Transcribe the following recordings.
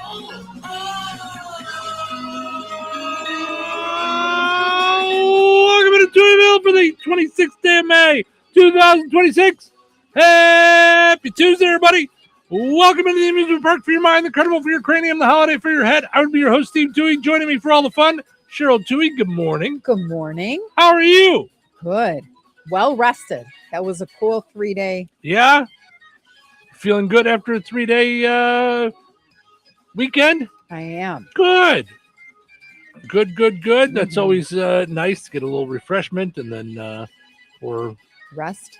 Welcome to Touhyville for the 26th day of May, 2026. Happy Tuesday, everybody. Welcome into the amusement park for your mind, the carnival for your cranium, the holiday for your head. I would be your host, Steve Touhy. Joining me for all the fun, Cheryl Touhy. Good morning. Good morning. How are you? Good. Well rested. That was a cool 3-day. Yeah? Feeling good after a 3-day weekend? I am. Good. Good. That's Mhm. always nice to get a little refreshment and then or Rest.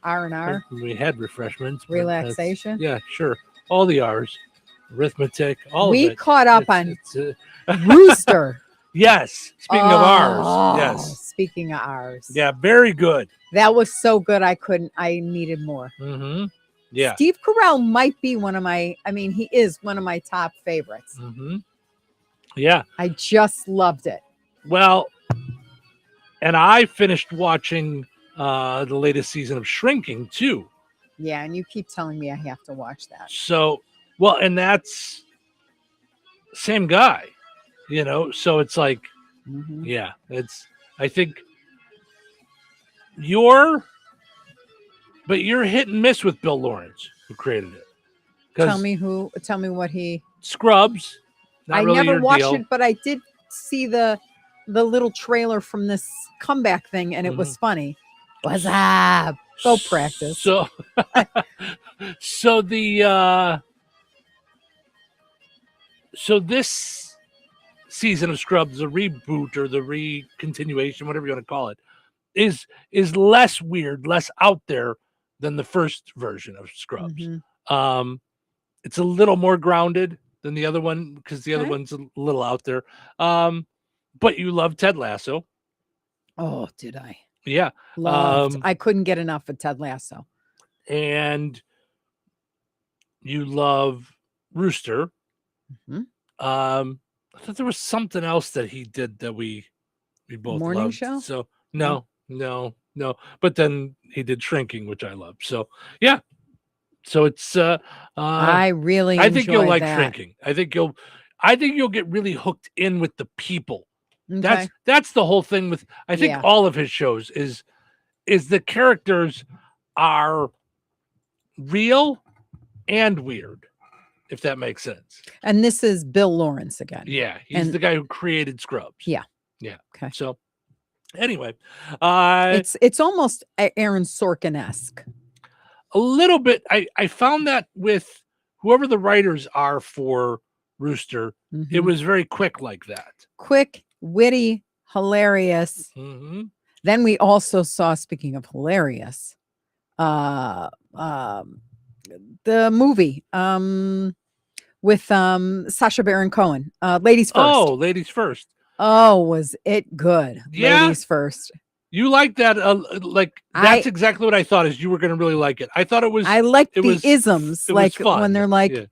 R&R. We had refreshments. but Relaxation. Yeah, sure. All the R's. Arithmetic, all of it. We caught up on It's, Rooster. yes. Speaking of ours. Yes. Speaking of ours. Yeah, very good. That was so good. I needed more. Mm-hmm. Yeah. Steve Carell might be he is one of my top favorites. Mm-hmm. Yeah. I just loved it. Well, and I finished watching the latest season of Shrinking too. Yeah, and you keep telling me I have to watch that. So, well, and that's same guy, so it's like, yeah, I think you're hit and miss with Bill Lawrence, who created it. Tell me what he Scrubs. I really never watched deal. it, but I did see the little trailer from this comeback thing, and it was funny. What's up? Go practice. So this season of Scrubs, the reboot or the recontinuation, whatever you want to call it, is less weird, less out there than the first version of Scrubs. It's a little more grounded than the other one because the other one's a little out there. But you love Ted Lasso. Oh, did I? Yeah. I couldn't get enough of Ted Lasso. And you love Rooster. I thought there was something else that he did that we both Morning loved. Show? So no. But then he did Shrinking, which I love. So yeah. So it's I think you'll like that. Shrinking. I think you'll get really hooked in with the people. Okay. That's the whole thing with I think all of his shows is the characters are real and weird, if that makes sense. And this is Bill Lawrence again. Yeah, he's the guy who created Scrubs. Yeah. Okay. So anyway, it's almost Aaron Sorkin-esque. A little bit. I found that with whoever the writers are for Rooster, it was very quick like that. Quick, witty, hilarious. Then we also saw, speaking of hilarious, the movie with Sacha Baron Cohen, Ladies First. Oh, Ladies First. Oh, was it good? Yeah. Ladies First. You like that? That's exactly what I thought. Is you were going to really like it. I thought it was. I liked the isms, like when they're like,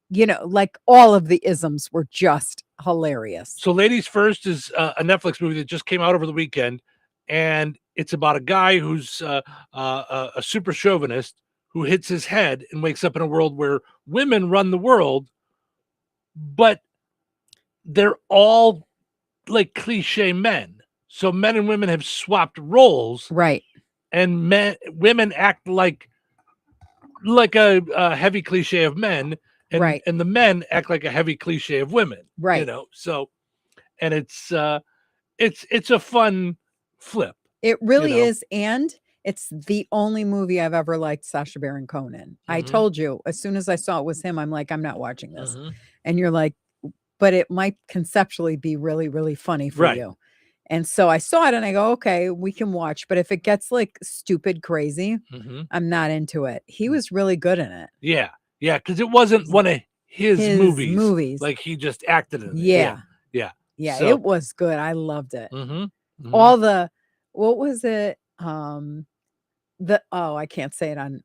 like all of the isms were just hilarious. So, Ladies First is a Netflix movie that just came out over the weekend, and it's about a guy who's a super chauvinist who hits his head and wakes up in a world where women run the world, but they're all like cliche men. So men and women have swapped roles, right? And women act like a heavy cliche of men, and and the men act like a heavy cliche of women, right? So, and it's a fun flip. It really is, and it's the only movie I've ever liked Sacha Baron Cohen in. I told you as soon as I saw it was him, I'm like, I'm not watching this, and you're like, but it might conceptually be really, really funny for you. And so I saw it and I go, okay, we can watch. But if it gets like stupid crazy, I'm not into it. He was really good in it. Yeah. Yeah. Because it wasn't one of his movies. Like he just acted in it. Yeah. So, it was good. I loved it. All the, what was it? I can't say it on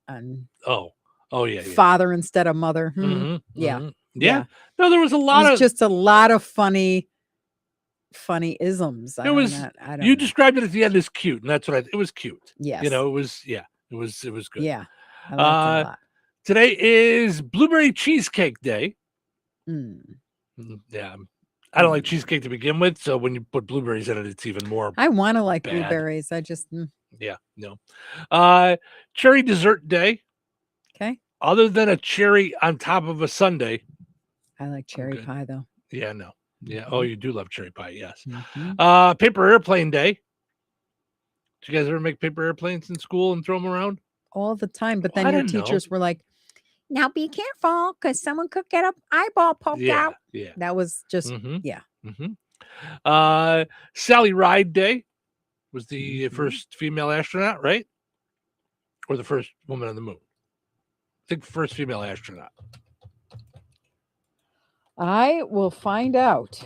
father instead of mother. Yeah. No, there was a lot of just a lot of funny isms. You described it at the end as cute, and that's what it was cute. Yes. It was good. Yeah. I liked it a lot. Today is Blueberry Cheesecake Day. Yeah. I don't like cheesecake to begin with, so when you put blueberries in it, it's even more. I want to like bad. blueberries. I just Yeah, no. Cherry dessert day. Okay. Other than a cherry on top of a sundae. I like cherry pie though. Yeah, no. Yeah. Oh, you do love cherry pie. Yes. Mm-hmm. Paper airplane day. Did you guys ever make paper airplanes in school and throw them around? All the time. But Well, then I your didn't teachers know. were like, now be careful because someone could get an eyeball poked out. Yeah. That was just, Sally Ride Day was the first female astronaut, right? Or the first woman on the moon? I think first female astronaut. I will find out.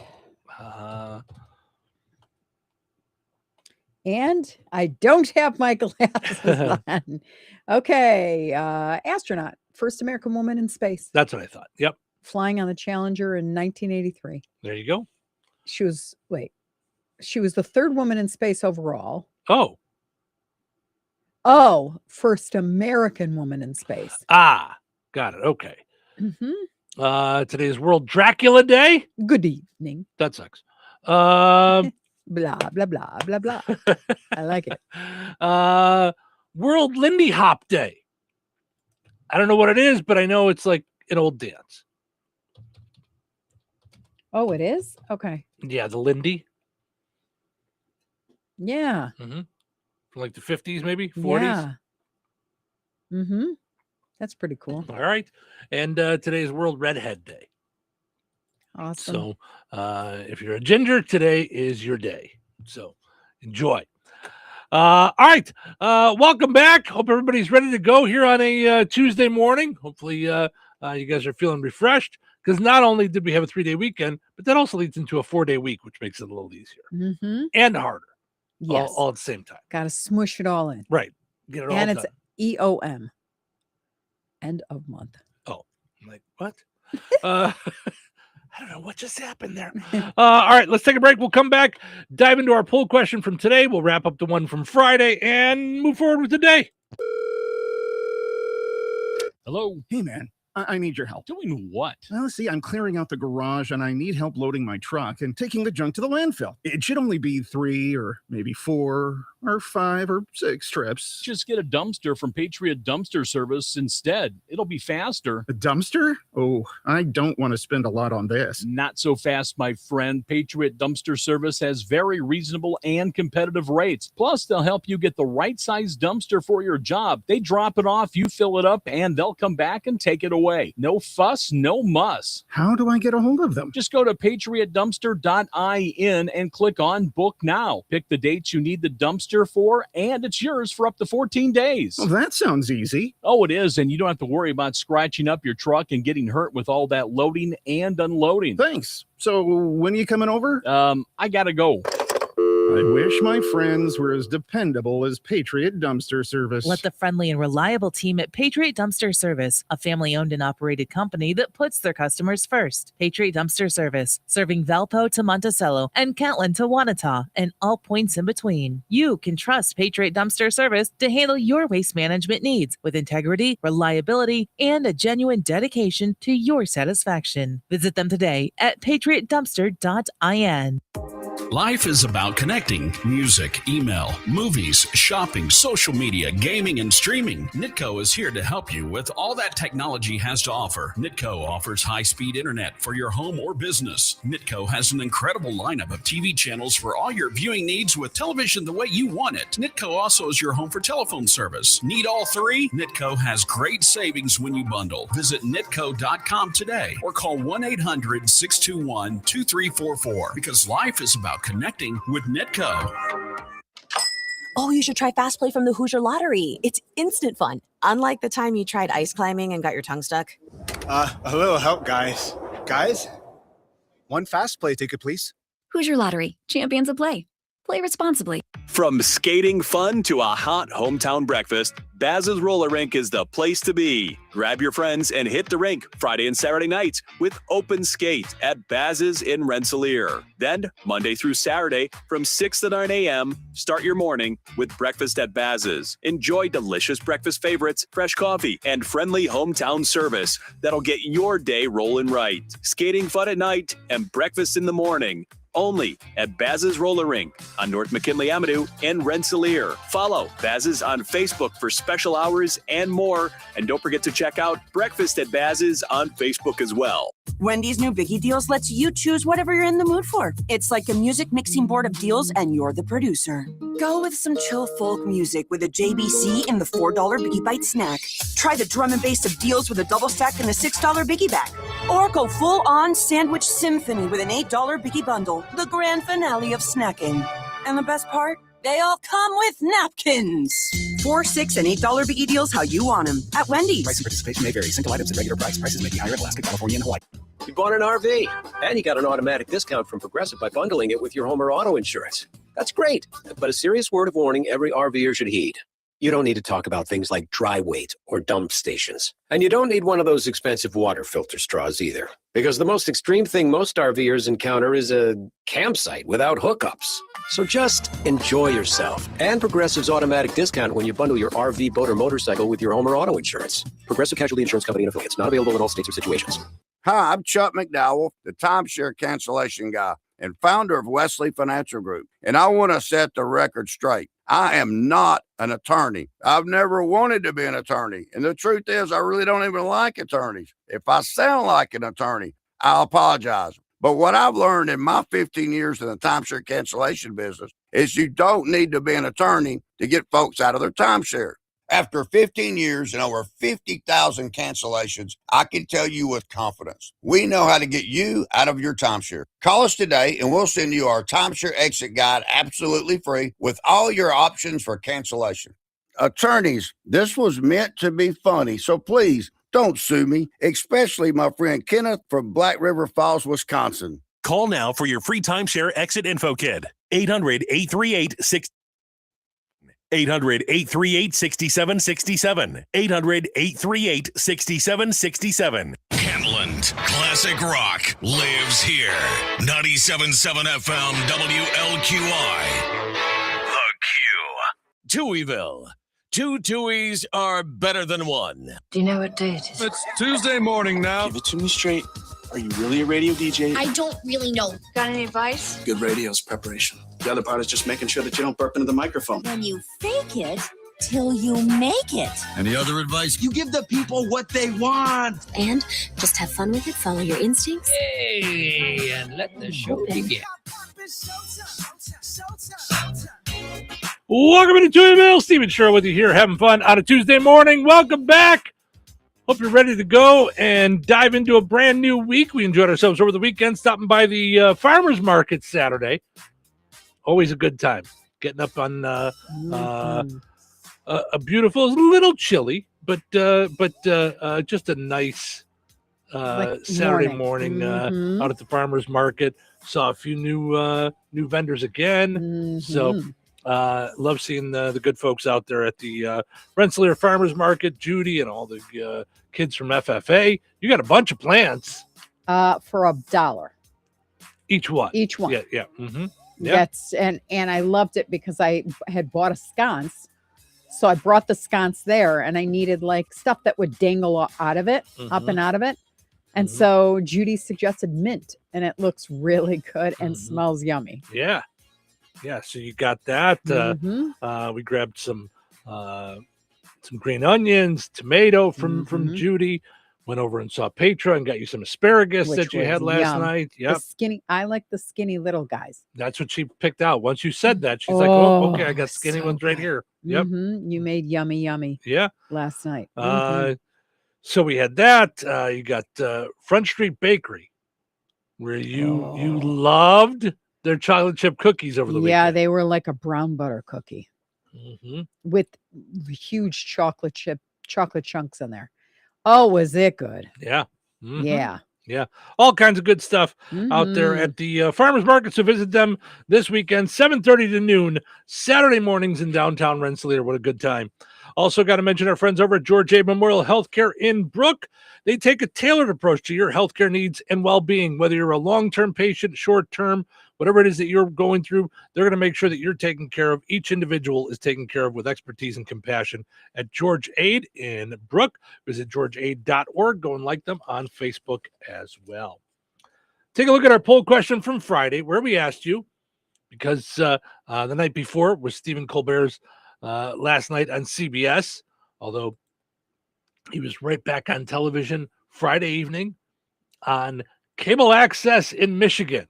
And I don't have my glasses on. Okay. Astronaut. First American woman in space. That's what I thought. Yep. Flying on the Challenger in 1983. There you go. She was the third woman in space overall. First American woman in space. Got it. Okay. Today's World Dracula Day. Good evening. That sucks. Blah, blah, blah, blah, blah. I like it. World Lindy Hop Day. I don't know what it is, but I know it's like an old dance. Oh, it is? Okay. Yeah, the Lindy. Yeah. From like the 50s, maybe 40s. Yeah. That's pretty cool. All right. And today's World Redhead Day. Awesome. So if you're a ginger, today is your day. So enjoy. All right. Welcome back. Hope everybody's ready to go here on a Tuesday morning. Hopefully you guys are feeling refreshed, because not only did we have a 3-day weekend, but that also leads into a 4-day week, which makes it a little easier and harder. Yes. All at the same time. Got to smush it all in. Right. Get it all and done. It's EOM. End of month. Oh, I'm like, what? I don't know what just happened there. All right, let's take a break. We'll come back, dive into our poll question from today. We'll wrap up the one from Friday and move forward with the day. Hello. Hey, man. I need your help. Doing what? Well, see, I'm clearing out the garage and I need help loading my truck and taking the junk to the landfill. It should only be 3 or maybe 4 or 5 or 6 trips. Just get a dumpster from Patriot Dumpster Service instead. It'll be faster. A dumpster? Oh, I don't want to spend a lot on this. Not so fast, my friend. Patriot Dumpster Service has very reasonable and competitive rates. Plus, they'll help you get the right size dumpster for your job. They drop it off, you fill it up, and they'll come back and take it away. No fuss, no muss. How do I get a hold of them? Just go to patriotdumpster.in and click on Book Now. Pick the dates you need the dumpster for, and it's yours for up to 14 days. Well, that sounds easy. Oh, it is, and you don't have to worry about scratching up your truck and getting hurt with all that loading and unloading. Thanks. So when are you coming over? I gotta go. I wish my friends were as dependable as Patriot Dumpster Service. Let the friendly and reliable team at Patriot Dumpster Service, a family-owned and operated company that puts their customers first. Patriot Dumpster Service, serving Valpo to Monticello and Catlin to Wanata and all points in between. You can trust Patriot Dumpster Service to handle your waste management needs with integrity, reliability, and a genuine dedication to your satisfaction. Visit them today at patriotdumpster.in. Life is about connecting. Music, email, movies, shopping, social media, gaming, and streaming. Nitco is here to help you with all that technology has to offer. Nitco offers high-speed internet for your home or business. Nitco has an incredible lineup of TV channels for all your viewing needs with television the way you want it. Nitco also is your home for telephone service. Need all 3? Nitco has great savings when you bundle. Visit nitco.com today or call 1-800-621-2344 because life is about connecting with Nitco. Oh, you should try Fast Play from the Hoosier Lottery. It's instant fun. Unlike the time you tried ice climbing and got your tongue stuck. A little help, guys. Guys? 1 Fast Play ticket, please. Hoosier Lottery. Champions of play. Play responsibly. From skating fun to a hot hometown breakfast, Baz's Roller Rink is the place to be. Grab your friends and hit the rink Friday and Saturday nights with open skate at Baz's in Rensselaer. Then, Monday through Saturday from 6 to 9 a.m., start your morning with breakfast at Baz's. Enjoy delicious breakfast favorites, fresh coffee, and friendly hometown service that'll get your day rolling right. Skating fun at night and breakfast in the morning. Only at Baz's Roller Rink on North McKinley Avenue in Rensselaer. Follow Baz's on Facebook for special hours and more. And don't forget to check out Breakfast at Baz's on Facebook as well. Wendy's new Biggie Deals lets you choose whatever you're in the mood for. It's like a music mixing board of deals, and you're the producer. Go with some chill folk music with a JBC and the $4 Biggie Bite snack. Try the drum and bass of deals with a double stack and a $6 Biggie bag. Or go full-on sandwich symphony with an $8 Biggie bundle, the grand finale of snacking. And the best part? They all come with napkins. $4, $6, and $8 Biggie Deals how you want them at Wendy's. Price and participation may vary. Single items at regular price. Prices may be higher in Alaska, California, and Hawaii. You bought an RV, and you got an automatic discount from Progressive by bundling it with your home or auto insurance. That's great, but a serious word of warning every RVer should heed. You don't need to talk about things like dry weight or dump stations. And you don't need one of those expensive water filter straws either. Because the most extreme thing most RVers encounter is a campsite without hookups. So just enjoy yourself. And Progressive's automatic discount when you bundle your RV, boat, or motorcycle with your home or auto insurance. Progressive Casualty Insurance Company and affiliates. Not available in all states or situations. Hi, I'm Chuck McDowell, the timeshare cancellation guy and founder of Wesley Financial Group. And I want to set the record straight. I am not an attorney. I've never wanted to be an attorney. And the truth is, I really don't even like attorneys. If I sound like an attorney, I'll apologize. But what I've learned in my 15 years in the timeshare cancellation business is you don't need to be an attorney to get folks out of their timeshare. After 15 years and over 50,000 cancellations, I can tell you with confidence, we know how to get you out of your timeshare. Call us today and we'll send you our timeshare exit guide absolutely free with all your options for cancellation. Attorneys, this was meant to be funny, so please don't sue me, especially my friend Kenneth from Black River Falls, Wisconsin. Call now for your free timeshare exit info kit. 800-838-6767. 800-838-6767. 800-838-6767. Kentland Classic Rock lives here. 97.7 FM WLQI. The Q. Touhyville. Two Tuohys are better than one. Do you know what day it is? It's Tuesday morning now. Give it to me straight. Are you really a radio DJ? I don't really know. Got any advice? Good radio is preparation. The other part is just making sure that you don't burp into the microphone. When you fake it till you make it. Any other advice? You give the people what they want. And just have fun with it. Follow your instincts. Hey, and let the show begin. Welcome to Touhyville. Stephen Sherrill with you here, having fun on a Tuesday morning. Welcome back. Hope you're ready to go and dive into a brand new week. We enjoyed ourselves over the weekend, stopping by the farmers market Saturday. Always a good time. Getting up on a beautiful, a little chilly, but just a nice Saturday morning out at the farmers market. Saw a few new vendors again. So love seeing the good folks out there at the Rensselaer Farmers Market, Judy and all the kids from FFA. You got a bunch of plants. For $1. Each one. Each one. Yeah, yeah. Mm-hmm. Yeah. That's and I loved it because I had bought a sconce. So I brought the sconce there and I needed like stuff that would dangle out of it, up and out of it. And so Judy suggested mint and it looks really good and smells yummy. Yeah. Yeah. So you got that. We grabbed some green onions, tomato from Judy. Went over and saw Petra and got you some asparagus that you had last night. Yeah, I like the skinny little guys. That's what she picked out. Once you said that, she's like, "Oh, okay, I got skinny ones right here." Yep. You made yummy. Yeah, last night. So we had that. You got Front Street Bakery, where you loved their chocolate chip cookies over the weekend. Yeah, they were like a brown butter cookie with huge chocolate chunks in there. Oh, was it good? Yeah. Yeah. Yeah, all kinds of good stuff out there Mhm. at the farmers market. So visit them this weekend, 7:30 to noon, Saturday mornings in downtown Rensselaer. What a good time. Also got to mention our friends over at George A. Memorial Healthcare in Brook. They take a tailored approach to your healthcare needs and well-being. Whether you're a long-term patient, short-term, whatever it is that you're going through, they're going to make sure that you're taken care of. Each individual is taken care of with expertise and compassion at George Aid in Brook. Visit georgeaid.org. Go and like them on Facebook as well. Take a look at our poll question from Friday, where we asked you, because the night before was Stephen Colbert's last night on CBS, although he was right back on television Friday evening on cable access in Michigan.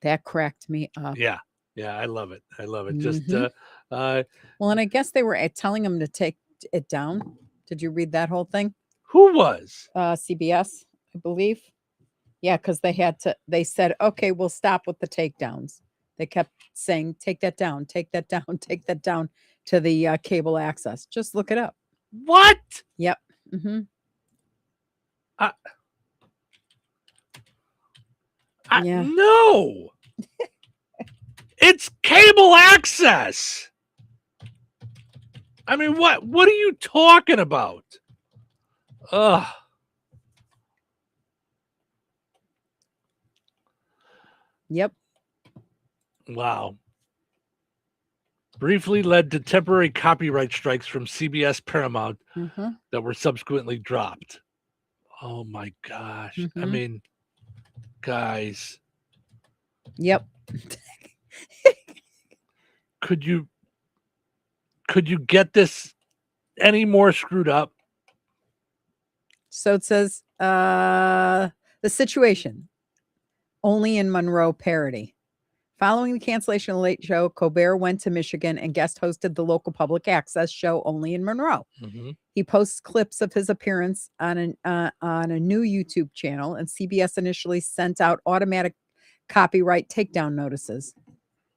That cracked me up. Yeah, I love it. I love it. Just Mhm. Well, and I guess they were telling him to take it down. Did you read that whole thing? Who was? CBS, I believe. Yeah, because they said, okay, we'll stop with the takedowns. They kept saying, take that down, take that down, take that down to the cable access. Just look it up. What? Yep. Mm-hmm. Yeah. No. It's cable access. I mean, what are you talking about? Ugh. Yep. Wow. Briefly led to temporary copyright strikes from CBS Paramount that were subsequently dropped. Oh my gosh. I mean, guys. Yep. Could you get this any more screwed up? So it says the situation only in Monroe parody. Following the cancellation of the Late Show, Colbert went to Michigan and guest hosted the local public access show Only in Monroe. He posts clips of his appearance on a new YouTube channel, and CBS initially sent out automatic copyright takedown notices.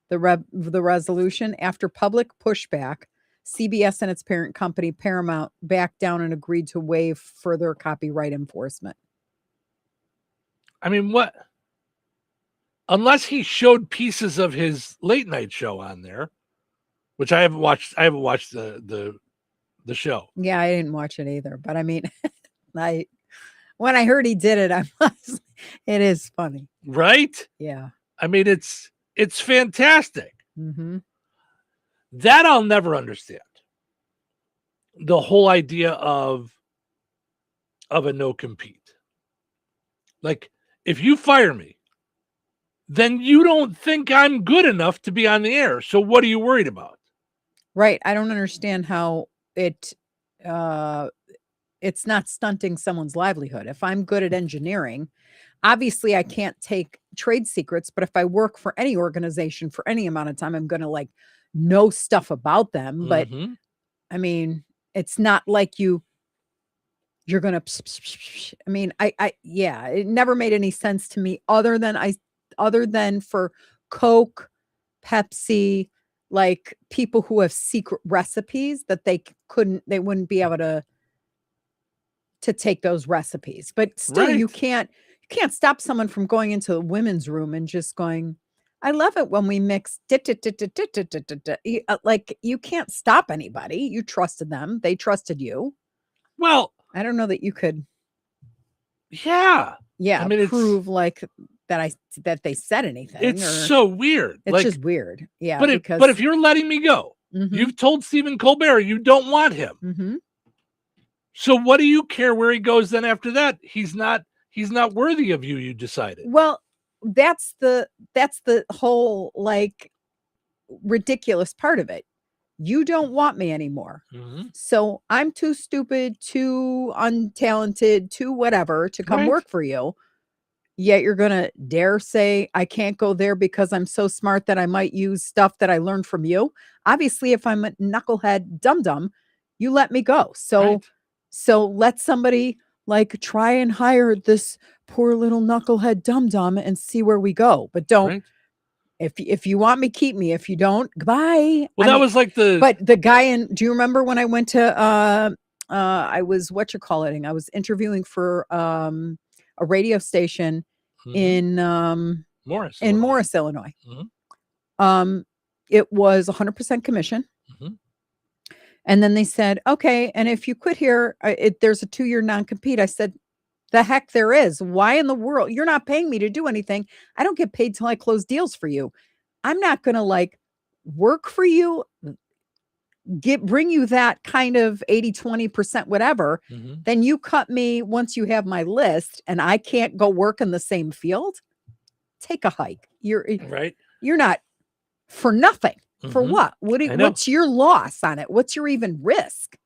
The resolution, after public pushback, CBS and its parent company Paramount backed down and agreed to waive further copyright enforcement. I mean, what? Unless he showed pieces of his late night show on there, which I haven't watched. I haven't watched the show. Yeah, I didn't watch it either. But I mean, when I heard he did it, it is funny, right? Yeah. I mean, it's fantastic. Mm-hmm. That I'll never understand. The whole idea of a no compete. Like, if you fire me, then you don't think I'm good enough to be on the air. So what are you worried about? Right. I don't understand how it's not stunting someone's livelihood. If I'm good at engineering, obviously I can't take trade secrets, but if I work for any organization for any amount of time, I'm going to know stuff about them. But I mean, it's not like you're going to, I mean, yeah, it never made any sense to me other than for Coke, Pepsi, like people who have secret recipes that they wouldn't be able to take those recipes. But still, you can't stop someone from going into the women's room and just going, I love it when we mix. Like, you can't stop anybody. You trusted them. They trusted you. Well, I don't know that you could. Yeah. Yeah. I mean, prove that they said anything. It's so weird. It's just weird. Yeah. But if you're letting me go, you've told Stephen Colbert you don't want him. Mm-hmm. So what do you care where he goes then after that? He's not worthy of you, you decided. Well, that's the whole ridiculous part of it. You don't want me anymore. So I'm too stupid, too untalented, too whatever to come work for you. Yet you're going to dare say I can't go there because I'm so smart that I might use stuff that I learned from you. Obviously, if I'm a knucklehead dum-dum, you let me go. So let somebody try and hire this poor little knucklehead dum-dum and see where we go. But don't. If you want me, keep me. If you don't, goodbye. Well, was like but the guy do you remember when I went to I was I was interviewing for a a radio station in Morris, Illinois. It was 100% commission. And then they said, okay, and if you quit here, there's a 2-year non-compete. I said, the heck there is. Why in the world? You're not paying me to do anything. I don't get paid till I close deals for you. I'm not going to like work for you, bring you that kind of 80, 20%, whatever. Then you cut me once you have my list and I can't go work in the same field. Take a hike. You're not for nothing. For what? What's your loss on it? What's your even risk?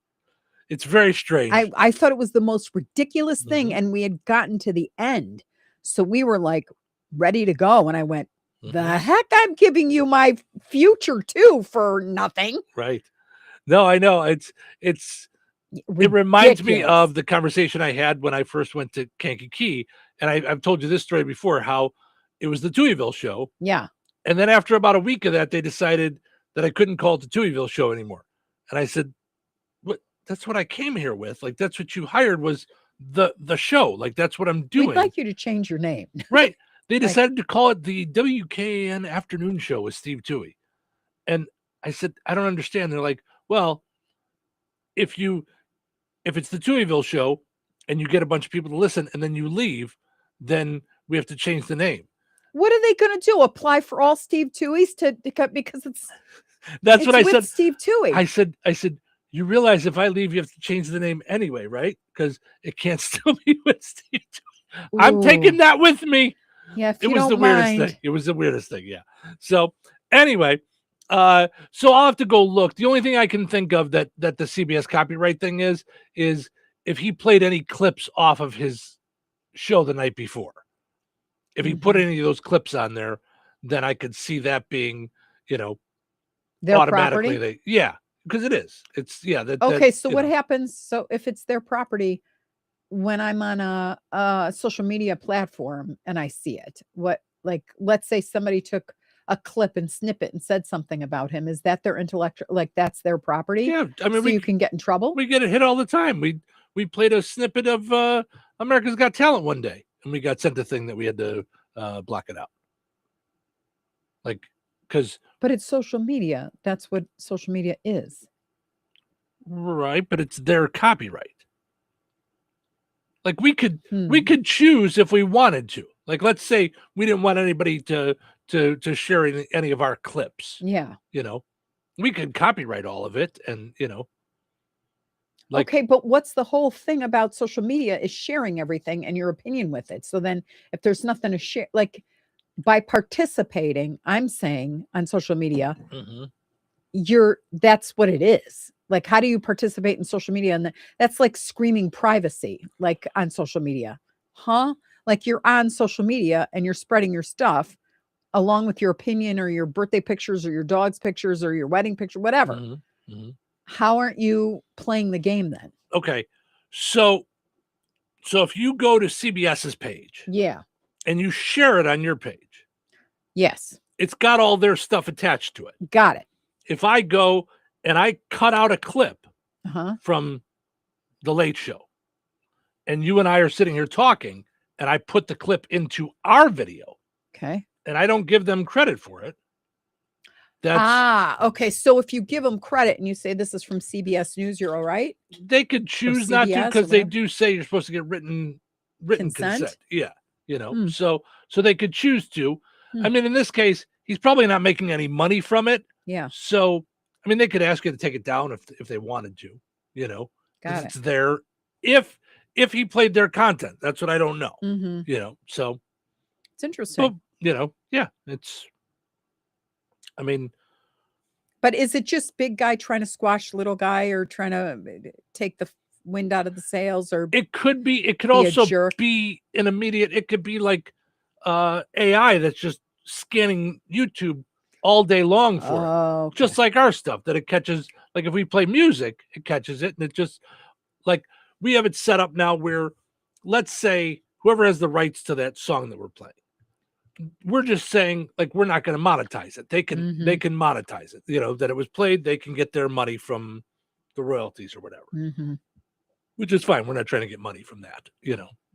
It's very strange. I thought it was the most ridiculous thing. And we had gotten to the end. So we were like ready to go. And I went, the heck, I'm giving you my future too for nothing. Right. No, I know. It reminds me of the conversation I had when I first went to Kankakee. And I've told you this story before, how it was the Touhyville Show. Yeah. And then after about a week of that, they decided that I couldn't call it the Touhyville Show anymore. And I said, "What? That's what I came here with. Like, that's what you hired was the show. Like, that's what I'm doing. We'd like you to change your name." Right. They decided to call it the WKN Afternoon Show with Steve Touhy. And I said, I don't understand. They're like, well, if it's the Touhyville Show and you get a bunch of people to listen and then you leave, then we have to change the name. What are they going to do? Apply for all Steve Touhy's because that's what I said. Steve Touhy. I said, you realize if I leave, you have to change the name anyway, right? Because it can't still be with Steve Touhy. I'm taking that with me. Yeah, if it you was don't the weirdest mind. thing. It was the weirdest thing. Yeah. So anyway, so I'll have to go look. The only thing I can think of that the CBS copyright thing is if he played any clips off of his show the night before. If he put any of those clips on there, then I could see that being, Their automatically property? because it is. It's Okay, so what happens? So if it's their property, when I'm on a social media platform and I see it, let's say somebody took a clip and snippet and said something about him, is that their intellectual, like that's their property? Yeah, I mean, so you can get in trouble. We get a hit all the time. We played a snippet of America's Got Talent one day, and we got sent a thing that we had to block it out. But it's social media. That's what social media is. Right, but it's their copyright. Like we could choose if we wanted to. Like, let's say we didn't want anybody to share any of our clips. Yeah. We could copyright all of it, and okay, but what's the whole thing about social media is sharing everything and your opinion with it. So then if there's nothing to share, like by participating, I'm saying on social media, that's what it is. Like, how do you participate in social media? And that's like screaming privacy, like on social media, huh? Like you're on social media and you're spreading your stuff along with your opinion or your birthday pictures or your dog's pictures or your wedding picture, whatever. How aren't you playing the game then? Okay. So if you go to CBS's page, and you share it on your page, yes, it's got all their stuff attached to it. Got it. If I go and I cut out a clip from The Late Show, and you and I are sitting here talking, and I put the clip into our video, okay, and I don't give them credit for it. Okay. So if you give them credit and you say this is from CBS News, you're all right. They could choose not to, because they do say you're supposed to get written consent. Yeah, so they could choose to. I mean, in this case, he's probably not making any money from it. Yeah. So I mean, they could ask you to take it down if they wanted to. Got it's there. If he played their content, that's what I don't know. So it's interesting. Well, it's. I mean, but is it just big guy trying to squash little guy or trying to take the wind out of the sails? Or it could be. It could also be an immediate. It could be like AI that's just scanning YouTube all day long for it. Just like our stuff that it catches. Like if we play music, it catches it, and it just like we have it set up now where, let's say whoever has the rights to that song that we're playing. We're just saying, like, we're not going to monetize it. They can monetize it. That it was played. They can get their money from the royalties or whatever, which is fine. We're not trying to get money from that.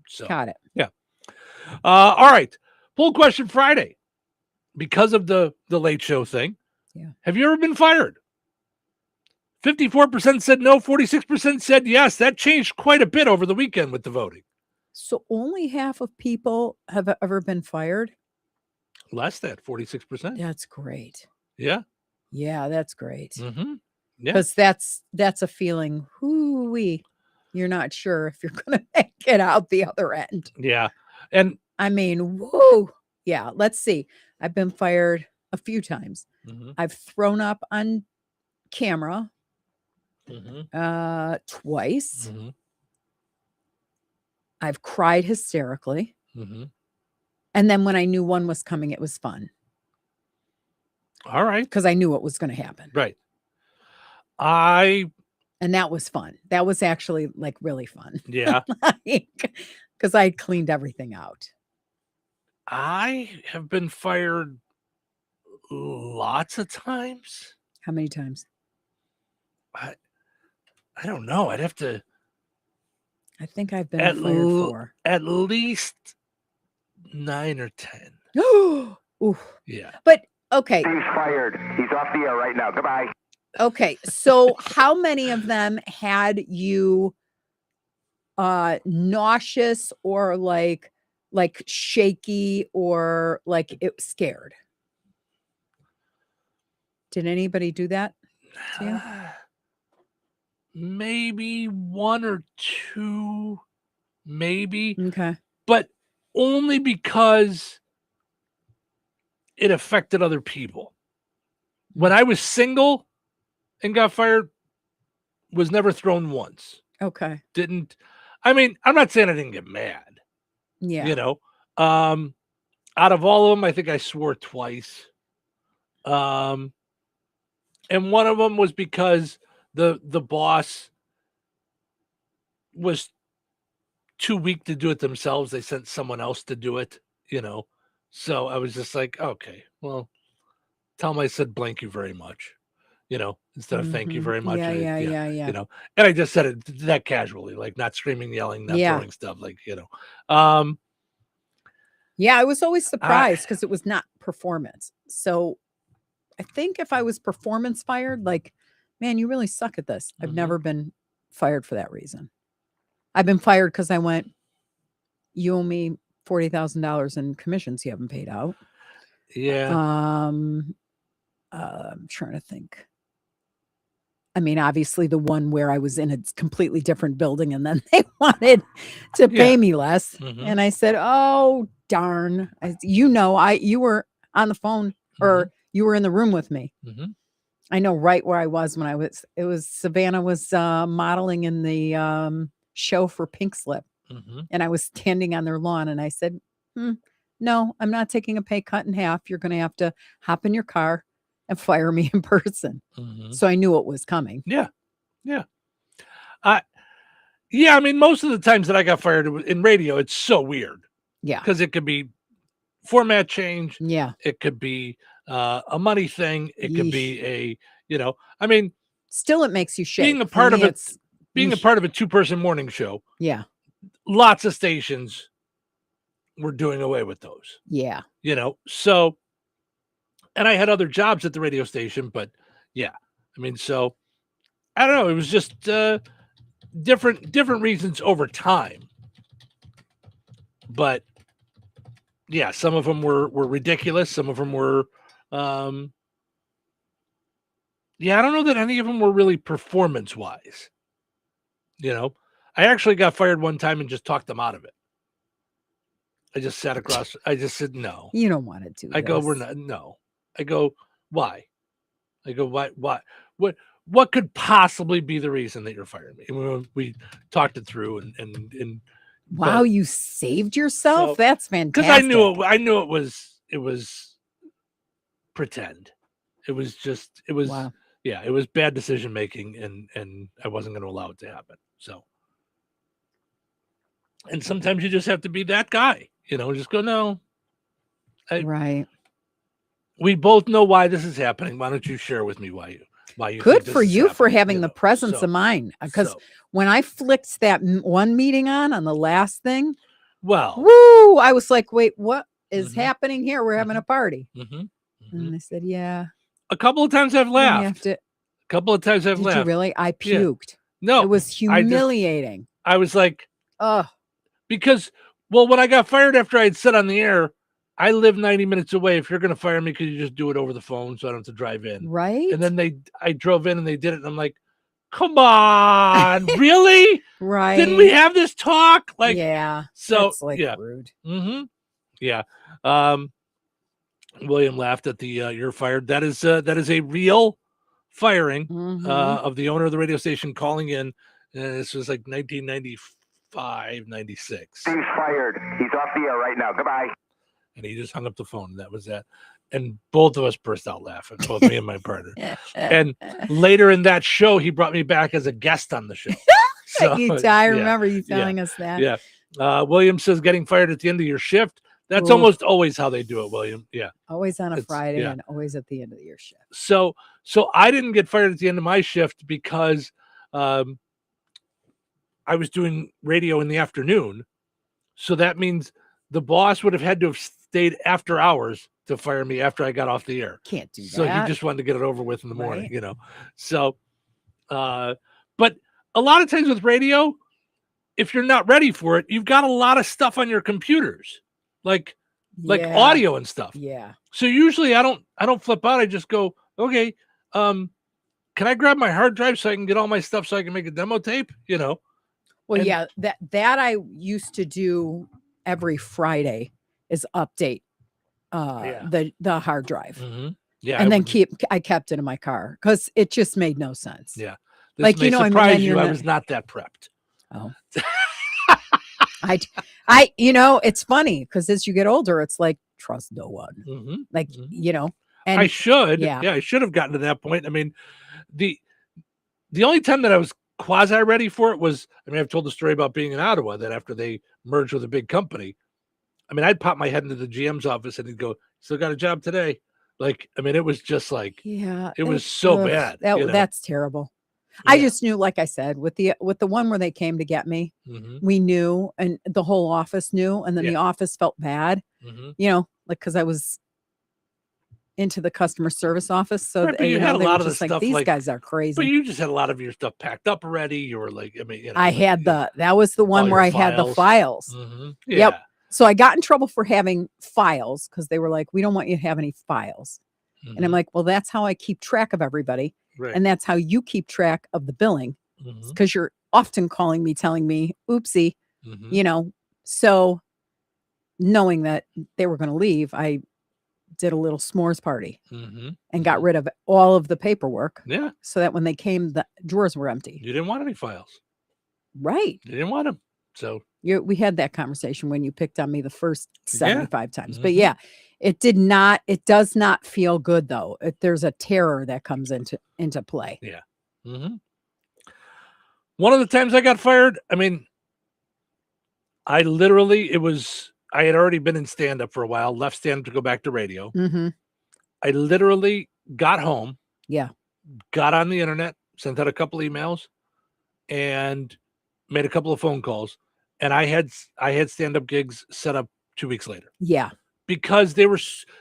So got it. Yeah. All right. Poll question Friday. Because of the late show thing. Yeah. Have you ever been fired? 54% said no, 46% said yes. That changed quite a bit over the weekend with the voting. So only half of people have ever been fired? Less than 46%. That's great. Yeah. Yeah, that's great. Mm-hmm. Yeah. Because that's a feeling, hoo-wee, you're not sure if you're going to make it out the other end. Yeah. And I mean, whoa. Yeah, let's see. I've been fired a few times. Mhm. I've thrown up on camera twice. Mhm. I've cried hysterically. Mhm. And then when I knew one was coming, it was fun. All right. Because I knew what was going to happen. Right. And that was fun. That was actually like really fun. Yeah. Because I cleaned everything out. I have been fired lots of times. How many times? I don't know. I'd have to. I think I've been fired for at least 9 or 10. Ooh. Yeah. But okay. He's fired. He's off the air right now. Goodbye. Okay. So how many of them had you nauseous or like shaky or like it scared? Did anybody do that to you? Maybe 1 or 2, maybe. Okay. But only because it affected other people. When I was single and got fired, was never thrown once. Okay. I mean, I'm not saying I didn't get mad. Yeah. You know, out of all of them, I think I swore twice. And one of them was because the boss was too weak to do it themselves. They sent someone else to do it, you know. So I was just like, okay, well, tell them I said blank you very much, you know, instead of thank you very much. Yeah. You know, and I just said it that casually, like not screaming, yelling, not throwing stuff, like, you know. Yeah, I was always surprised because it was not performance. So I think if I was performance fired, like, man, you really suck at this. I've never been fired for that reason. I've been fired because I went, you owe me $40,000 in commissions you haven't paid out. Yeah. I'm trying to think. I mean, obviously the one where I was in a completely different building and then they wanted to pay me less. And I said, oh, darn. You were on the phone or you were in the room with me. I know right where I was when Savannah was modeling in the show for Pink Slip. And I was standing on their lawn and I said, no, I'm not taking a pay cut in half. You're going to have to hop in your car and fire me in person. So I knew it was coming. Yeah. Yeah. Yeah. I mean, most of the times that I got fired in radio, it's so weird. Yeah. Because it could be format change. Yeah. It could be a money thing. It could be I mean, still it makes you shake. Being a part of it, being a part of a 2-person morning show. Yeah. Lots of stations were doing away with those. Yeah. You know, so, and I had other jobs at the radio station, but yeah, I mean, so I don't know. It was just different reasons over time. But yeah, some of them were ridiculous. Some of them were, I don't know that any of them were really performance wise. You know, I actually got fired one time and just talked them out of it. I just sat across. I just said, no. You don't want to do I go, we're not. No. I go, why? I go, why? What could possibly be the reason that you're firing me? And we talked it through and wow, you saved yourself. That's fantastic. Because I knew it was pretend. It was wow. Yeah, it was bad decision making and I wasn't going to allow it to happen. So, and sometimes you just have to be that guy, you know, just go, no. Right. We both know why this is happening. Why don't you share with me why you good think this for is you happening, for having the presence of mind, because when I flicked that one meeting on the last thing, Well, woo! I was like, wait, what is happening here? We're having a party. And they said, yeah. A couple of times I've You laughed. have to. A couple of times I've Did laughed. you really? I Yeah. puked. No, it was humiliating. I was like, oh, because, well, when I got fired after I had said on the air, I live 90 minutes away. If you're going to fire me, could you just do it over the phone so I don't have to drive in? Right. And then I drove in and they did it. And I'm like, come on, really? Right. Didn't we have this talk? Like, yeah. So, that's like yeah. rude. Yeah. William laughed at the you're fired. That is a real firing of the owner of the radio station calling in. This was like 1995, 96. He's fired. He's off the air right now. Goodbye. And he just hung up the phone. And that was that. And both of us burst out laughing, both me and my partner. And later in that show, he brought me back as a guest on the show. So, I remember you telling us that. Yeah. William says getting fired at the end of your shift. That's almost always how they do it, William. Yeah. Always on a Friday and always at the end of your shift. So I didn't get fired at the end of my shift because I was doing radio in the afternoon. So that means the boss would have had to have stayed after hours to fire me after I got off the air. Can't do that. So he just wanted to get it over with in the morning, you know. So but a lot of times with radio, if you're not ready for it, you've got a lot of stuff on your computers. Like audio and stuff. Yeah. So usually I don't flip out. I just go, okay, can I grab my hard drive so I can get all my stuff so I can make a demo tape? You know. Well, yeah, that I used to do every Friday is update the hard drive. Yeah. And then I kept it in my car because it just made no sense. Yeah. This like, you know, surprise you. I was not that prepped. Oh. I you know, it's funny because as you get older, it's like trust no one. Like, you know, and I should. Yeah, I should have gotten to that point. I mean, the only time that I was quasi ready for it was, I mean, I've told the story about being in Ottawa that after they merged with a big company, I mean, I'd pop my head into the GM's office and he'd go, "Still got a job today?" Like, I mean, it was just like, it was so bad. That's terrible. Yeah. I just knew, like I said, with the one where they came to get me, we knew, and the whole office knew, and then the office felt bad, you know, like because I was into the customer service office, so right, you had a lot of the like, stuff. These like, guys are crazy. But you just had a lot of your stuff packed up already. You were like, I mean, you know, I had that was the one where I had the files. Yeah. Yep. So I got in trouble for having files because they were like, "We don't want you to have any files," and I'm like, "Well, that's how I keep track of everybody." Right. And that's how you keep track of the billing because you're often calling me, telling me, oopsie, you know. So knowing that they were going to leave, I did a little s'mores party and got rid of all of the paperwork. Yeah. So that when they came, the drawers were empty. You didn't want any files. Right. You didn't want them. So we had that conversation when you picked on me the first 75 times. But yeah, it does not feel good though. There's a terror that comes into play. Yeah. One of the times I got fired, I mean, I had already been in stand-up for a while, left stand-up to go back to radio. I literally got home. Yeah. Got on the internet, sent out a couple emails, and made a couple of phone calls. And I had stand-up gigs set up 2 weeks later. Yeah. Because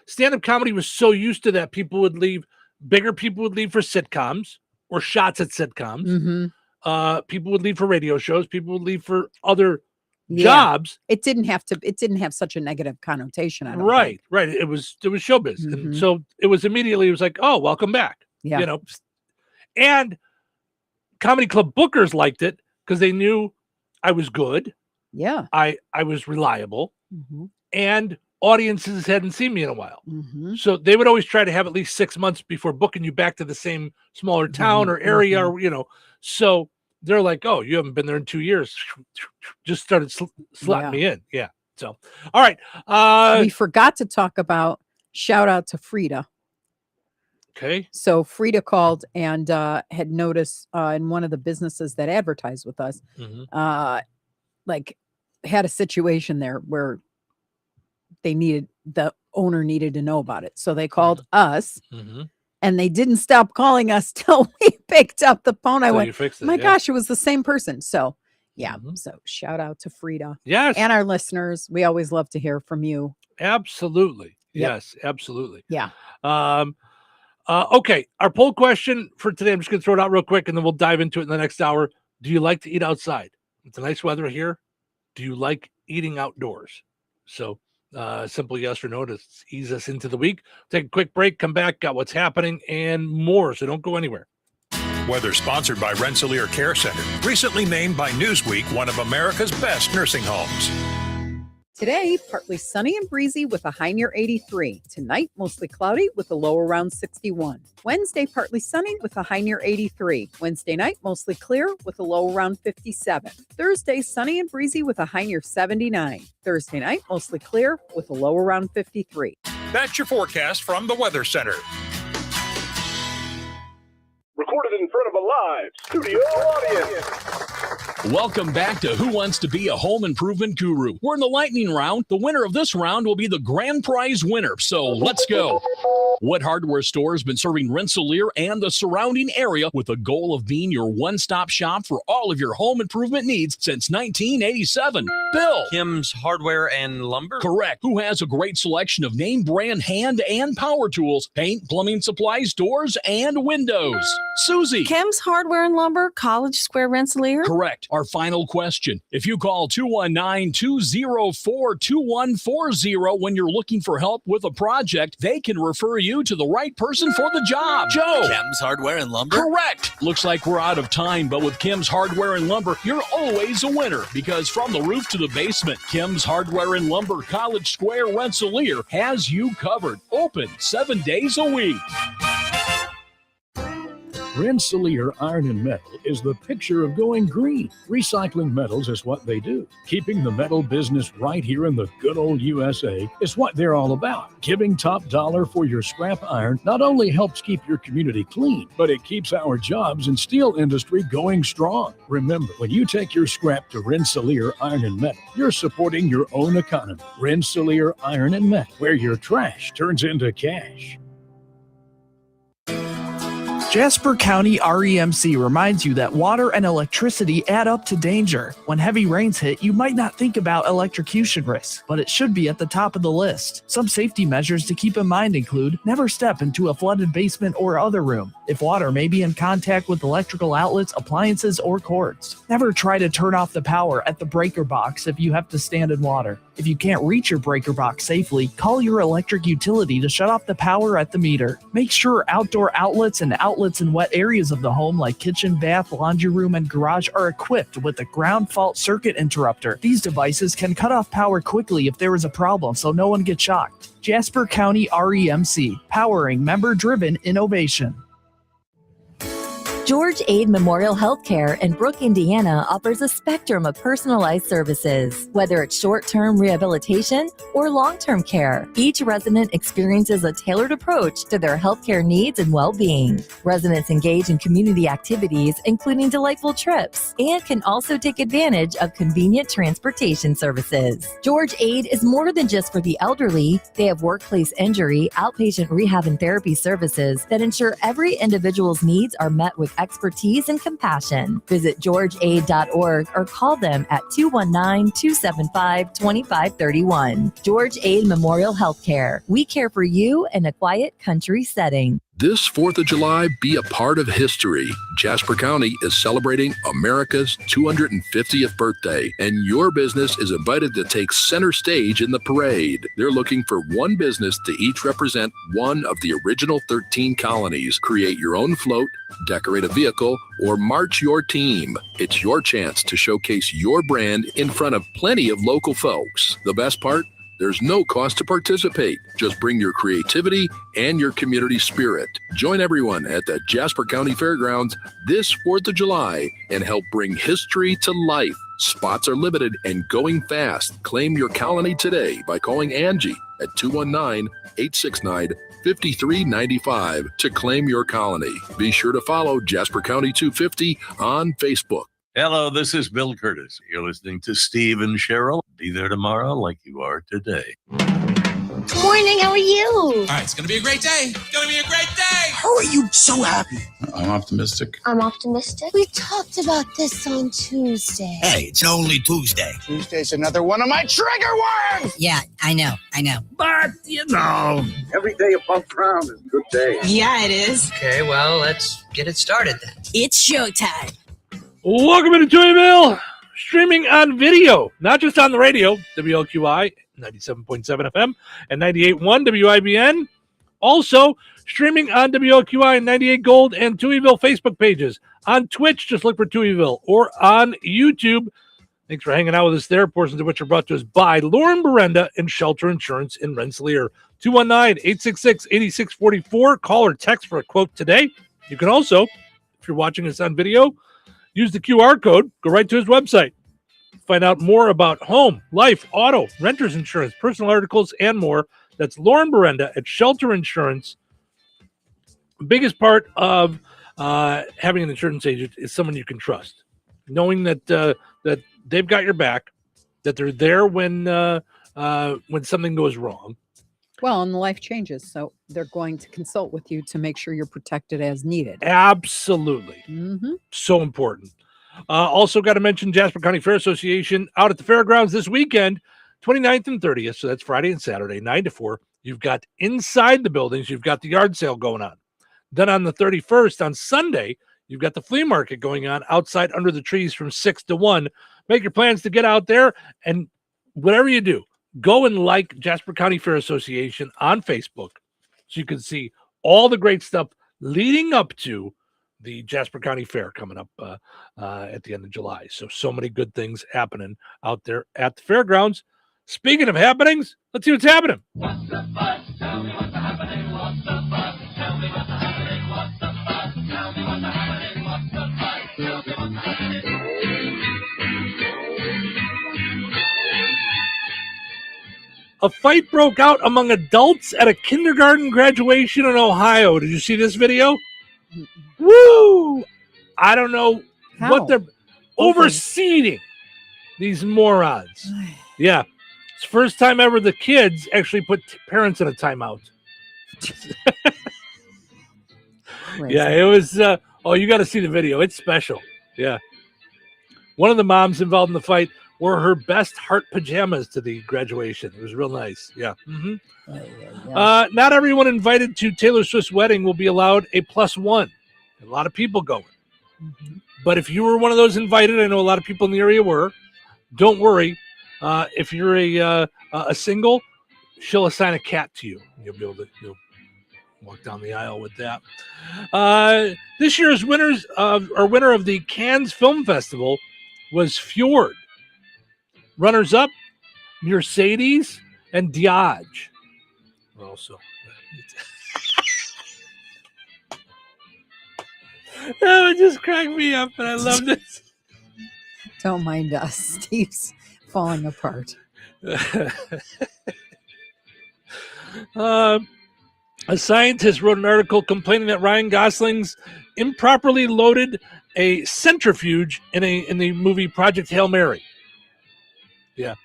stand-up comedy was so used to that, bigger people would leave for sitcoms or shots at sitcoms. People would leave for radio shows. People would leave for other jobs. It didn't have such a negative connotation. I don't Right. think. Right. It was showbiz. And so it was like, oh, welcome back. Yeah. You know, and comedy club bookers liked it because they knew I was good. Yeah. I was reliable. And audiences hadn't seen me in a while. So they would always try to have at least 6 months before booking you back to the same smaller town or area, or, you know, so they're like, oh, you haven't been there in 2 years. Just started slotting me in. Yeah. So, all right. We forgot to talk about shout out to Frida. Okay. So Frida called and had noticed in one of the businesses that advertised with us, like had a situation there where the owner needed to know about it. So they called us and they didn't stop calling us till we picked up the phone. I went, my gosh, it was the same person. So Yeah. So shout out to Frida. Yes. And our listeners. We always love to hear from you. Absolutely. Yep. Yes, absolutely. Yeah. Okay. Our poll question for today, I'm just going to throw it out real quick and then we'll dive into it in the next hour. Do you like to eat outside? It's a nice weather here. Do you like eating outdoors? So simple yes or no to ease us into the week. Take a quick break, come back, got what's happening and more. So don't go anywhere. Weather sponsored by Rensselaer Care Center, recently named by Newsweek one of America's best nursing homes. Today, partly sunny and breezy with a high near 83. Tonight, mostly cloudy with a low around 61. Wednesday, partly sunny with a high near 83. Wednesday night, mostly clear with a low around 57. Thursday, sunny and breezy with a high near 79. Thursday night, mostly clear with a low around 53. That's your forecast from the Weather Center. Recorded in front of a live studio audience. Welcome back to Who Wants to Be a Home Improvement Guru. We're in the lightning round. The winner of this round will be the grand prize winner. So let's go. What hardware store has been serving Rensselaer and the surrounding area with the goal of being your one-stop shop for all of your home improvement needs since 1987? Bill. Kim's Hardware and Lumber? Correct. Who has a great selection of name brand hand and power tools, paint, plumbing supplies, doors, and windows? Susie. Kim's Hardware and Lumber, College Square, Rensselaer? Correct. Our final question. If you call 219-204-2140 when you're looking for help with a project, they can refer you to the right person for the job. Joe. Kim's Hardware and Lumber? Correct. Looks like we're out of time, but with Kim's Hardware and Lumber, you're always a winner because from the roof to the basement, Kim's Hardware and Lumber, College Square, Rensselaer has you covered. Open 7 days a week. Rensselaer Iron and Metal is the picture of going green. Recycling metals is what they do. Keeping the metal business right here in the good old USA is what they're all about. Giving top dollar for your scrap iron not only helps keep your community clean, but it keeps our jobs and steel industry going strong. Remember, when you take your scrap to Rensselaer Iron and Metal, you're supporting your own economy. Rensselaer Iron and Metal, where your trash turns into cash. Jasper County REMC reminds you that water and electricity add up to danger. When heavy rains hit, you might not think about electrocution risks, but it should be at the top of the list. Some safety measures to keep in mind include never step into a flooded basement or other room if water may be in contact with electrical outlets, appliances, or cords. Never try to turn off the power at the breaker box if you have to stand in water. If you can't reach your breaker box safely, call your electric utility to shut off the power at the meter. Make sure outdoor outlets and outlets in wet areas of the home like kitchen, bath, laundry room, and garage are equipped with a ground fault circuit interrupter. These devices can cut off power quickly if there is a problem so no one gets shocked. Jasper County REMC, powering member-driven innovation. George Aid Memorial Healthcare in Brooke, Indiana offers a spectrum of personalized services, whether it's short-term rehabilitation or long-term care. Each resident experiences a tailored approach to their healthcare needs and well-being. Residents engage in community activities, including delightful trips, and can also take advantage of convenient transportation services. George Aid is more than just for the elderly. They have workplace injury, outpatient rehab and therapy services that ensure every individual's needs are met with expertise and compassion. Visit georgeaid.org or call them at 219-275-2531. George Aid Memorial Healthcare. We care for you in a quiet country setting. This 4th of July, be a part of history. Jasper County is celebrating America's 250th birthday, and your business is invited to take center stage in the parade. They're looking for one business to each represent one of the original 13 colonies. Create your own float, decorate a vehicle, or march your team. It's your chance to showcase your brand in front of plenty of local folks. The best part? There's no cost to participate. Just bring your creativity and your community spirit. Join everyone at the Jasper County Fairgrounds this 4th of July and help bring history to life. Spots are limited and going fast. Claim your colony today by calling Angie at 219-869-5395 to claim your colony. Be sure to follow Jasper County 250 on Facebook. Hello, this is Bill Curtis. You're listening to Steve and Cheryl. Be there tomorrow like you are today. Good morning. How are you? All right, it's gonna be a great day. It's gonna be a great day. How are you so happy? I'm optimistic. I'm optimistic. We talked about this on Tuesday. Hey, it's only Tuesday. Tuesday's another one of my trigger words. Yeah, I know. But, Every day above ground is a good day. Yeah, it is. Okay, well, let's get it started then. It's showtime. Welcome to Touhyville, streaming on video, not just on the radio, WLQI 97.7 FM and 98.1 WIBN. Also, streaming on WLQI 98 Gold and Touhyville Facebook pages. On Twitch, just look for Touhyville, or on YouTube. Thanks for hanging out with us there, portions of which are brought to us by Lauren Berenda and Shelter Insurance in Rensselaer. 219-866-8644. Call or text for a quote today. You can also, if you're watching us on video, use the QR code. Go right to his website. Find out more about home, life, auto, renter's insurance, personal articles, and more. That's Lauren Berenda at Shelter Insurance. The biggest part of having an insurance agent is someone you can trust. Knowing that that they've got your back, that they're there when something goes wrong. Well, and the life changes, so they're going to consult with you to make sure you're protected as needed. Absolutely. Mm-hmm. So important. Also got to mention Jasper County Fair Association out at the fairgrounds this weekend, 29th and 30th. So that's Friday and Saturday, 9 to 4. You've got inside the buildings, you've got the yard sale going on. Then on the 31st, on Sunday, you've got the flea market going on outside under the trees from 6 to 1. Make your plans to get out there, and whatever you do, go and like Jasper County Fair Association on Facebook so you can see all the great stuff leading up to the Jasper County Fair coming up at the end of July. So many good things happening out there at the fairgrounds. Speaking of happenings, let's see what's happening. What's the buzz? Tell me what's happening. What's the buzz? Tell me what's happening. What's the buzz? Tell me what's happening. What's the buzz? Tell me what's happening. A fight broke out among adults at a kindergarten graduation in Ohio. Did you see this video? Woo! I don't know what they're overseeding these morons. Yeah. It's the first time ever the kids actually put parents in a timeout. Yeah, it was. You got to see the video. It's special. Yeah. One of the moms involved in the fight wore her best heart pajamas to the graduation. It was real nice. Yeah. Mm-hmm. Not everyone invited to Taylor Swift's wedding will be allowed a +1. A lot of people going. Mm-hmm. But if you were one of those invited, I know a lot of people in the area were, don't worry. If you're a single, she'll assign a cat to you. You'll be able to walk down the aisle with that. This year's winner of the Cannes Film Festival was Fjord. Runners up, Mercedes and Diage. Also, that would just crack me up, and I loved it. Don't mind us. Steve's falling apart. A scientist wrote an article complaining that Ryan Gosling's improperly loaded a centrifuge in the movie Project Hail Mary. Yeah.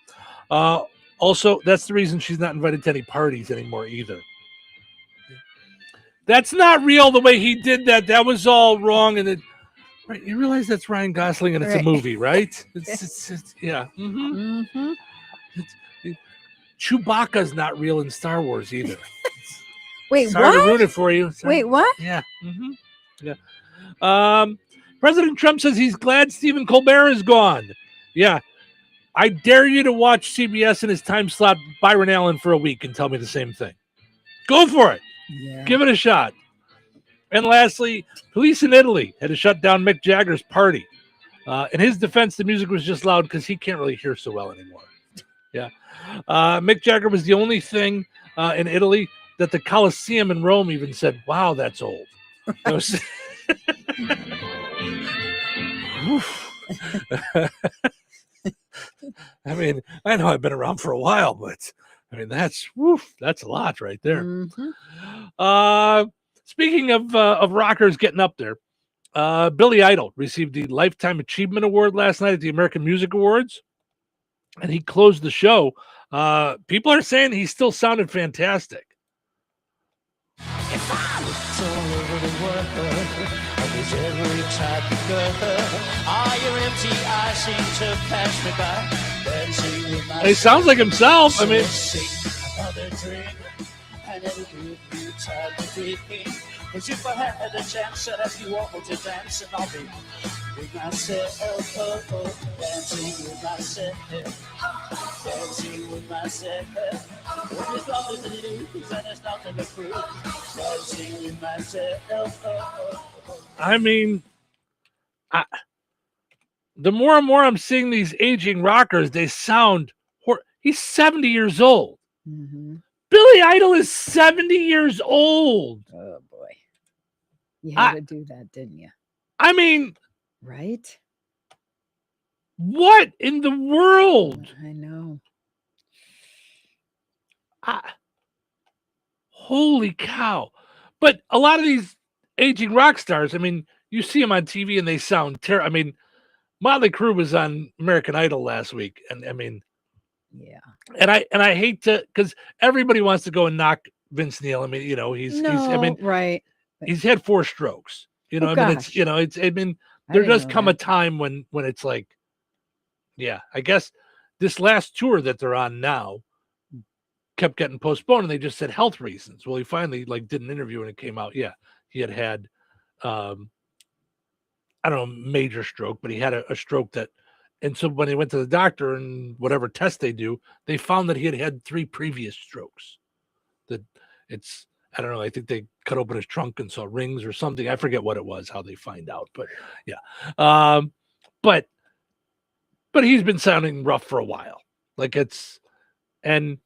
Also, that's the reason she's not invited to any parties anymore either. That's not real the way he did that. That was all wrong. And right, you realize that's Ryan Gosling and it's a movie, right? It's yeah. Mm-hmm. Mm-hmm. Chewbacca's not real in Star Wars either. Wait, sorry what? to ruin it for you. Sorry. Wait, what? Yeah. Mm-hmm. Yeah. President Trump says he's glad Stephen Colbert is gone. Yeah. I dare you to watch CBS in his time slot Byron Allen for a week and tell me the same thing. Go for it. Yeah. Give it a shot. And lastly, police in Italy had to shut down Mick Jagger's party. In his defense, the music was just loud because he can't really hear so well anymore. Yeah. Mick Jagger was the only thing in Italy that the Colosseum in Rome even said, wow, that's old. I mean, I know I've been around for a while, but I mean, that's a lot right there. Mm-hmm. Speaking of rockers getting up there, Billy Idol received the Lifetime Achievement Award last night at the American Music Awards, and he closed the show People are saying he still sounded fantastic. Every type of girl, all your empty eyes seem to pass me by. He sounds like himself. I mean, Another drink, and it'll give you time to think. Cause if I had a chance, I'd ask you all to dance, and I'll be with myself, dancing with myself, dancing with myself. When there's nothing to lose and there's nothing to prove, dancing with myself. I mean, the more and more I'm seeing these aging rockers, they sound. He's 70 years old. Mm-hmm. Billy Idol is 70 years old. Oh boy, you had to do that, didn't you? I mean, right? What in the world? I know. Holy cow! But a lot of these aging rock stars, I mean, you see them on TV and they sound terrible. I mean, Motley Crue was on American Idol last week, and I mean, yeah. And I hate to, because everybody wants to go and knock Vince Neil. I mean, you know, he's right. He's had 4 strokes. You know, there does come a time when it's like, yeah, I guess this last tour that they're on now kept getting postponed, and they just said health reasons. Well, he finally did an interview and it came out. Yeah, he had I don't know, major stroke, but he had a stroke that. And so when he went to the doctor and whatever test they do, they found that he had 3 previous strokes. That it's, I don't know, I think they cut open his trunk and saw rings or something. I forget what it was, how they find out, but yeah. But he's been sounding rough for a while. And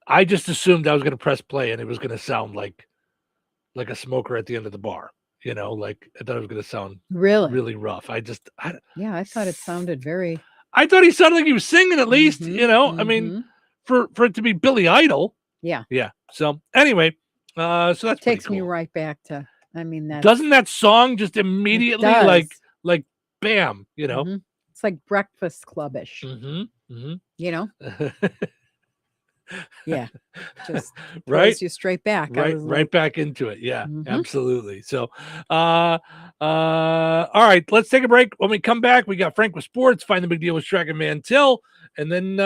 I just assumed I was going to press play and it was going to sound like a smoker at the end of the bar. You know, I thought it was going to sound really rough. I thought it sounded very. I thought he sounded like he was singing at least. You know, I mean, for it to be Billy Idol. Yeah. Yeah. So anyway, so that takes me right back to. I mean, that doesn't that song just immediately like bam? You know, it's like Breakfast Clubbish. You know. Yeah, just throws you straight back. Right back into it. Yeah, absolutely. So, all right, let's take a break. When we come back, we got Frank with sports, find the big deal with Strack and Mantell, and then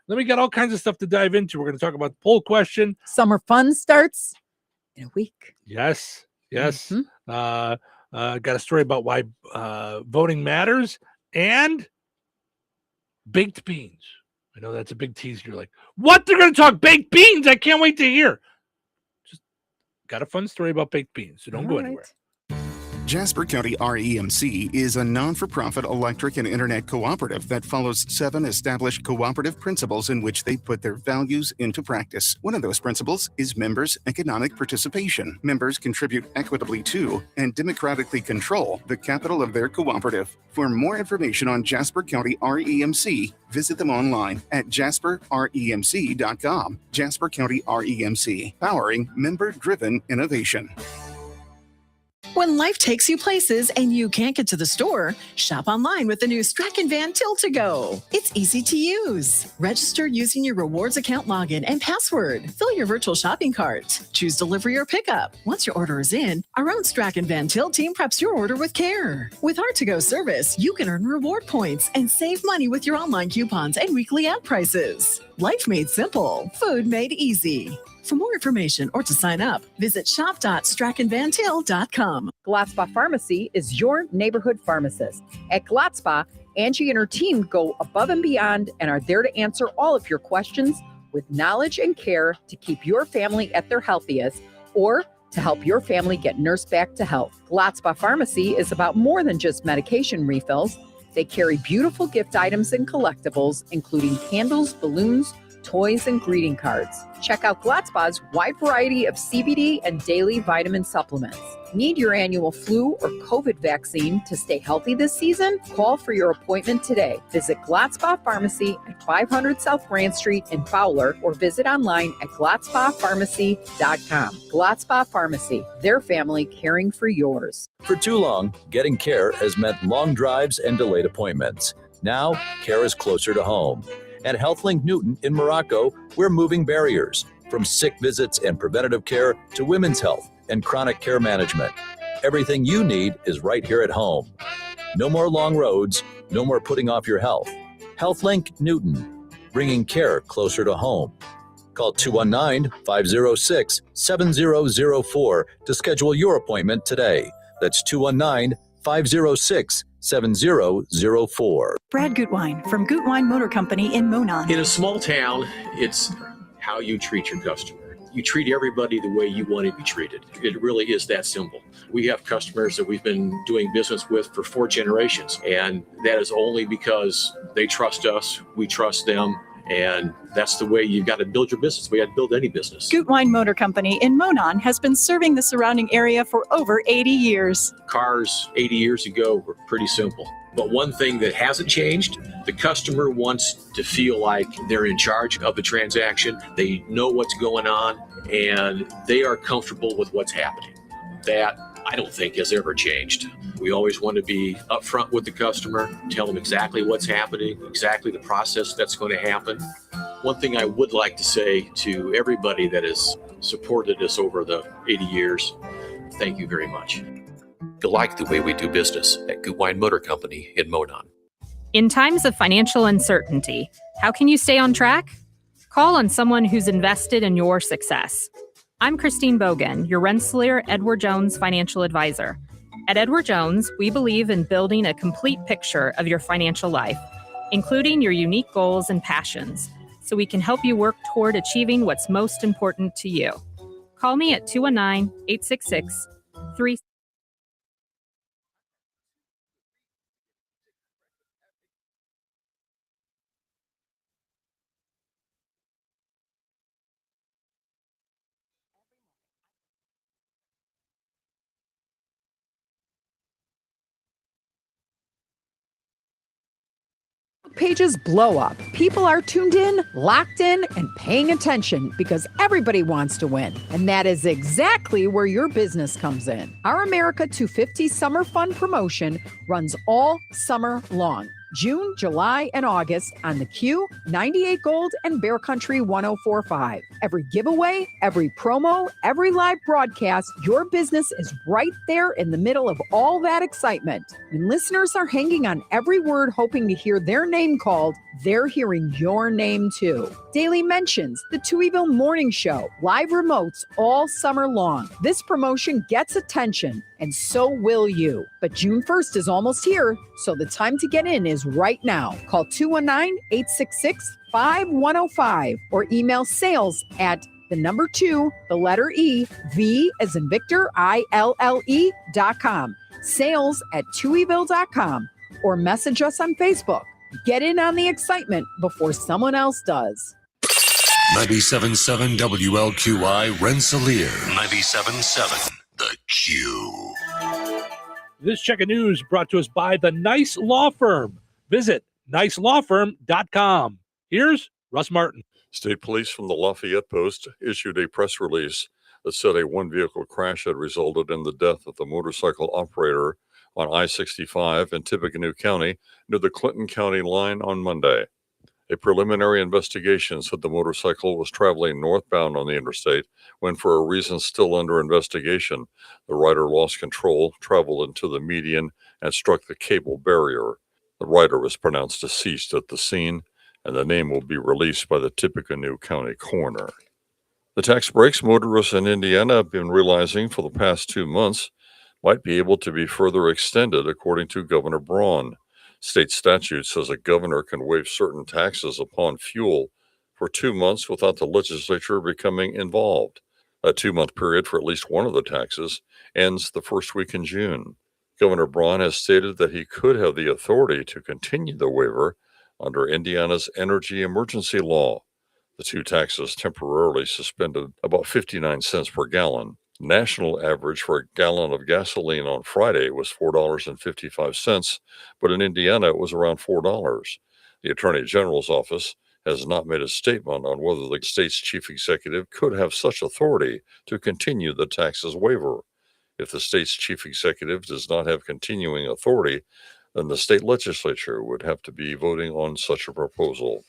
we got all kinds of stuff to dive into. We're going to talk about the poll question. Summer fun starts in a week. Yes. Got a story about why voting matters and baked beans. I know that's a big tease. You're like, what? They're going to talk baked beans? I can't wait to hear. Just got a fun story about baked beans, so don't go anywhere. Jasper County REMC is a non-for-profit electric and internet cooperative that follows 7 established cooperative principles in which they put their values into practice. One of those principles is members' economic participation. Members contribute equitably to and democratically control the capital of their cooperative. For more information on Jasper County REMC, visit them online at jasperremc.com. Jasper County REMC, powering member-driven innovation. When life takes you places and you can't get to the store, shop online with the new Strack & Van Til to Go. It's easy to use. Register using your rewards account login and password. Fill your virtual shopping cart. Choose delivery or pickup. Once your order is in, our own Strack & Van Til team preps your order with care. With our to-go service, you can earn reward points and save money with your online coupons and weekly ad prices. Life made simple. Food made easy. For more information or to sign up, visit shop.strackandvantil.com. Glotzba Pharmacy is your neighborhood pharmacist. At Glotzba, Angie and her team go above and beyond and are there to answer all of your questions with knowledge and care to keep your family at their healthiest or to help your family get nursed back to health. Glotzba Pharmacy is about more than just medication refills. They carry beautiful gift items and collectibles, including candles, balloons, toys, and greeting cards. Check out Glotzba's wide variety of CBD and daily vitamin supplements. Need your annual flu or COVID vaccine to stay healthy this season? Call for your appointment today. Visit Glotzba Pharmacy at 500 South Grand Street in Fowler or visit online at glotzbapharmacy.com. Glotzba Pharmacy, their family caring for yours. For too long, getting care has meant long drives and delayed appointments. Now, care is closer to home. At HealthLink Newton in Morocco, we're moving barriers from sick visits and preventative care to women's health and chronic care management. Everything you need is right here at home. No more long roads, no more putting off your health. HealthLink Newton, bringing care closer to home. Call 219-506-7004 to schedule your appointment today. That's 219-506-7004. Brad Gutwein from Gutwein Motor Company in Monon. In a small town, it's how you treat your customer. You treat everybody the way you want to be treated. It really is that simple. We have customers that we've been doing business with for 4 generations, and that is only because they trust us, we trust them, and that's the way you've got to build your business. We had to build any business. Gutwein Motor Company in Monon has been serving the surrounding area for over 80 years. Cars 80 years ago were pretty simple. But one thing that hasn't changed, the customer wants to feel like they're in charge of the transaction. They know what's going on, and they are comfortable with what's happening. That, I don't think, has ever changed. We always want to be upfront with the customer, tell them exactly what's happening, exactly the process that's going to happen. One thing I would like to say to everybody that has supported us over the 80 years, thank you very much. You'll like the way we do business at Gutwein Motor Company in Monon. In times of financial uncertainty, how can you stay on track? Call on someone who's invested in your success. I'm Christine Bogan, your Rensselaer Edward Jones financial advisor. At Edward Jones, we believe in building a complete picture of your financial life, including your unique goals and passions, so we can help you work toward achieving what's most important to you. Call me at 219-866-3. Pages blow up. People are tuned in, locked in, and paying attention because everybody wants to win. And that is exactly where your business comes in. Our America 250 Summer Fun promotion runs all summer long. June, July, and August on the Q, 98 Gold, and Bear Country 1045. Every giveaway, every promo, every live broadcast, your business is right there in the middle of all that excitement. When listeners are hanging on every word hoping to hear their name called, they're hearing your name too. Daily mentions, the Touhyville Morning Show, live remotes all summer long. This promotion gets attention, and so will you. But June 1st is almost here, so the time to get in is right now. Call 219-866-5105 or email sales at the number 2, the letter E, V as in Victor, ILLE.com. Sales at touhyville.com or message us on Facebook. Get in on the excitement before someone else does. 97.7 WLQI Rensselaer. 97.7 The Q. This check of news brought to us by the Nice Law Firm. Visit nicelawfirm.com. Here's Russ Martin. State police from the Lafayette Post issued a press release that said a one-vehicle crash had resulted in the death of the motorcycle operator on I-65 in Tippecanoe County near the Clinton County line on Monday. A preliminary investigation said the motorcycle was traveling northbound on the interstate when, for a reason still under investigation, the rider lost control, traveled into the median, and struck the cable barrier. The rider was pronounced deceased at the scene, and the name will be released by the Tippecanoe County coroner. The tax breaks motorists in Indiana have been realizing for the past 2 months might be able to be further extended, according to Governor Braun. State statute says a governor can waive certain taxes upon fuel for 2 months without the legislature becoming involved. A 2-month period for at least one of the taxes ends the first week in June. Governor Braun has stated that he could have the authority to continue the waiver under Indiana's energy emergency law. The two taxes temporarily suspended about 59 cents per gallon. National average for a gallon of gasoline on Friday was $4.55, but in Indiana it was around $4. The Attorney General's office has not made a statement on whether the state's chief executive could have such authority to continue the taxes waiver. If the state's chief executive does not have continuing authority, then the state legislature would have to be voting on such a proposal.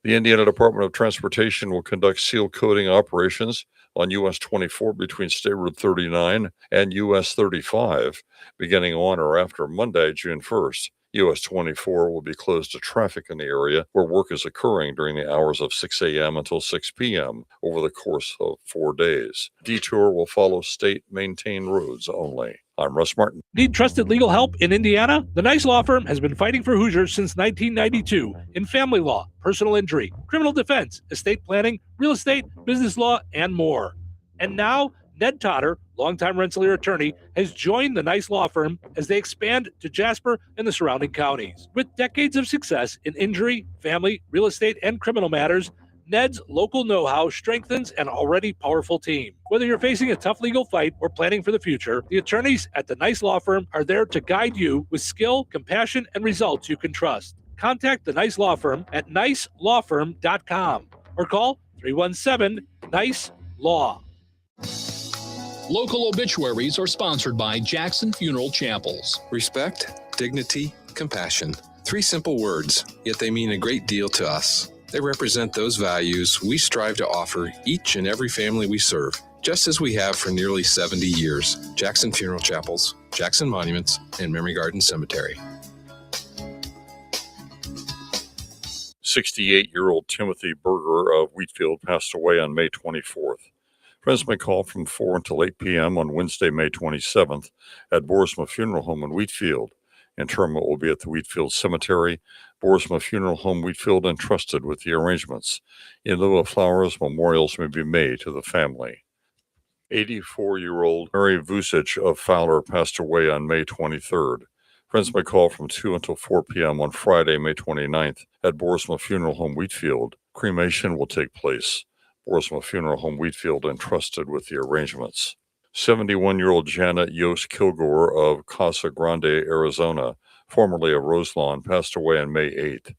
The Indiana Department of Transportation will conduct seal coating operations on US 24 between State Road 39 and US 35, beginning on or after Monday, June 1st. US 24 will be closed to traffic in the area where work is occurring during the hours of 6 a.m. until 6 p.m. over the course of 4 days. Detour will follow state-maintained roads only. I'm Russ Martin. Need trusted legal help in Indiana? The Nice Law Firm has been fighting for Hoosiers since 1992 in family law, personal injury, criminal defense, estate planning, real estate, business law, and more. And now, Ned Totter, longtime Rensselaer attorney, has joined the Nice Law Firm as they expand to Jasper and the surrounding counties. With decades of success in injury, family, real estate, and criminal matters, Ned's local know-how strengthens an already powerful team. Whether you're facing a tough legal fight or planning for the future, the attorneys at the Nice Law Firm are there to guide you with skill, compassion, and results you can trust. Contact the Nice Law Firm at nicelawfirm.com or call 317-NICE-LAW. Local obituaries are sponsored by Jackson Funeral Chapels. Respect, dignity, compassion. 3 simple words, yet they mean a great deal to us. They represent those values we strive to offer each and every family we serve, just as we have for nearly 70 years. Jackson Funeral Chapels, Jackson Monuments, and Memory Garden Cemetery. 68-year-old Timothy Berger of Wheatfield passed away on May 24th. Friends may call from 4 until 8 p.m. on Wednesday, May 27th at Boersma Funeral Home in Wheatfield. Interment will be at the Wheatfield Cemetery. Boersma Funeral Home Wheatfield entrusted with the arrangements. In lieu of flowers, memorials may be made to the family. 84-year-old Mary Vucic of Fowler passed away on May 23rd. Friends may call from 2 until 4 p.m. on Friday, May 29th at Boersma Funeral Home Wheatfield. Cremation will take place. Boersma Funeral Home Wheatfield entrusted with the arrangements. 71-year-old Janet Yost Kilgore of Casa Grande, Arizona, formerly of Roselawn, passed away on May 8th.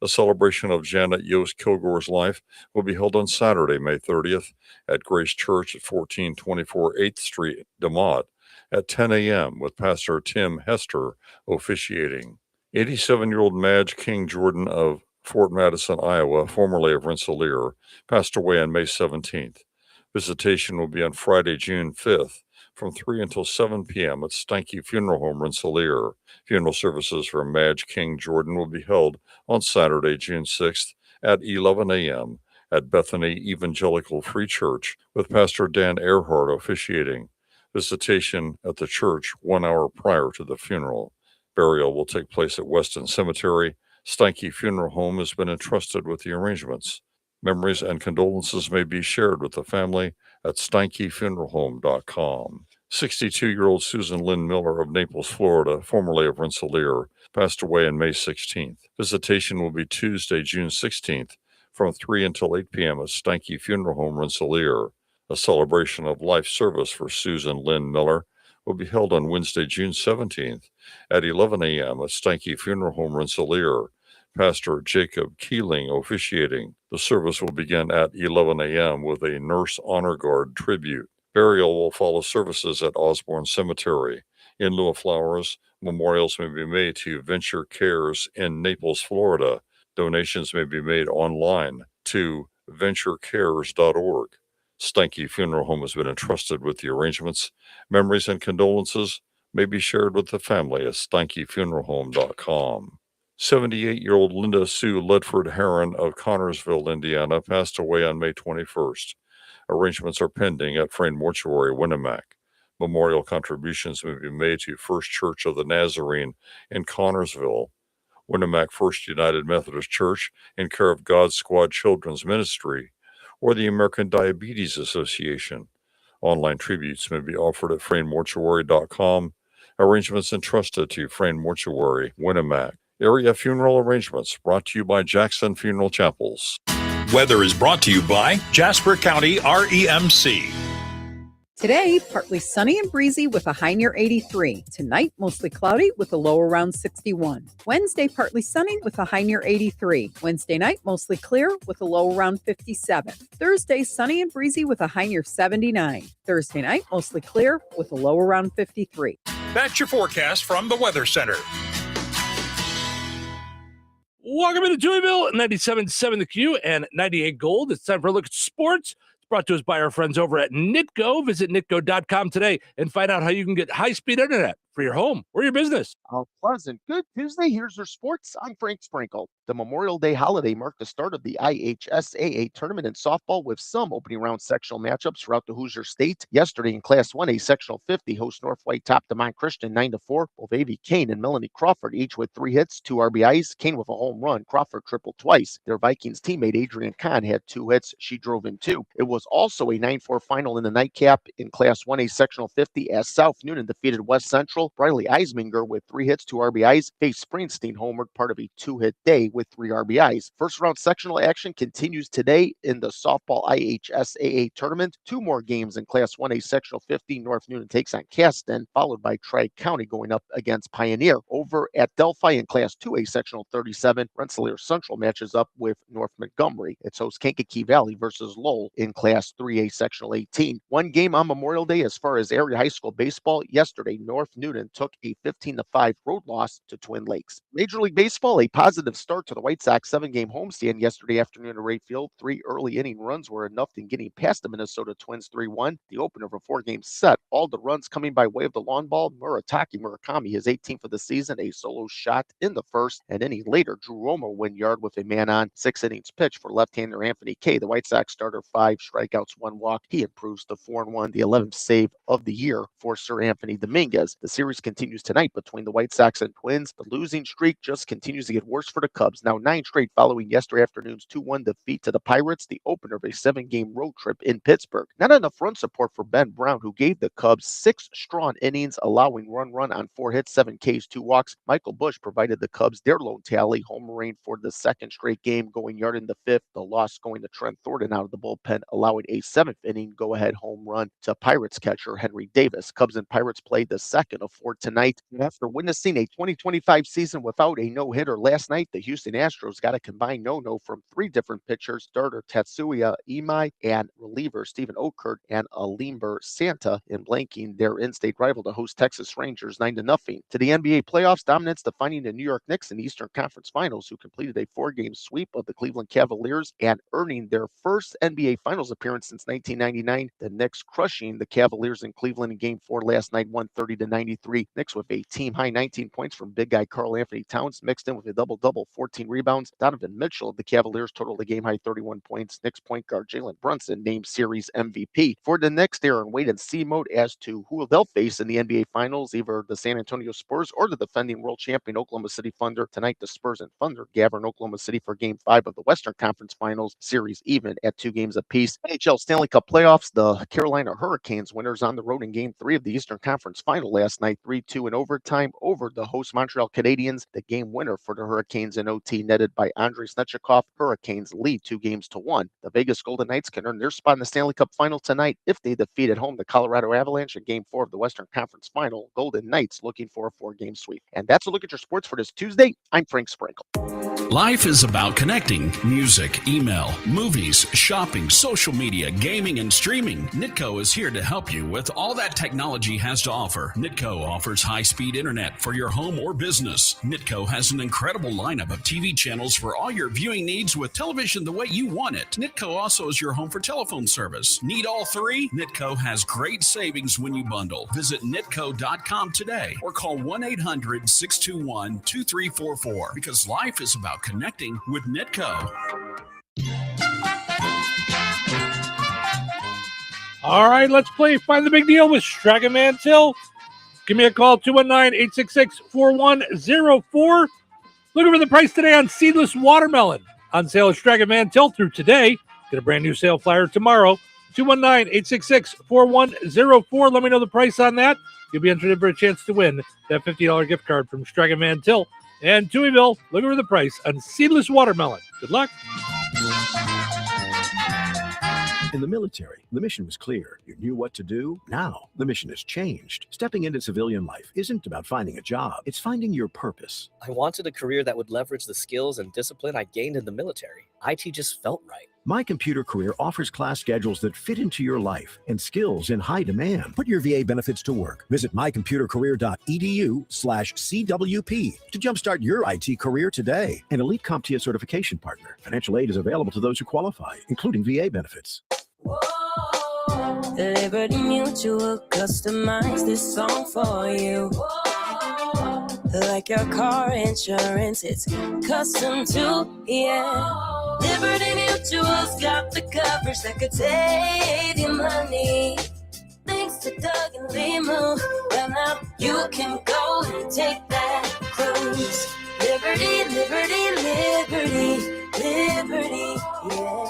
A celebration of Janet Yost Kilgore's life will be held on Saturday, May 30th at Grace Church at 1424 8th Street, DeMott, at 10 a.m. with Pastor Tim Hester officiating. 87-year-old Madge King Jordan of Fort Madison, Iowa, formerly of Rensselaer, passed away on May 17th. Visitation will be on Friday, June 5th, from 3 until 7 p.m. at Stanky Funeral Home, Rensselaer. Funeral services for Madge King Jordan will be held on Saturday, June 6th at 11 a.m. at Bethany Evangelical Free Church with Pastor Dan Earhart officiating. Visitation at the church 1 hour prior to the funeral. Burial will take place at Weston Cemetery. Stanky Funeral Home has been entrusted with the arrangements. Memories and condolences may be shared with the family at stankyfuneralhome.com. 62-year-old Susan Lynn Miller of Naples, Florida, formerly of Rensselaer, passed away on May 16th. Visitation will be Tuesday, June 16th, from 3 until 8 p.m. at Stanky Funeral Home, Rensselaer. A celebration of life service for Susan Lynn Miller will be held on Wednesday, June 17th at 11 a.m. at Stanky Funeral Home, Rensselaer. Pastor Jacob Keeling officiating. The service will begin at 11 a.m. with a Nurse Honor Guard tribute. Burial will follow services at Osborne Cemetery. In lieu of flowers, memorials may be made to Venture Cares in Naples, Florida. Donations may be made online to venturecares.org. Stanky Funeral Home has been entrusted with the arrangements. Memories and condolences may be shared with the family at stankyfuneralhome.com. 78-year-old Linda Sue Ledford Heron of Connorsville, Indiana, passed away on May 21st. Arrangements are pending at Frayne Mortuary, Winnemac. Memorial contributions may be made to First Church of the Nazarene in Connorsville, Winnemac First United Methodist Church in care of God Squad Children's Ministry, or the American Diabetes Association. Online tributes may be offered at FrayneMortuary.com. Arrangements entrusted to Frayne Mortuary, Winnemac. Area funeral arrangements brought to you by Jackson Funeral Chapels. Weather is brought to you by Jasper County REMC. Today, partly sunny and breezy with a high near 83. Tonight, mostly cloudy with a low around 61. Wednesday, partly sunny with a high near 83. Wednesday night, mostly clear with a low around 57. Thursday, sunny and breezy with a high near 79. Thursday night, mostly clear with a low around 53. That's your forecast from the Weather Center. Welcome into Touhyville, 97.7 The Q and 98 Gold. It's time for a look at sports. It's brought to us by our friends over at Nitco. Visit nitco.com today and find out how you can get high-speed internet for your home or your business. Oh, pleasant. Good Tuesday. Here's your sports. I'm Frank Sprinkle. The Memorial Day holiday marked the start of the IHSAA tournament in softball with some opening round sectional matchups throughout the Hoosier State. Yesterday in Class 1A Sectional 50, host North White topped Demont Christian 9-4. Both Avy Kane and Melanie Crawford each with 3 hits, 2 RBIs. Kane with a home run. Crawford tripled twice. Their Vikings teammate Adrian Kahn had 2 hits. She drove in 2. It was also a 9-4 final in the nightcap in Class 1A Sectional 50 as South Noonan defeated West Central. Briley Eisminger with 3 hits, 2 RBIs. Faith Springsteen homered, part of a 2-hit day with 3 RBIs. First round sectional action continues today in the softball IHSAA tournament. 2 more games in Class 1A Sectional 50. North Noonan takes on Caston, followed by Tri-County going up against Pioneer. Over at Delphi in Class 2A Sectional 37, Rensselaer Central matches up with North Montgomery. It's host Kankakee Valley versus Lowell in Class 3A Sectional 18. One game on Memorial Day as far as area high school baseball. Yesterday, North Noonan took a 15-5 road loss to Twin Lakes. Major League Baseball, a positive start to the White Sox 7-game homestand yesterday afternoon at Wright Field. 3 early inning runs were enough in getting past the Minnesota Twins 3-1. The opener of a 4-game set. All the runs coming by way of the lawn ball. Murataki Murakami, his 18th of the season, a solo shot in the first. An inning later, Drew Romo went yard with a man on. 6 innings pitched for left-hander Anthony Kay. The White Sox starter 5 strikeouts, 1 walk. He improves to 4-1, the 11th save of the year for Sir Anthony Dominguez. The series continues tonight between the White Sox and Twins. The losing streak just continues to get worse for the Cubs. Now 9 straight following yesterday afternoon's 2-1 defeat to the Pirates, the opener of a 7-game road trip in Pittsburgh. Not enough run support for Ben Brown, who gave the Cubs 6 strong innings, allowing run on 4 hits, 7 Ks, 2 walks. Michael Busch provided the Cubs their lone tally, homering for the 2nd straight game, going yard in the 5th. The loss going to Trent Thornton out of the bullpen, allowing a 7th inning go-ahead home run to Pirates catcher Henry Davis. Cubs and Pirates played the 2nd of 4 tonight. After witnessing a 2025 season without a no-hitter last night, the Houston Astros got a combined no-no from 3 different pitchers, starter Tetsuya Imai and reliever Stephen Okert and Alimber Santa, in blanking their in-state rival to host Texas Rangers 9-0. To the NBA playoffs, dominance defining the New York Knicks in the Eastern Conference Finals, who completed a 4-game sweep of the Cleveland Cavaliers and earning their first NBA Finals appearance since 1999. The Knicks crushing the Cavaliers in Cleveland in Game 4 last night, 130-93. Knicks with a team-high 19 points from big guy Karl Anthony Towns, mixed in with a double-double, 14 rebounds. Donovan Mitchell of the Cavaliers totaled a game-high 31 points. Knicks point guard Jalen Brunson named series MVP. For the Knicks, they're in wait-and-see mode as to who they'll face in the NBA Finals, either the San Antonio Spurs or the defending world champion Oklahoma City Thunder. Tonight, the Spurs and Thunder gather in Oklahoma City for Game 5 of the Western Conference Finals, series even at 2 games apiece. NHL Stanley Cup playoffs, the Carolina Hurricanes winners on the road in Game 3 of the Eastern Conference Final last night, 3-2 in overtime over the host Montreal Canadiens. The game winner for the Hurricanes in OT, netted by Andrei Snechikov. Hurricanes lead 2-1. The Vegas Golden Knights can earn their spot in the Stanley Cup Final tonight if they defeat at home the Colorado Avalanche in Game 4 of the Western Conference Final. Golden Knights looking for a 4-game sweep. And that's a look at your sports for this Tuesday. I'm Frank Sprinkle. Life is about connecting. Music, email, movies, shopping, social media, gaming, and streaming. Nitco is here to help you with all that technology has to offer. Nitco offers high-speed internet for your home or business. Nitco has an incredible lineup of TV channels for all your viewing needs with television the way you want it. Nitco also is your home for telephone service. Need all 3? Nitco has great savings when you bundle. Visit nitco.com today or call 1-800-621-2344 because life is about connecting with Nitco. All right, let's play Find the Big Deal with Strachan Mantill. Give me a call, 219-866-4104. Looking for the price today on seedless watermelon. On sale at Strachan Mantill through today. Get a brand new sale flyer tomorrow. 219-866-4104. Let me know the price on that. You'll be entered in for a chance to win that $50 gift card from Strachan Mantill. And Touhyville, looking for the price on seedless watermelon. Good luck. In the military, the mission was clear. You knew what to do. Now, the mission has changed. Stepping into civilian life isn't about finding a job. It's finding your purpose. I wanted a career that would leverage the skills and discipline I gained in the military. IT just felt right. My Computer Career offers class schedules that fit into your life and skills in high demand. Put your VA benefits to work. Visit mycomputercareer.edu/CWP to jumpstart your IT career today. An elite CompTIA certification partner. Financial aid is available to those who qualify, including VA benefits. Liberty Mutual customize this song for you. Like your car insurance, it's custom too, yeah. Liberty Mutual's got the coverage that could save you money. Thanks to Doug and Limu, well now you can go and take that cruise. Liberty, liberty, liberty, liberty, yeah.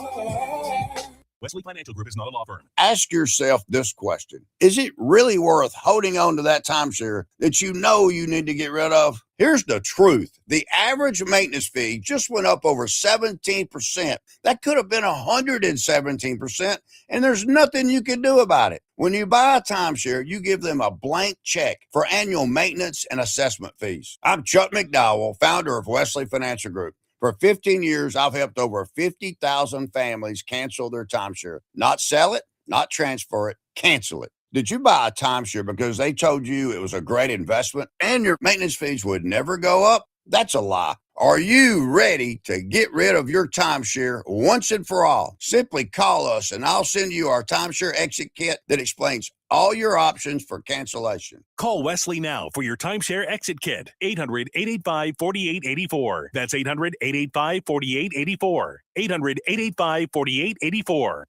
Wesley Financial Group is not a law firm. Ask yourself this question. Is it really worth holding on to that timeshare that you know you need to get rid of? Here's the truth. The average maintenance fee just went up over 17%. That could have been 117%, and there's nothing you can do about it. When you buy a timeshare, you give them a blank check for annual maintenance and assessment fees. I'm Chuck McDowell, founder of Wesley Financial Group. For 15 years, I've helped over 50,000 families cancel their timeshare. Not sell it, not transfer it, cancel it. Did you buy a timeshare because they told you it was a great investment and your maintenance fees would never go up? That's a lie. Are you ready to get rid of your timeshare once and for all? Simply call us and I'll send you our timeshare exit kit that explains all your options for cancellation. Call Wesley now for your timeshare exit kit. 800-885-4884. That's 800-885-4884. 800-885-4884.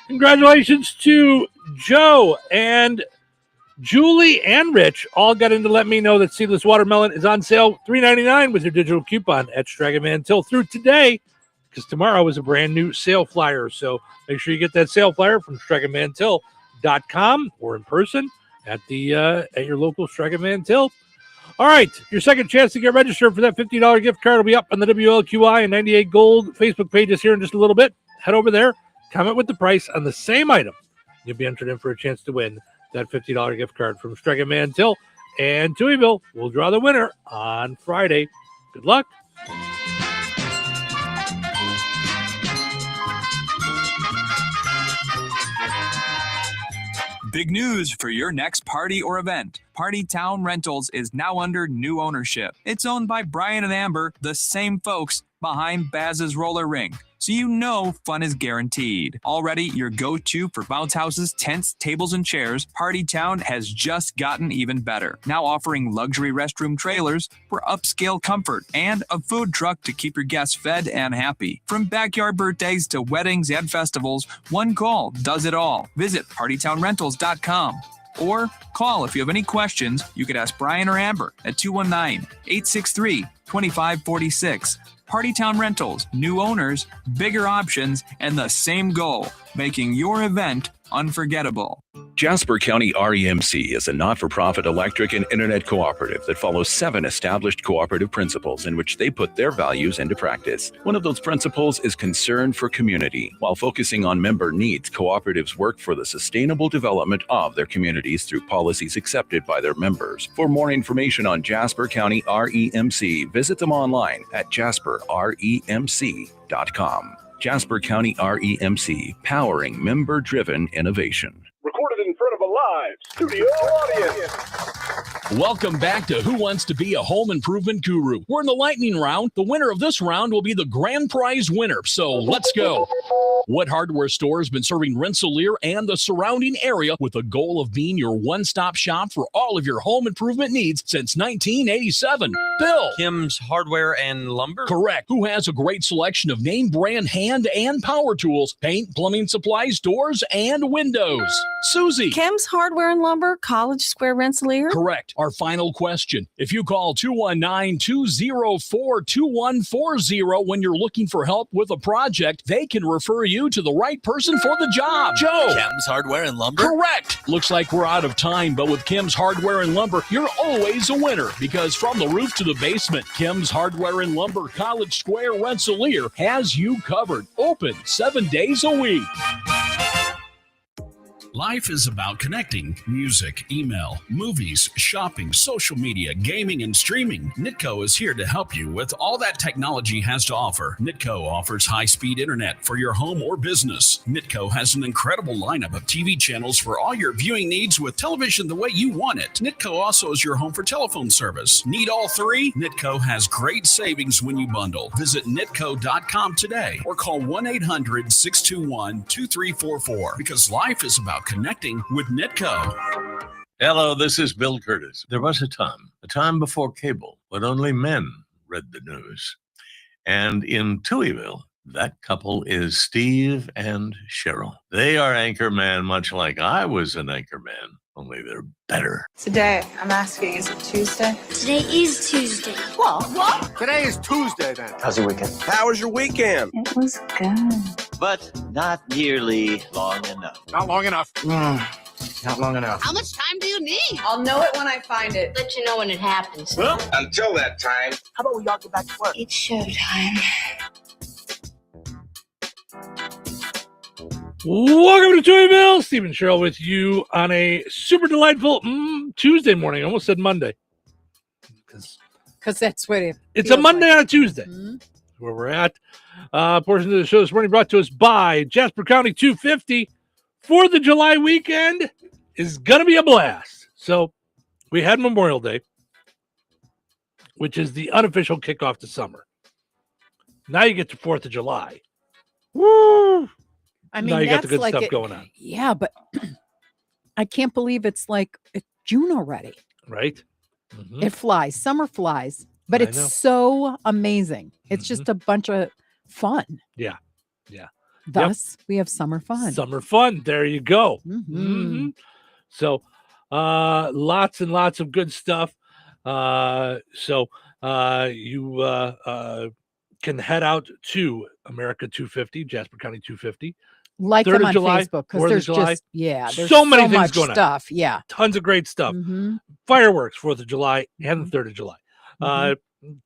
Congratulations to Joe and Julie and Rich. All got in to let me know that seedless watermelon is on sale $3.99 with your digital coupon at Stragaman Till through today, because tomorrow is a brand new sale flyer. So make sure you get that sale flyer from stragamantill.com or in person at your local Stragaman Till. All right, your second chance to get registered for that $50 gift card will be up on the WLQI and 98 Gold Facebook pages here in just a little bit. Head over there, comment with the price on the same item. You'll be entered in for a chance to win that $50 gift card from Stragaman Till and Touhyville. We'll draw the winner on Friday. Good luck. Big news for your next party or event. Party Town Rentals is now under new ownership. It's owned by Brian and Amber, the same folks behind Baz's Roller Rink. So you know fun is guaranteed. Already your go-to for bounce houses, tents, tables, and chairs, Party Town has just gotten even better. Now offering luxury restroom trailers for upscale comfort and a food truck to keep your guests fed and happy. From backyard birthdays to weddings and festivals, one call does it all. Visit PartyTownRentals.com. Or call if you have any questions. You could ask Brian or Amber at 219-863-2546. Party Town Rentals, new owners, bigger options, and the same goal, making your event unforgettable. Jasper County REMC is a not-for-profit electric and internet cooperative that follows 7 established cooperative principles in which they put their values into practice. One of those principles is concern for community. While focusing on member needs, cooperatives work for the sustainable development of their communities through policies accepted by their members. For more information on Jasper County REMC, visit them online at jasperremc.com. Jasper County REMC, powering member-driven innovation. Recorded in front of a live studio audience. Welcome back to Who Wants to Be a Home Improvement Guru. We're in the lightning round. The winner of this round will be the grand prize winner. So let's go. What hardware store has been serving Rensselaer and the surrounding area with the goal of being your one-stop shop for all of your home improvement needs since 1987? Bill. Kim's Hardware and Lumber? Correct. Who has a great selection of name brand hand and power tools, paint, plumbing supplies, doors, and windows? Susie. Kim's Hardware and Lumber, College Square, Rensselaer? Correct. Our final question. If you call 219-204-2140 when you're looking for help with a project, they can refer you to the right person for the job. Joe. Kim's Hardware and Lumber? Correct. Looks like we're out of time, but with Kim's Hardware and Lumber, you're always a winner because from the roof to the basement, Kim's Hardware and Lumber, College Square, Rensselaer has you covered. Open 7 days a week. Life is about connecting. Music, email, movies, shopping, social media, gaming, and streaming. Nitco is here to help you with all that technology has to offer. Nitco offers high-speed internet for your home or business. Nitco has an incredible lineup of TV channels for all your viewing needs with television the way you want it. Nitco also is your home for telephone service. Need all three? Nitco has great savings when you bundle. Visit nitco.com today or call 1-800-621-2344 because life is about connecting with Nitco. Hello, this is Bill Curtis. There was a time before cable, when only men read the news. And in Touhyville, that couple is Steve and Cheryl. They are anchorman, much like I was an anchorman, only they're better. Today, I'm asking, is it Tuesday? Today is Tuesday. What? Today is Tuesday, then. How's your weekend? How was your weekend? It was good. But not nearly long enough. Not long enough. Not long enough. How much time do you need? I'll know it when I find it. Let you know when it happens. Well, until that time. How about we all get back to work? It's showtime. Welcome to Touhyville. Steve and Cheryl with you on a super delightful Tuesday morning. I almost said Monday. Because that's what it's a Monday on a Tuesday. Where we're at. Portion of the show this morning brought to us by Jasper County 250. 4th of July weekend is going to be a blast. So we had Memorial Day, which is the unofficial kickoff to summer. Now you get to 4th of July. Woo! I mean, now you got the that's good like stuff going on. Yeah, but I can't believe it's June already. Right? It flies. Summer flies. But I it's know. so amazing. It's just a bunch of fun. Yeah. Yeah. Thus, we have summer fun. Summer fun. There you go. So, lots and lots of good stuff. You can head out to America 250, Jasper County 250. Like 3rd them of on July, Facebook 4th of because there's July. just there's so many things much going on. stuff. Yeah, Tons of great stuff. Mhm. Fireworks, 4th of July and the 3rd of July.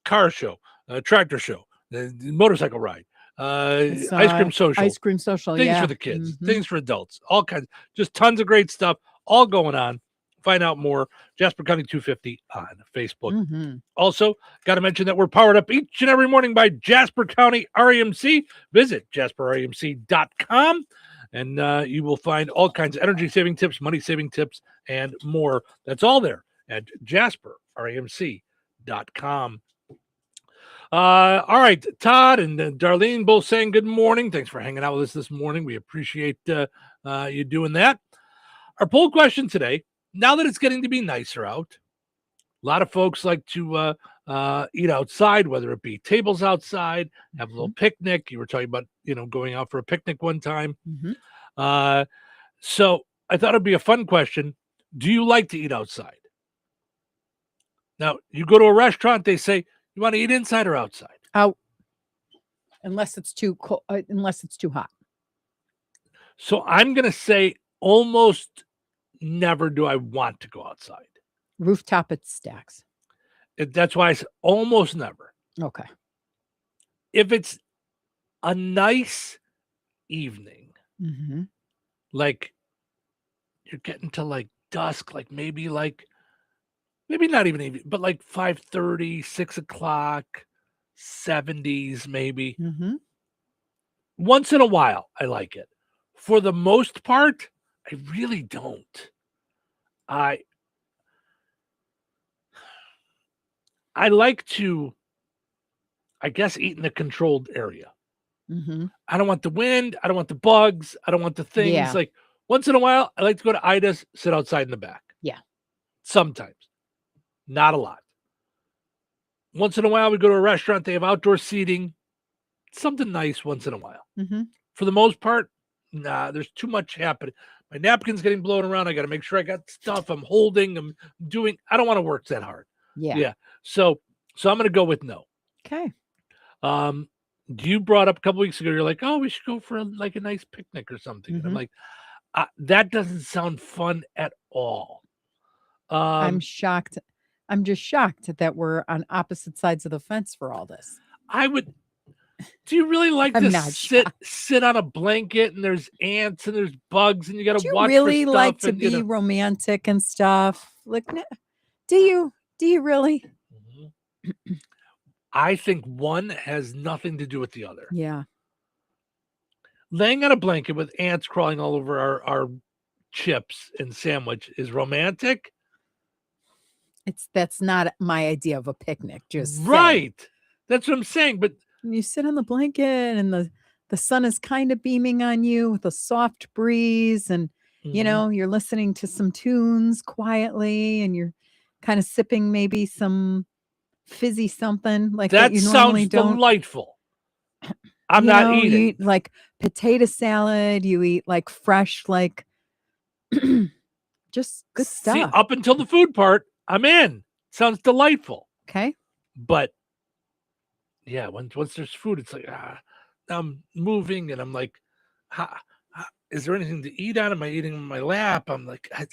Car show, tractor show, motorcycle ride, It's, ice cream social, ice cream social, things yeah. for the kids, Mhm. things for adults, all kinds, just tons of great stuff, all going on. Find out more, Jasper County 250 on Facebook. Mhm. Also, got to mention that we're powered up each and every morning by Jasper County REMC. Visit jasperremc.com and you will find all kinds of energy saving tips, money saving tips, and more. That's all there at jasperremc.com. All right, Todd and Darlene both saying good morning. Thanks for hanging out with us this morning. We appreciate you doing that. Our poll question today, now that it's getting to be nicer out, a lot of folks like to eat outside, whether it be tables outside, have a little picnic. You were talking about, going out for a picnic one time. So I thought it'd be a fun question. Do you like to eat outside? Now, you go to a restaurant, they say, you want to eat inside or outside? Out, unless it's too cold, unless it's too hot. So I'm going to say almost never do I want to go outside. Rooftop it stacks. That's why I say almost never. Okay. If it's a nice evening, Mm-hmm. like you're getting to like dusk, like maybe not even evening, but like 5:30, 6 o'clock, 70s maybe. Mm-hmm. Once in a while, I like it. For the most part, I really don't. I like to, I guess, eat in a controlled area. Mm-hmm. I don't want the wind. I don't want the bugs. I don't want the things. Yeah. Like once in a while, I like to go to Ida's, sit outside in the back. Yeah. Sometimes. Not a lot. Once in a while, we go to a restaurant. They have outdoor seating. Something nice once in a while. Mm-hmm. For the most part, nah, there's too much happening. My napkin's getting blown around. I got to make sure I got stuff I'm holding. I'm doing. I don't want to work that hard. Yeah. Yeah. So I'm going to go with no. Okay. You brought up a couple weeks ago, you're like, oh, we should go for a nice picnic or something. And I'm like, that doesn't sound fun at all. I'm shocked. I'm just shocked that we're on opposite sides of the fence for all this. I would, Do you really like I'm to not sit on a blanket and there's ants and there's bugs and you got Do to you watch really for stuff like to and, you be know, romantic and stuff? Like, do you? Do you really? I think one has nothing to do with the other. Yeah. Laying on a blanket with ants crawling all over our chips and sandwich is romantic. That's not my idea of a picnic. Just saying. Right. That's what I'm saying. But You sit on the blanket and the sun is kind of beaming on you with a soft breeze, and you know, you're listening to some tunes quietly, and you're kind of sipping maybe some fizzy something like that that you normally sounds don't. delightful. I'm You not know, eating. You eat like potato salad. You eat like fresh, like just good stuff. See, up until the food part, I'm in. Sounds delightful. Okay. But yeah, once there's food, it's like I'm moving and I'm like, is there anything to eat on? Am I eating in my lap? I'm like, I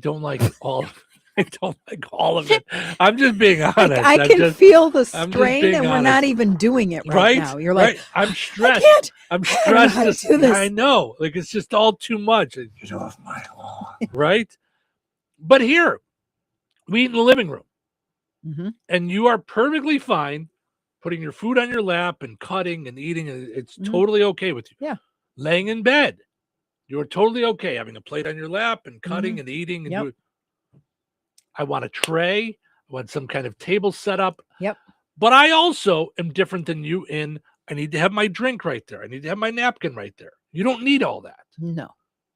don't like all of it. I don't like all of it. I'm just being honest. I can feel the I'm just strain, being and we're honest. not even doing it right now. You're like, right. I'm stressed. can't. I'm I don't know how to stressed. do this. I know. Like it's just all too much. Get off my lawn. Right. But here, we eat in the living room. And you are perfectly fine putting your food on your lap and cutting and eating. And it's totally okay with you. Yeah. Laying in bed, you are totally okay having a plate on your lap and cutting and eating. And do I want a tray. I want some kind of table set up. Yep. But I also am different than you in I need to have my drink right there. I need to have my napkin right there. You don't need all that. No.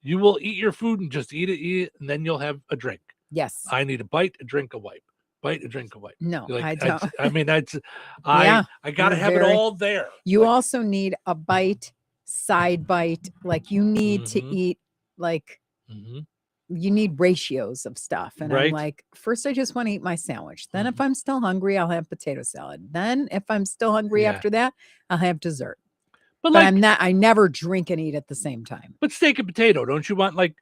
You will eat your food and just eat it, and then you'll have a drink. Yes. I need a bite, a drink, a wipe. Bite, a drink, a wipe. No, You're I don't. I mean, I got to you're have it very- all there. You also need a bite, side bite. Like you need to eat like you need ratios of stuff. And I'm Right. like, first I just want to eat my sandwich. Then if I'm still hungry, I'll have potato salad. Then if I'm still hungry Yeah. after that, I'll have dessert. But But like, I never drink and eat at the same time. but steak and potato, don't you want like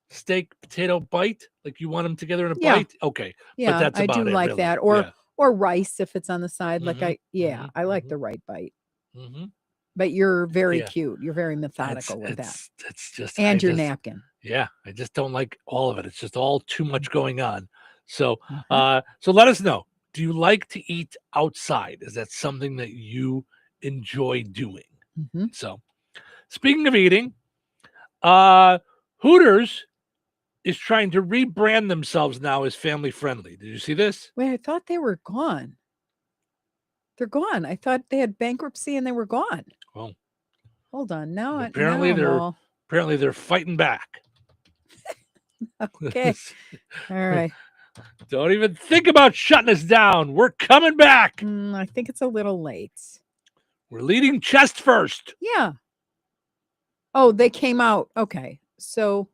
steak, potato, bite? Like you want them together in a Yeah. bite? Okay. Yeah, but that's I about do it, like really. that. Or Yeah. or rice if it's on the side. Like Mhm, I like the right bite. Mhm. But you're very Yeah. cute. You're very methodical with that. It's just And I your just- napkin. Yeah, I just don't like all of it. It's just all too much going on. So, Mm-hmm. so let us know. Do you like to eat outside? Is that something that you enjoy doing? Mm-hmm. So, speaking of eating, Hooters is trying to rebrand themselves now as family friendly. Did you see this? Wait, I thought they were gone. They're gone. I thought they had bankruptcy and they were gone. Well, Hold on. Now, apparently now I'm they're all- apparently they're fighting back. okay. All right. Don't even think about shutting us down. We're coming back. I think it's a little late. We're leading chest first. Yeah. Oh, they came out. Okay. So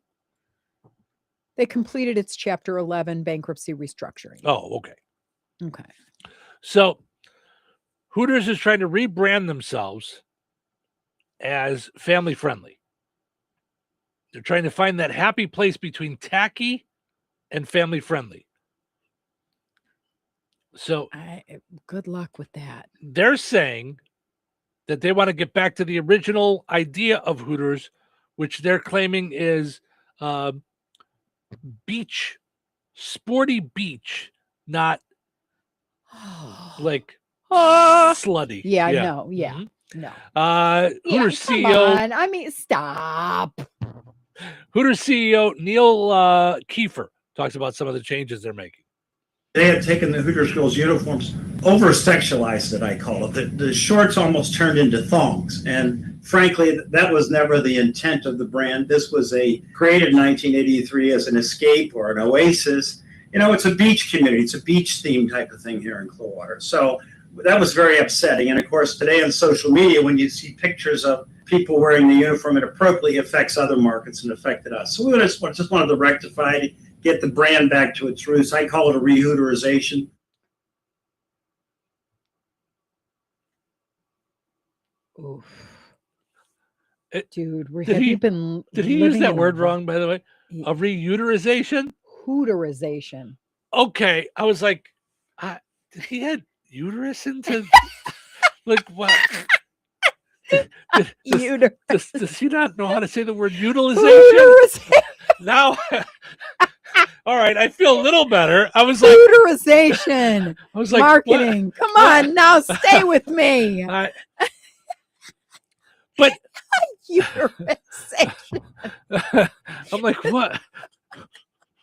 they completed its Chapter 11 bankruptcy restructuring. Oh, okay. Okay. So Hooters is trying to rebrand themselves as family friendly. They're trying to find that happy place between tacky and family friendly. So good luck with that. they're saying that they want to get back to the original idea of Hooters, which they're claiming is beach, sporty beach, not like slutty. Yeah, I know. Yeah. No. Hooters Come CEO. on. I mean, stop. Hooters CEO Neil Kiefer talks about some of the changes they're making. They had taken the Hooters girls' uniforms, over-sexualized it, I call it. The shorts almost turned into thongs. And frankly, that was never the intent of the brand. This was created in 1983 as an escape or an oasis. You know, it's a beach community. It's a beach theme type of thing here in Clearwater. So that was very upsetting. And of course, today on social media, when you see pictures of people wearing the uniform, it appropriately affects other markets and affected us. So we just wanted to rectify it, get the brand back to its roots. I call it a re-Hooterization. Oof. Dude, Did have he- you been Did he use living that in a word ro- wrong, by the way? A reuterization? Hooterization. Okay. I was like, did he had uterus into like what? Does he not know how to say the word utilization? Now, all right, I feel a little better. I was like, Uterization. I was like, marketing. what? Come on, now stay with me. But uterization. I'm like, what?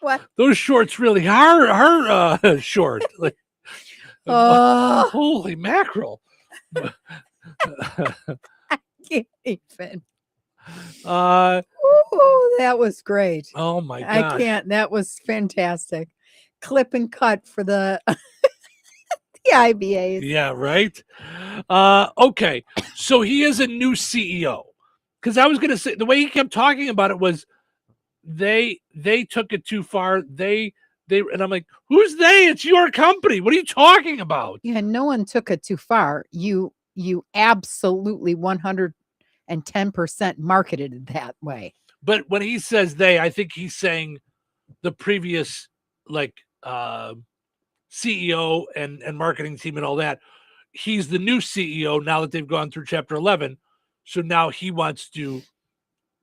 What? Those shorts really are short. Like, holy mackerel. I can't even. That was great. Oh my gosh. I can't. That was fantastic. Clip and cut for the the IBAs. Yeah, right. Okay. So he is a new CEO. Because I was gonna say the way he kept talking about it was they took it too far. They and I'm like, who's they? It's your company. What are you talking about? Yeah, no one took it too far. You absolutely 110% marketed it that way. But when he says they, I think he's saying the previous CEO and marketing team and all that. He's the new CEO now that they've gone through Chapter 11. So now he wants to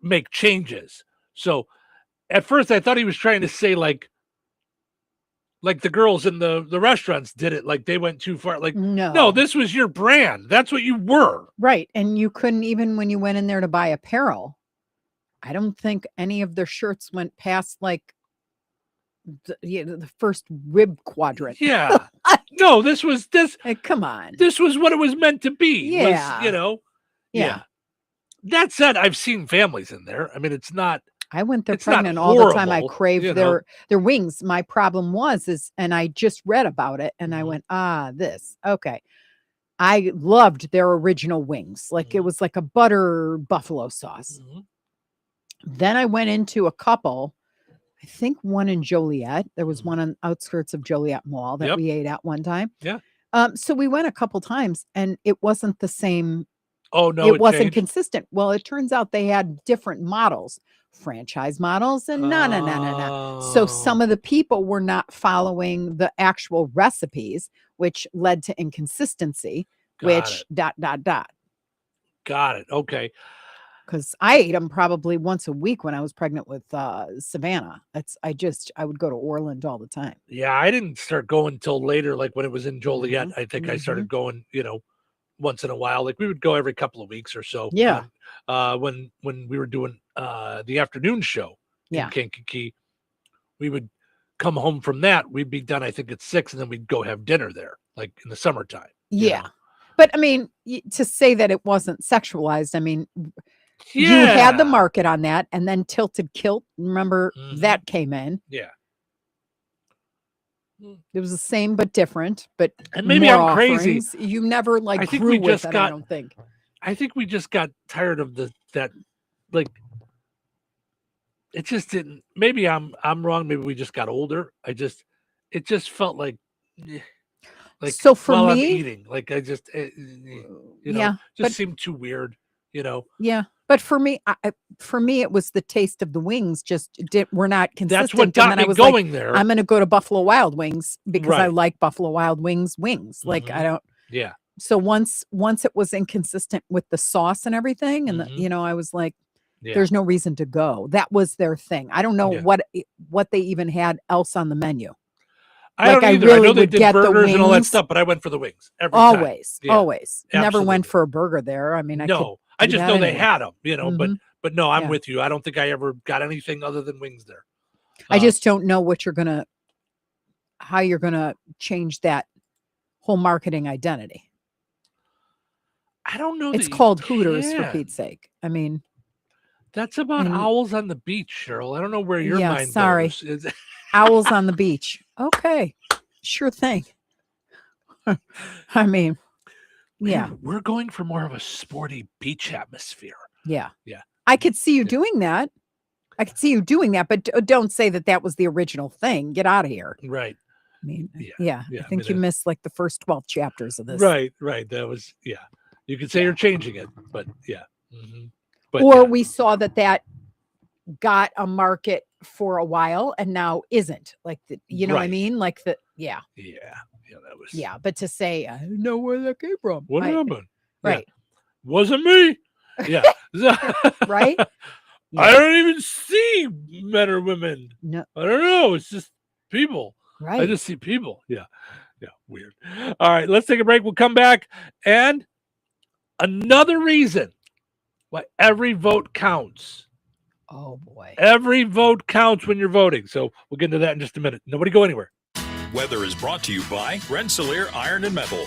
make changes. So at first I thought he was trying to say like the girls in the restaurants did it, like they went too far. Like, no, this was your brand. That's what you were. Right. And you couldn't, even when you went in there to buy apparel, I don't think any of their shirts went past like the first rib quadrant. Yeah. No, this was this. Hey, come on. This was what it was meant to be. Yeah. Was, yeah. That said, I've seen families in there. I mean, it's not. I went there pregnant all the time. I craved their wings. My problem and I just read about it and I went, this. Okay. I loved their original wings. Like it was like a butter buffalo sauce. Then I went into a couple, I think one in Joliet. There was one on the outskirts of Joliet Mall that we ate at one time. Yeah. So we went a couple times and it wasn't the same. Oh, no, it wasn't changed? Consistent. Well, it turns out they had different models, franchise models, and no. So some of the people were not following the actual recipes, which led to inconsistency, Got it. Okay. Because I ate them probably once a week when I was pregnant with Savannah. I would go to Orland all the time. Yeah, I didn't start going till later, like when it was in Joliet. I think I started going, once in a while. Like we would go every couple of weeks or so. Yeah. When we were doing the afternoon show in Kankakee, we would come home from that. We'd be done, I think, at 6, and then we'd go have dinner there, like in the summertime. Yeah. But I mean, to say that it wasn't sexualized, I mean, you had the market on that, and then Tilted Kilt, remember that came in. Yeah. It was the same but different, but and maybe I'm crazy. You never I think we with just it, got. I don't think. I think we just got tired of that. Like, it just didn't. Maybe I'm wrong. Maybe we just got older. It just felt like so for while me, I'm eating, like I just seemed too weird. Yeah. But for me, it was the taste of the wings. We're not consistent. That's what got me going there. I'm going to go to Buffalo Wild Wings because I like Buffalo Wild Wings. Like I don't. Yeah. So once it was inconsistent with the sauce and everything, and I was like, there's no reason to go. That was their thing. I don't know what they even had else on the menu. I don't either. I know they did burgers and all that stuff, but I went for the wings every time. Always. Never went for a burger there. I mean, I just know they had them, but no, I'm with you. I don't think I ever got anything other than wings there. I just don't know how you're going to change that whole marketing identity. I don't know. It's called Hooters for Pete's sake. I mean, that's about owls on the beach, Cheryl. I don't know where your mind goes. Owls on the beach. Okay. Sure thing. I mean, we're going for more of a sporty beach atmosphere. Yeah. Yeah. I could see you doing that. But don't say that was the original thing. Get out of here. Right. I mean, I think you missed like the first 12 chapters of this. Right. That was, you could say you're changing it, but yeah. But, we saw that got a market for a while and now isn't, like what I mean? Like that. Yeah. That was. Yeah. But to say, I don't know where that came from. What happened? Right. Wasn't me. Yeah. Right? I don't even see men or women. No. I don't know. It's just people. I Right. just see people. Yeah. Yeah. Weird. All right. Let's take a break. We'll come back. And another reason why every vote counts. Oh, boy. Every vote counts when you're voting. So we'll get into that in just a minute. Nobody go anywhere. Weather is brought to you by Rensselaer Iron and Metal.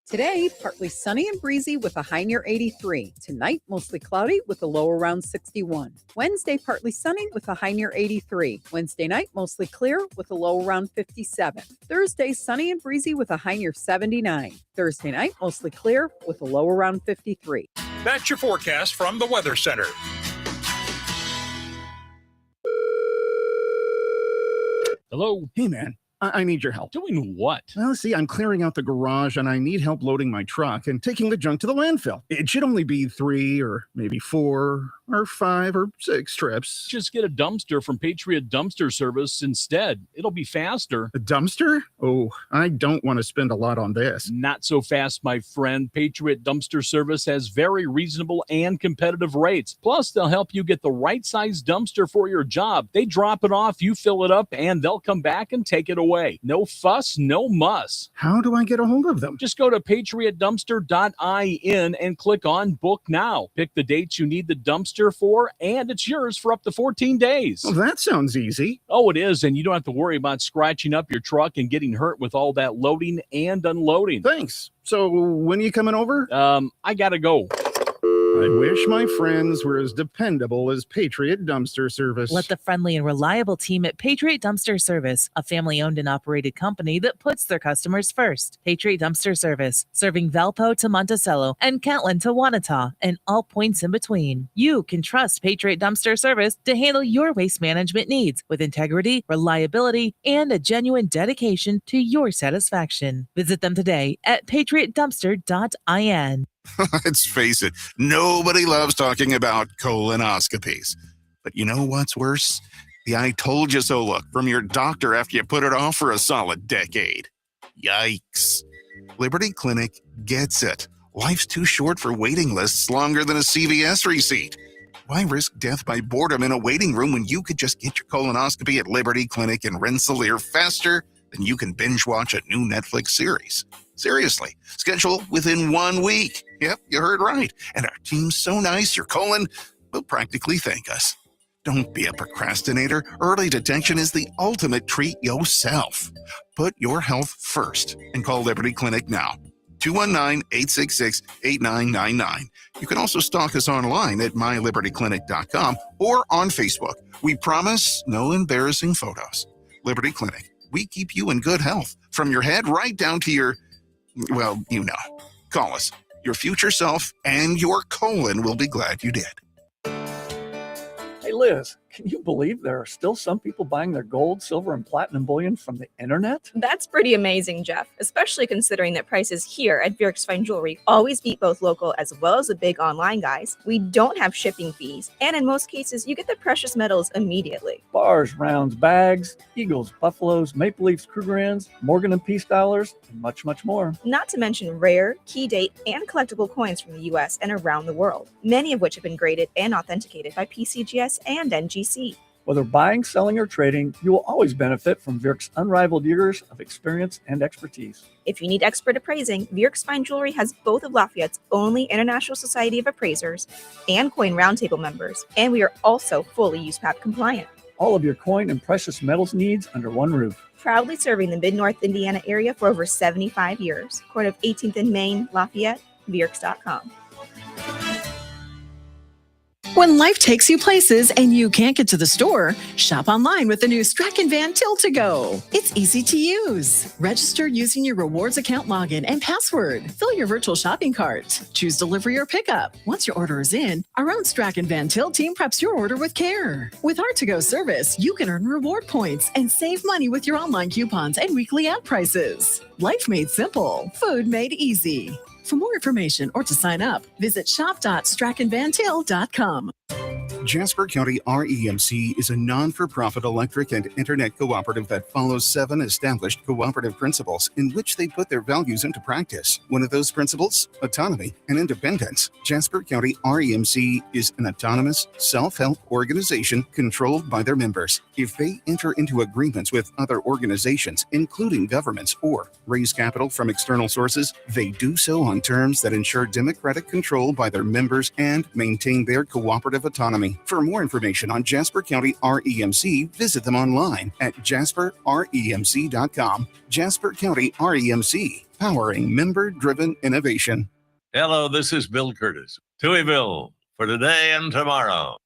Today, partly sunny and breezy with a high near 83. Tonight, mostly cloudy with a low around 61. Wednesday, partly sunny with a high near 83. Wednesday night, mostly clear with a low around 57. Thursday, sunny and breezy with a high near 79. Thursday night, mostly clear with a low around 53. That's your forecast from the Weather Center. Hello. Hey, man. I need your help. Doing what? Well, see, I'm clearing out the garage and I need help loading my truck and taking the junk to the landfill. It should only be 3 or maybe 4 or 5 or 6 trips. Just get a dumpster from Patriot Dumpster Service instead. It'll be faster. A dumpster? Oh, I don't want to spend a lot on this. Not so fast, my friend. Patriot Dumpster Service has very reasonable and competitive rates. Plus, they'll help you get the right size dumpster for your job. They drop it off, you fill it up, and they'll come back and take it away. No fuss, no muss. How do I get a hold of them? Just go to patriotdumpster.in and click on Book Now. Pick the dates you need the dumpster for, and it's yours for up to 14 days. Well, that sounds easy. Oh, it is, and you don't have to worry about scratching up your truck and getting hurt with all that loading and unloading. Thanks. So when are you coming over? I gotta go. I wish my friends were as dependable as Patriot Dumpster Service. Let the friendly and reliable team at Patriot Dumpster Service, a family-owned and operated company that puts their customers first. Patriot Dumpster Service, serving Valpo to Monticello and Catlin to Wanata and all points in between. You can trust Patriot Dumpster Service to handle your waste management needs with integrity, reliability, and a genuine dedication to your satisfaction. Visit them today at patriotdumpster.in. Let's face it, nobody loves talking about colonoscopies. But you know what's worse? The I told you so look from your doctor after you put it off for a solid decade. Yikes. Liberty Clinic gets it. Life's too short for waiting lists longer than a CVS receipt. Why risk death by boredom in a waiting room when you could just get your colonoscopy at Liberty Clinic in Rensselaer faster than you can binge watch a new Netflix series? Seriously, schedule within 1 week. Yep, you heard right. And our team's so nice, your colon will practically thank us. Don't be a procrastinator. Early detection is the ultimate treat yourself. Put your health first and call Liberty Clinic now. 219-866-8999. You can also stalk us online at mylibertyclinic.com or on Facebook. We promise no embarrassing photos. Liberty Clinic. We keep you in good health from your head right down to your, well, you know. Call us. Your future self and your colon will be glad you did. Hey, Liz, can you believe there are still some people buying their gold, silver, and platinum bullion from the internet? That's pretty amazing, Jeff, especially considering that prices here at Bjork's Fine Jewelry always beat both local as well as the big online guys. We don't have shipping fees, and in most cases, you get the precious metals immediately. Bars, rounds, bags, eagles, buffaloes, maple leafs, Krugerrands, Morgan and Peace dollars, and much, much more. Not to mention rare, key date, and collectible coins from the U.S. and around the world, many of which have been graded and authenticated by PCGS and NGC. Whether buying, selling, or trading, you will always benefit from Bjork's unrivaled years of experience and expertise. If you need expert appraising, Bjork's Fine Jewelry has both of Lafayette's only International Society of Appraisers and Coin Roundtable members, and we are also fully USPAP compliant. All of your coin and precious metals needs under one roof. Proudly serving the Mid-North Indiana area for over 75 years. Corner of 18th and Main, Lafayette, Bjorks.com. When life takes you places and you can't get to the store, shop online with the new Strachan Van Til to Go. It's easy to use. Register using your rewards account login and password. Fill your virtual shopping cart. Choose delivery or pickup. Once your order is in, our own Strachan Van Til team preps your order with care. With our to-go service, you can earn reward points and save money with your online coupons and weekly ad prices. Life made simple. Food made easy. For more information or to sign up, visit shop.strachanvantil.com. Jasper County REMC is a non-for-profit electric and internet cooperative that follows 7 established cooperative principles in which they put their values into practice. One of those principles, autonomy and independence. Jasper County REMC is an autonomous, self-help organization controlled by their members. If they enter into agreements with other organizations, including governments, or raise capital from external sources, they do so on terms that ensure democratic control by their members and maintain their cooperative autonomy. For more information on Jasper County REMC, visit them online at jasperremc.com. Jasper County REMC, powering member-driven innovation. Hello, this is Bill Curtis. Touhyville for today and tomorrow.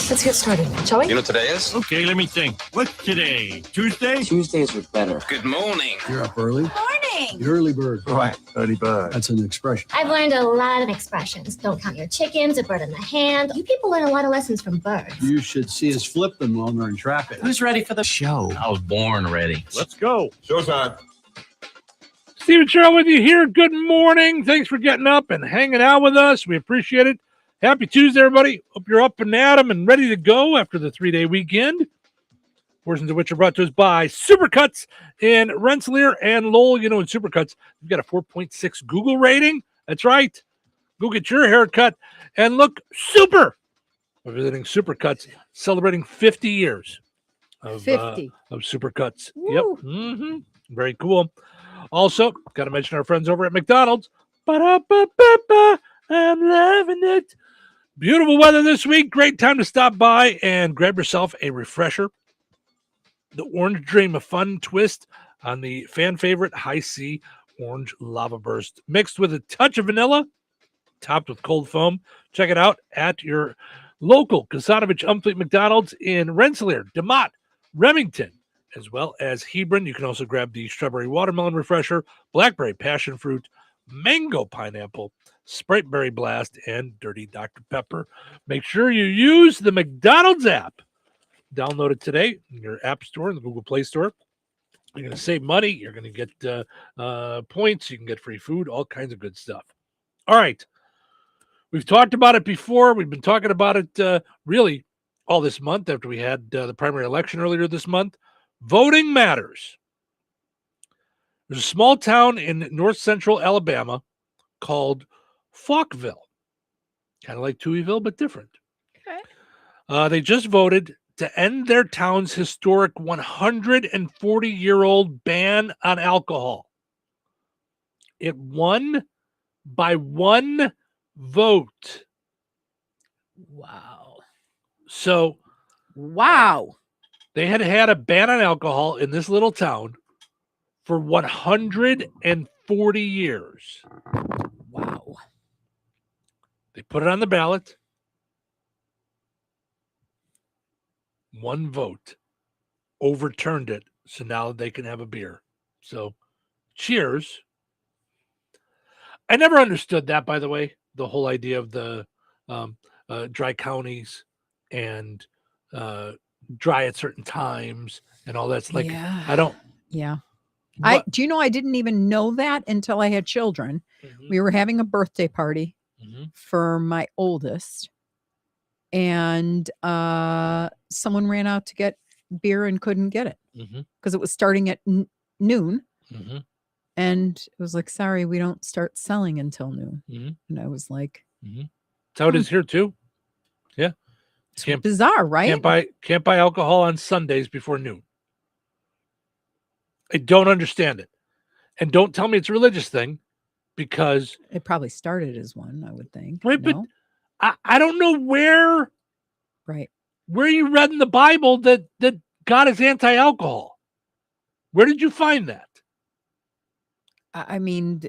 Let's get started, shall we? You know what today is? Okay, let me think. What's today? Tuesday? Tuesdays are better. Good morning. You're up early? Morning! The early bird. Right, early bird. That's an expression. I've learned a lot of expressions. Don't count your chickens, a bird in the hand. You people learn a lot of lessons from birds. You should see us flip them while we're in traffic. Who's ready for the show? I was born ready. Let's go. Showtime. Stephen Sherrill with you here. Good morning. Thanks for getting up and hanging out with us. We appreciate it. Happy Tuesday, everybody. Hope you're up and at 'em and ready to go after the 3-day weekend. Portions of which are brought to us by Supercuts in Rensselaer and Lowell. You know, in Supercuts, you've got a 4.6 Google rating. That's right. Go get your haircut and look super. We're visiting Supercuts, celebrating 50 years of 50 of Supercuts. Woo. Yep. Mm-hmm. Very cool. Also, got to mention our friends over at McDonald's. Ba-da-ba-ba-ba. I'm loving it. Beautiful weather this week. Great time to stop by and grab yourself a refresher. The Orange Dream, a fun twist on the fan favorite High C Orange Lava Burst, mixed with a touch of vanilla, topped with cold foam. Check it out at your local Kasanovich Umfleet McDonald's in Rensselaer, DeMott, Remington, as well as Hebron. You can also grab the strawberry watermelon refresher, blackberry passion fruit, mango pineapple, Sprite Berry Blast, and Dirty Dr. Pepper. Make sure you use the McDonald's app. Download it today in your app store, in the Google Play Store. You're going to save money. You're going to get points. You can get free food, all kinds of good stuff. All right. We've talked about it before. We've been talking about it really all this month after we had the primary election earlier this month. Voting matters. There's a small town in north central Alabama called Falkville. Kind of like Touhyville, but different. Okay. They just voted to end their town's historic 140-year-old ban on alcohol. It won by 1 vote. Wow. So, wow. They had a ban on alcohol in this little town for 140 years. Wow. They put it on the ballot. 1 vote overturned it, so now they can have a beer. So, cheers. I never understood that, by the way, the whole idea of the dry counties and dry at certain times and all that's like, Yeah. I don't. Yeah. What? Do you know, I didn't even know that until I had children. We were having a birthday party for my oldest, and someone ran out to get beer and couldn't get it because it was starting at noon. And it was like, sorry, we don't start selling until noon. And I was like, That's how it is here too. Yeah. It's bizarre, right? Can't buy alcohol on Sundays before noon. I don't understand it. And don't tell me it's a religious thing, because it probably started as one, I would think. Right, no? but I don't know where where you read in the Bible that God is anti-alcohol. Where did you find that? I mean,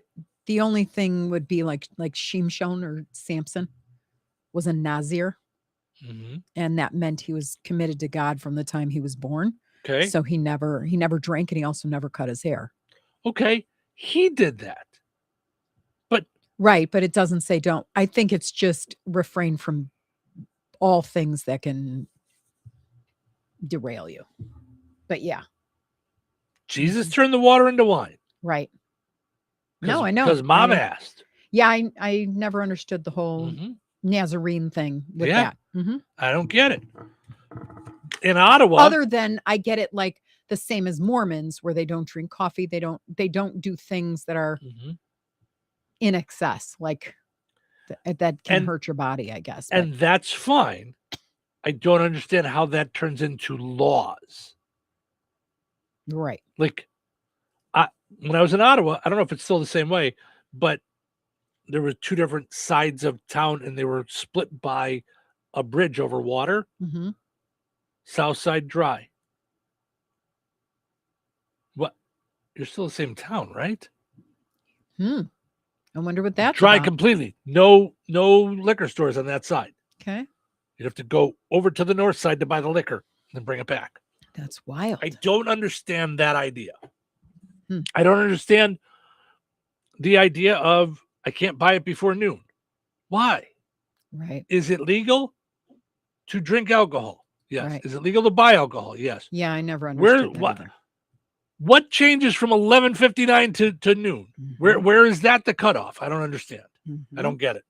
the only thing would be like Shimshon or Samson was a Nazir. And that meant he was committed to God from the time he was born. Okay. So he never drank, and he also never cut his hair. Okay. He did that. But right, but it doesn't say don't. I think it's just refrain from all things that can derail you. But yeah. Jesus turned the water into wine. Right. No, I know. Because Mom asked. Yeah, I never understood the whole Nazarene thing with Yeah. that. Mhm. I don't get it. In Ottawa, Other than I get it like the same as Mormons where they don't drink coffee, they don't do things that are in excess, like that can hurt your body, I guess. and that's fine. I don't understand how that turns into laws. Right. Like, when I was in Ottawa, I don't know if it's still the same way, but there were two different sides of town, and they were split by a bridge over water. Mhm. South side dry. What? You're still the same town, right? I wonder what that's Dry about. completely. No liquor stores on that side. Okay. You'd have to go over to the north side to buy the liquor and then bring it back. That's wild. I don't understand that idea. I don't understand the idea of I can't buy it before noon. Why? Right. Is it legal to drink alcohol? Yes. Right. Is it legal to buy alcohol? Yes. Yeah, I never understood that either. What changes from 11:59 to noon? Where is that the cutoff? I don't understand. I don't get it.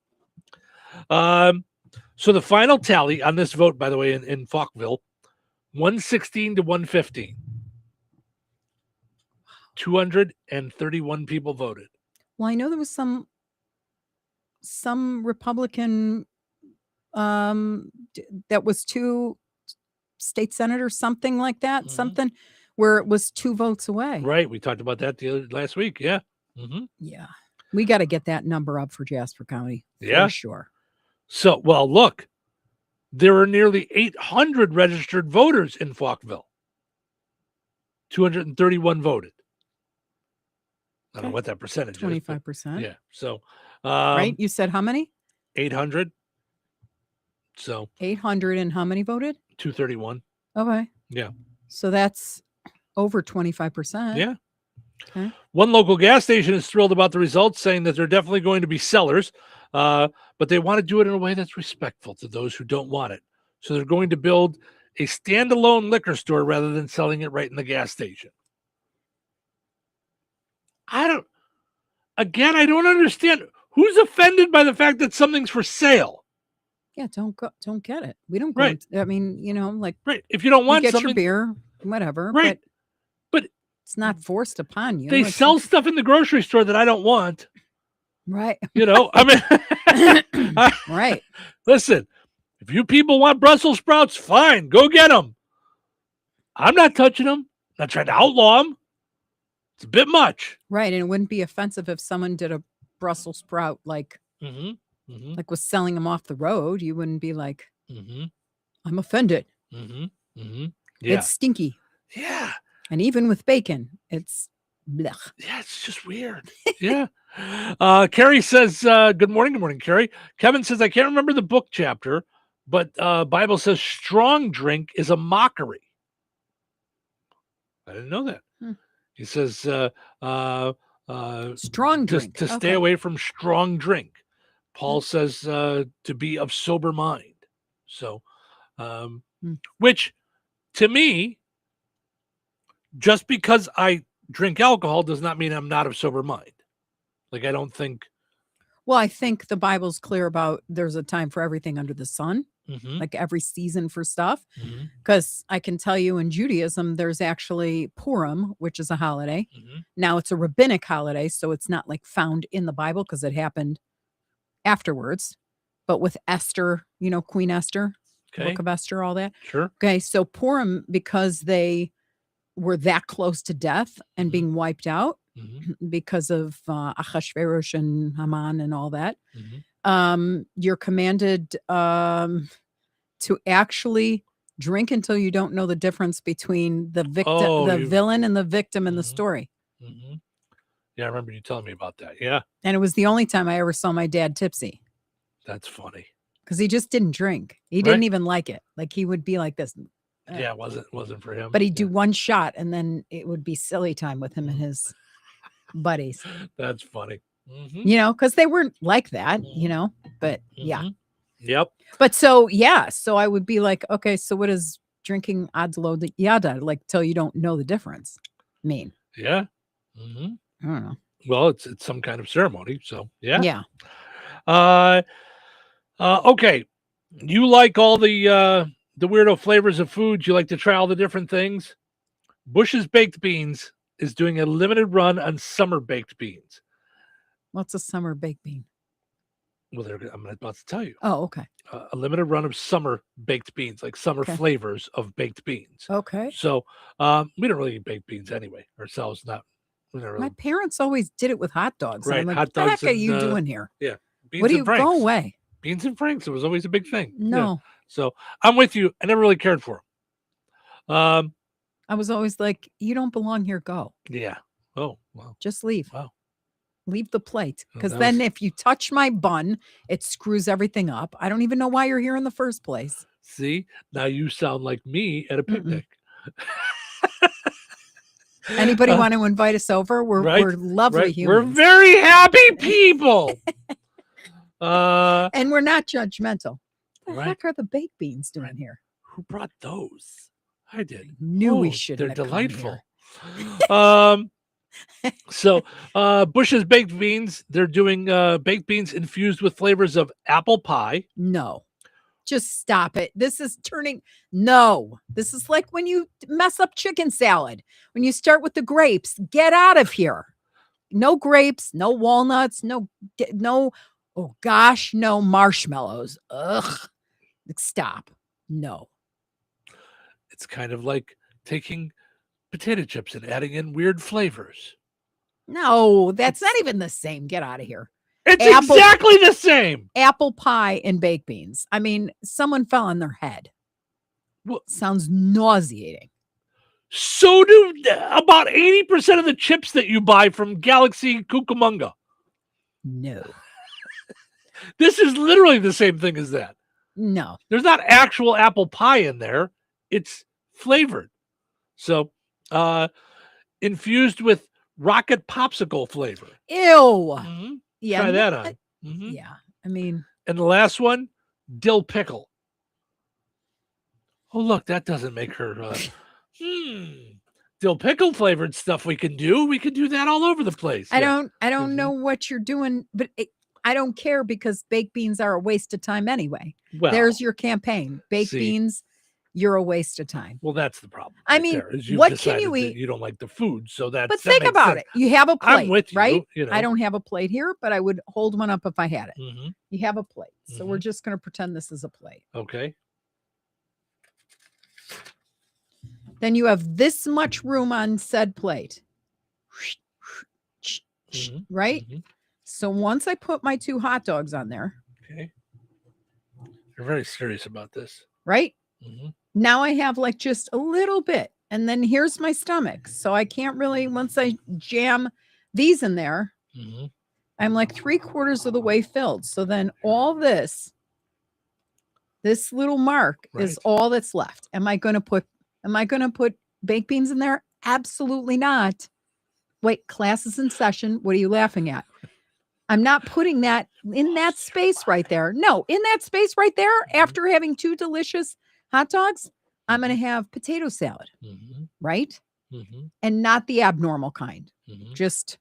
So the final tally on this vote, by the way, in Falkville, 116 to 115. 231 people voted. Well, I know there was some Republican that was 2 state senators, something like that, something where it was 2 votes away. Right. We talked about that last week. Yeah. Yeah. We got to get that number up for Jasper County. Yeah. For sure. So, well, look, there are nearly 800 registered voters in Falkville. 231 voted. I don't know what that percentage is. 25%. Yeah. So, right. You said how many? 800. So 800 and how many voted? 231. Okay. Yeah. So that's over 25%. Yeah. Okay. One local gas station is thrilled about the results, saying that they're definitely going to be sellers, but they want to do it in a way that's respectful to those who don't want it. So they're going to build a standalone liquor store rather than selling it right in the gas station. I don't understand who's offended by the fact that something's for sale. Yeah, don't get it. We don't go. Right. I mean, like right. If you don't want get something, your beer, whatever. Right. But it's not forced upon you. They It's sell stuff in the grocery store that I don't want. right. I mean, right. Listen, if you people want Brussels sprouts, fine, go get them. I'm not touching them. I'm not trying to outlaw them. It's a bit much. Right. And it wouldn't be offensive if someone did a Brussels sprout like was selling them off the road. You wouldn't be like, I'm offended. Yeah. It's stinky. Yeah. And even with bacon, it's blech. Yeah, it's just weird. Yeah. Carrie says, good morning. Good morning, Carrie. Kevin says, I can't remember the book chapter, but Bible says strong drink is a mockery. I didn't know that. He says, strong drink. To stay away from strong drink. Paul says to be of sober mind. So, which to me, just because I drink alcohol does not mean I'm not of sober mind. Like, I don't think. Well, I think the Bible's clear about there's a time for everything under the sun, like every season for stuff. Because I can tell you in Judaism, there's actually Purim, which is a holiday. Now it's a rabbinic holiday, so it's not like found in the Bible because it happened afterwards. But with Esther, Queen Esther, Book of Esther, all that. Sure. Okay, so Purim, because they were that close to death and being wiped out because of Achashverosh and Haman and all that, you're commanded to actually drink until you don't know the difference between the victim, villain and the victim in the story. Yeah, I remember you telling me about that. Yeah. And it was the only time I ever saw my dad tipsy. That's funny. Because he just didn't drink. He didn't even like it. Like he would be like this. Yeah, it wasn't for him. But he'd do one shot and then it would be silly time with him and his buddies. That's funny. Because they weren't like that, but yeah. Yep. But so I would be like, okay, so what does drinking adlo yada, like till you don't know the difference mean? Yeah. I don't know. Well, it's some kind of ceremony. So yeah. Yeah. Okay, you like all the weirdo flavors of food? You like to try all the different things? Bush's Baked Beans is doing a limited run on summer baked beans. What's a summer baked bean? Well, I'm about to tell you. Oh, okay. A limited run of summer baked beans, like summer flavors of baked beans. Okay. So we don't really eat baked beans anyway ourselves. We don't really. My parents always did it with hot dogs. Right, I'm like, hot what the heck dogs are and, you doing here? Yeah. Beans What do and you Franks. go away? Beans and Franks. It was always a big thing. Yeah. No. So I'm with you. I never really cared for them. I was always like, you don't belong here. Go. Yeah. Oh, wow. Just leave. Wow. Leave the plate. Well, Because that then was- if you touch my bun, it screws everything up. I don't even know why you're here in the first place. See, now you sound like me at a picnic. Anybody want to invite us over? We're lovely humans. We're very happy people. And we're not judgmental. What the Right. heck are the baked beans doing here? Who brought those? I did. Knew we Oh, should. They're delightful. So Bush's Baked Beans, they're doing baked beans infused with flavors of apple pie. No. Just stop it. This is no. This is like when you mess up chicken salad. When you start with the grapes, get out of here. No grapes, no walnuts, no, oh gosh, no marshmallows. Ugh. Stop. No. It's kind of like taking potato chips and adding in weird flavors. No, that's not even the same. Get out of here. It's exactly the same. Apple pie and baked beans. I mean, someone fell on their head. Well, sounds nauseating. So do about 80% of the chips that you buy from Galaxy Cucamonga. No. This is literally the same thing as that. No. There's not actual apple pie in there. It's flavored. So infused with rocket popsicle flavor. Ew. Yeah. Try that on. Yeah. I mean. And the last one, dill pickle. Oh, look, that doesn't make her. Dill pickle flavored stuff we can do. We can do that all over the place. I don't know what you're doing, but I don't care because baked beans are a waste of time anyway. Well, there's your campaign. Baked beans, you're a waste of time. Well, that's the problem. I mean, you've what can decided you that eat? You don't like the food, so that's. But think about it. You have a plate, I'm with you, right? you know. I don't have a plate here, but I would hold one up if I had it. Mhm. You have a plate, so we're just going to pretend this is a plate. Okay. Then you have this much room on said plate, right? So once I put my 2 hot dogs on there, Okay. You're very serious about this. right? Mhm. Now I have like just a little bit. And then here's my stomach. So I can't really, once I jam these in there, Mhm. I'm like 3/4 of the way filled. So then all this little mark is all that's left. Am I going to put baked beans in there? Absolutely not. Wait, class is in session. What are you laughing at? I'm not putting that in that space right there. No, in that space right there, after having 2 delicious hot dogs, I'm going to have potato salad, right? And not the abnormal kind. Just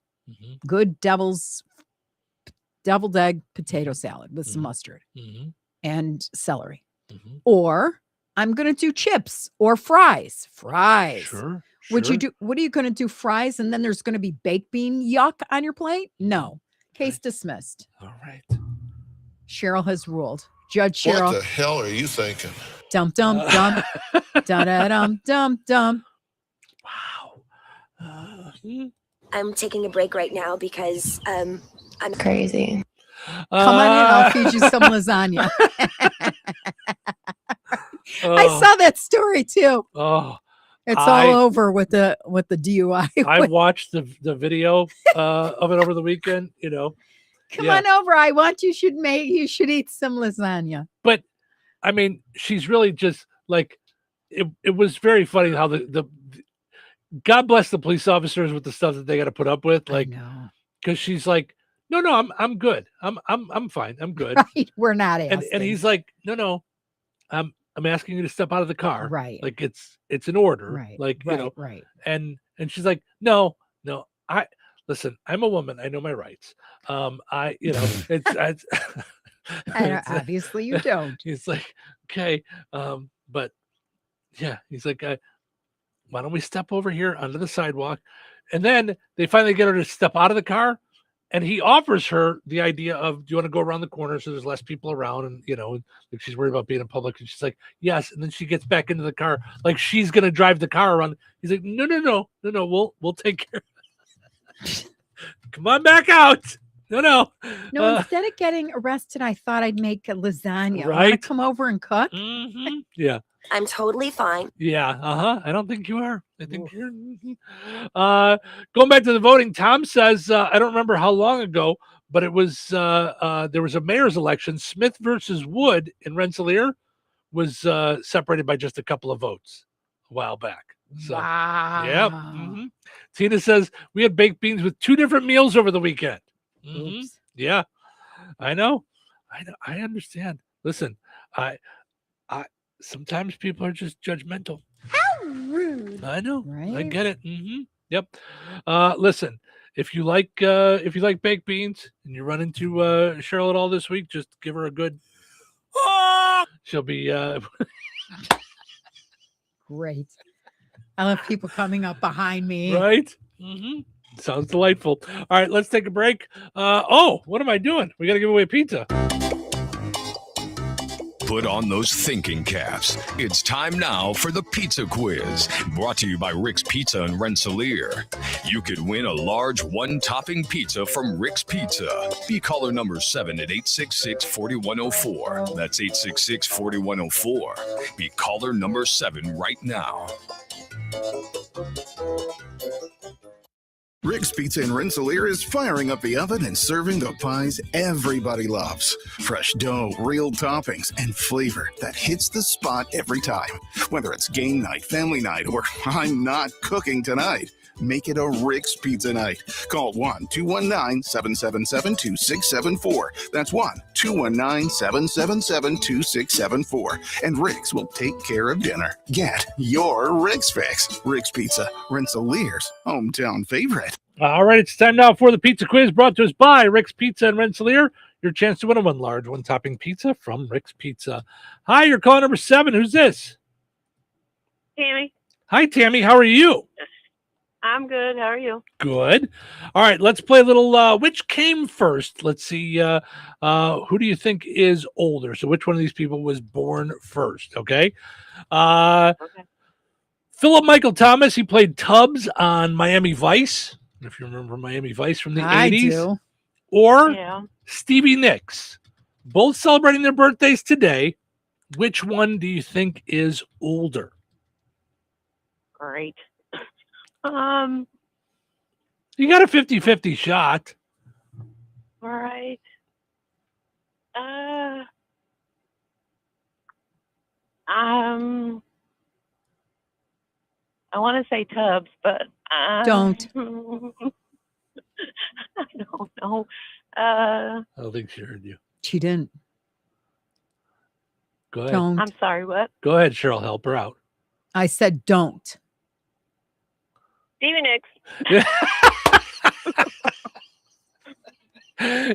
good deviled egg potato salad with some mustard and celery. Or I'm going to do chips or fries. Sure. What are you going to do? Fries and then there's going to be baked bean yuck on your plate? No. Case dismissed. All right. Cheryl has ruled. Judge Cheryl. What the hell are you thinking? Dum dum dum. Da da dum dum dum. I'm taking a break right now because I'm crazy. Come on in, I'll feed you some lasagna. I saw that story too. Oh, it's all over with the DUI. I watched the video of it over the weekend. You know, Come on over. I want you should eat some lasagna. But I mean, she's really just like it was very funny how the God bless the police officers with the stuff that they got to put up with. Like, because she's like, no, I'm good. I'm fine. I'm good. Right. We're not asking. And he's like, no, I'm asking you to step out of the car. Right. Like it's an order. Right. Like, right, you know, right. and she's like, no, listen, I'm a woman. I know my rights. It's Obviously you don't. He's like, okay, but yeah, he's like, why don't we step over here onto the sidewalk? And then they finally get her to step out of the car, and he offers her the idea of, do you want to go around the corner so there's less people around? And, like she's worried about being in public. And she's like, yes. And then she gets back into the car like she's going to drive the car around. He's like, no. We'll take care of it. Come on back out. No. Instead of getting arrested, I thought I'd make a lasagna. Right? Wanna come over and cook? Mm-hmm. Yeah. I'm totally fine. Yeah. I don't think you are. I think you're. Going back to the voting, Tom says, I don't remember how long ago, but it was there was a mayor's election. Smith versus Wood in Rensselaer was separated by just a couple of votes a while back. So, wow. Yep. Mm-hmm. Tina says we had baked beans with 2 different meals over the weekend. Mm-hmm. Yeah, I know. I understand. Listen, I sometimes people are just judgmental. How rude. I know. Right? I get it. Mm-hmm. Yep. Listen, if you like baked beans and you run into Cheryl at all this week, just give her a good. She'll be. Great. I love people coming up behind me. Right. Mm-hmm. Sounds delightful. All right, let's take a break. What am I doing? We got to give away pizza. Put on those thinking caps. It's time now for the pizza quiz, brought to you by Rick's Pizza in Rensselaer. You could win a large one-topping pizza from Rick's Pizza. Be caller number 7 at 866-4104. That's 866-4104. Be caller number 7 right now. Rick's Pizza in Rensselaer is firing up the oven and serving the pies everybody loves. Fresh dough, real toppings, and flavor that hits the spot every time. Whether it's game night, family night, or I'm not cooking tonight, make it a Rick's Pizza night. Call 1-219-777-2674. That's 1-219-777-2674. And Rick's will take care of dinner. Get your Rick's fix. Rick's Pizza, Rensselaer's hometown favorite. All right, it's time now for the pizza quiz brought to us by Rick's Pizza in Rensselaer. Your chance to win a large one-topping pizza from Rick's Pizza. Hi, you're caller number 7. Who's this? Tammy. Hi, Tammy. How are you? I'm good. How are you? Good. All right, let's play a little which came first. Let's see. Who do you think is older? So which one of these people was born first? Okay. Philip Michael Thomas, he played Tubbs on Miami Vice. If you remember Miami Vice from the 80s. I do. Or Stevie Nicks. Both celebrating their birthdays today. Which one do you think is older? Great. You got a 50-50 shot. All right. I want to say Tubbs, but don't. I don't know. I don't think she heard you. She didn't. Go ahead. Don't. I'm sorry, what? Go ahead, Cheryl. Help her out. I said don't. Stevie Nicks.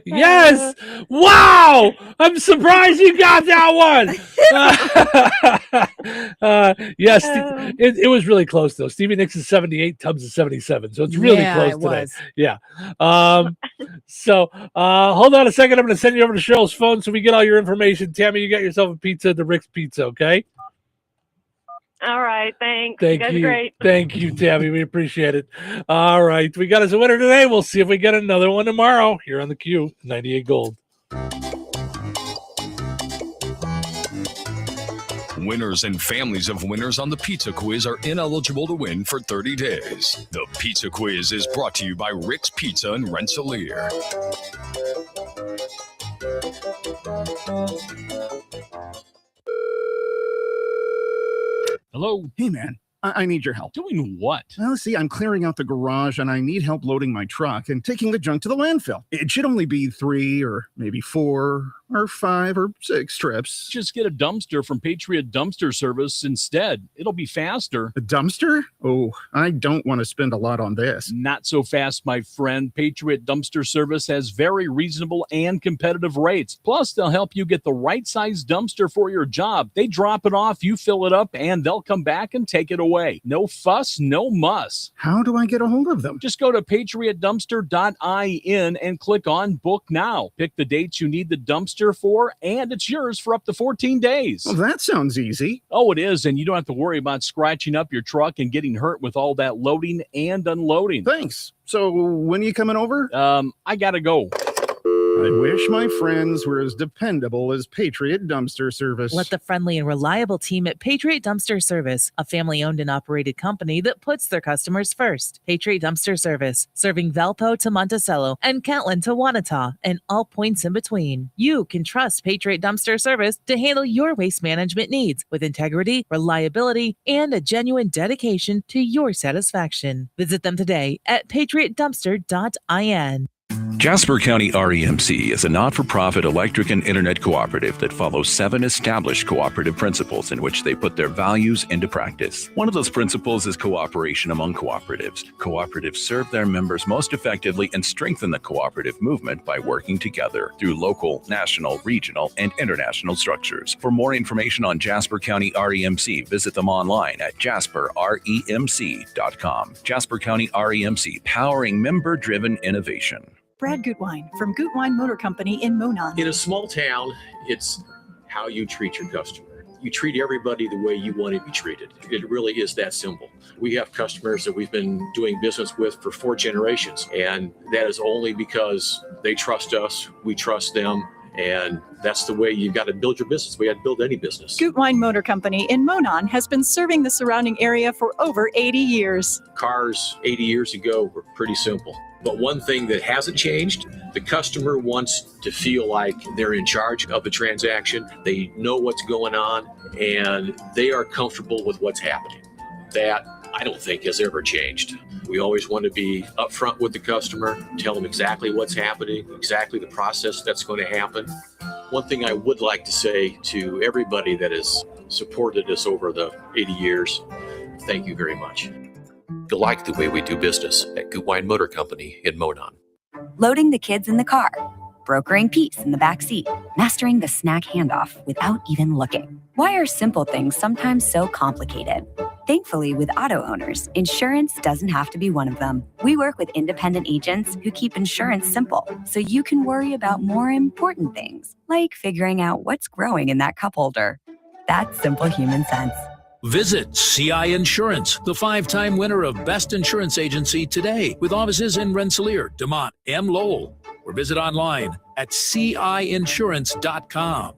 Yes. Wow. I'm surprised you got that one. Yes. It was really close, though. Stevie Nicks is 78, Tubbs is 77. So it's really close today. Yeah. So hold on a second. I'm going to send you over to Cheryl's phone so we get all your information. Tammy, you got yourself a pizza at the Rick's Pizza, okay? All right, thanks. Thank you. Guys you. are great. Thank you, Tammy. We appreciate it. All right. We got us a winner today. We'll see if we get another one tomorrow here on the Q 98 Gold. Winners and families of winners on the Pizza Quiz are ineligible to win for 30 days. The Pizza Quiz is brought to you by Rick's Pizza in Rensselaer. Hello. Hey, man. I need your help. Doing what? Well, see, I'm clearing out the garage and I need help loading my truck and taking the junk to the landfill. It should only be 3 or maybe 4 or 5 or 6 trips. Just get a dumpster from Patriot Dumpster Service instead. It'll be faster. A dumpster? Oh, I don't want to spend a lot on this. Not so fast, my friend. Patriot Dumpster Service has very reasonable and competitive rates. Plus, they'll help you get the right size dumpster for your job. They drop it off, you fill it up, and they'll come back and take it away. No fuss, no muss. How do I get a hold of them? Just go to patriotdumpster.in and click on Book Now. Pick the dates you need the dumpster for, and it's yours for up to 14 days. Well, that sounds easy. Oh, it is, and you don't have to worry about scratching up your truck and getting hurt with all that loading and unloading. Thanks. So when are you coming over? I gotta go. I wish my friends were as dependable as Patriot Dumpster Service. Let the friendly and reliable team at Patriot Dumpster Service, a family-owned and operated company that puts their customers first. Patriot Dumpster Service, serving Valpo to Monticello and Catlin to Wanata and all points in between. You can trust Patriot Dumpster Service to handle your waste management needs with integrity, reliability, and a genuine dedication to your satisfaction. Visit them today at patriotdumpster.in. Jasper County REMC is a not-for-profit electric and internet cooperative that follows 7 established cooperative principles in which they put their values into practice. One of those principles is cooperation among cooperatives. Cooperatives serve their members most effectively and strengthen the cooperative movement by working together through local, national, regional, and international structures. For more information on Jasper County REMC, visit them online at jasperremc.com. Jasper County REMC, powering member-driven innovation. Brad Gutwein from Gutwein Motor Company in Monon. In a small town, it's how you treat your customer. You treat everybody the way you want to be treated. It really is that simple. We have customers that we've been doing business with for 4 generations, and that is only because they trust us, we trust them, and that's the way you've got to build your business. We had to build any business. Gutwein Motor Company in Monon has been serving the surrounding area for over 80 years. Cars 80 years ago were pretty simple. But one thing that hasn't changed, the customer wants to feel like they're in charge of the transaction. They know what's going on, and they are comfortable with what's happening. That, I don't think, has ever changed. We always want to be upfront with the customer, tell them exactly what's happening, exactly the process that's going to happen. One thing I would like to say to everybody that has supported us over the 80 years, thank you very much. You'll like the way we do business at Gutwein Motor Company in Monon. Loading the kids in the car, brokering peace in the back seat, mastering the snack handoff without even looking. Why are simple things sometimes so complicated? Thankfully, with auto owners, insurance doesn't have to be one of them. We work with independent agents who keep insurance simple, so you can worry about more important things, like figuring out what's growing in that cup holder. That's simple human sense. Visit CI Insurance, the 5-time winner of Best Insurance Agency today, with offices in Rensselaer, DeMont, and Lowell. Or visit online at ciinsurance.com.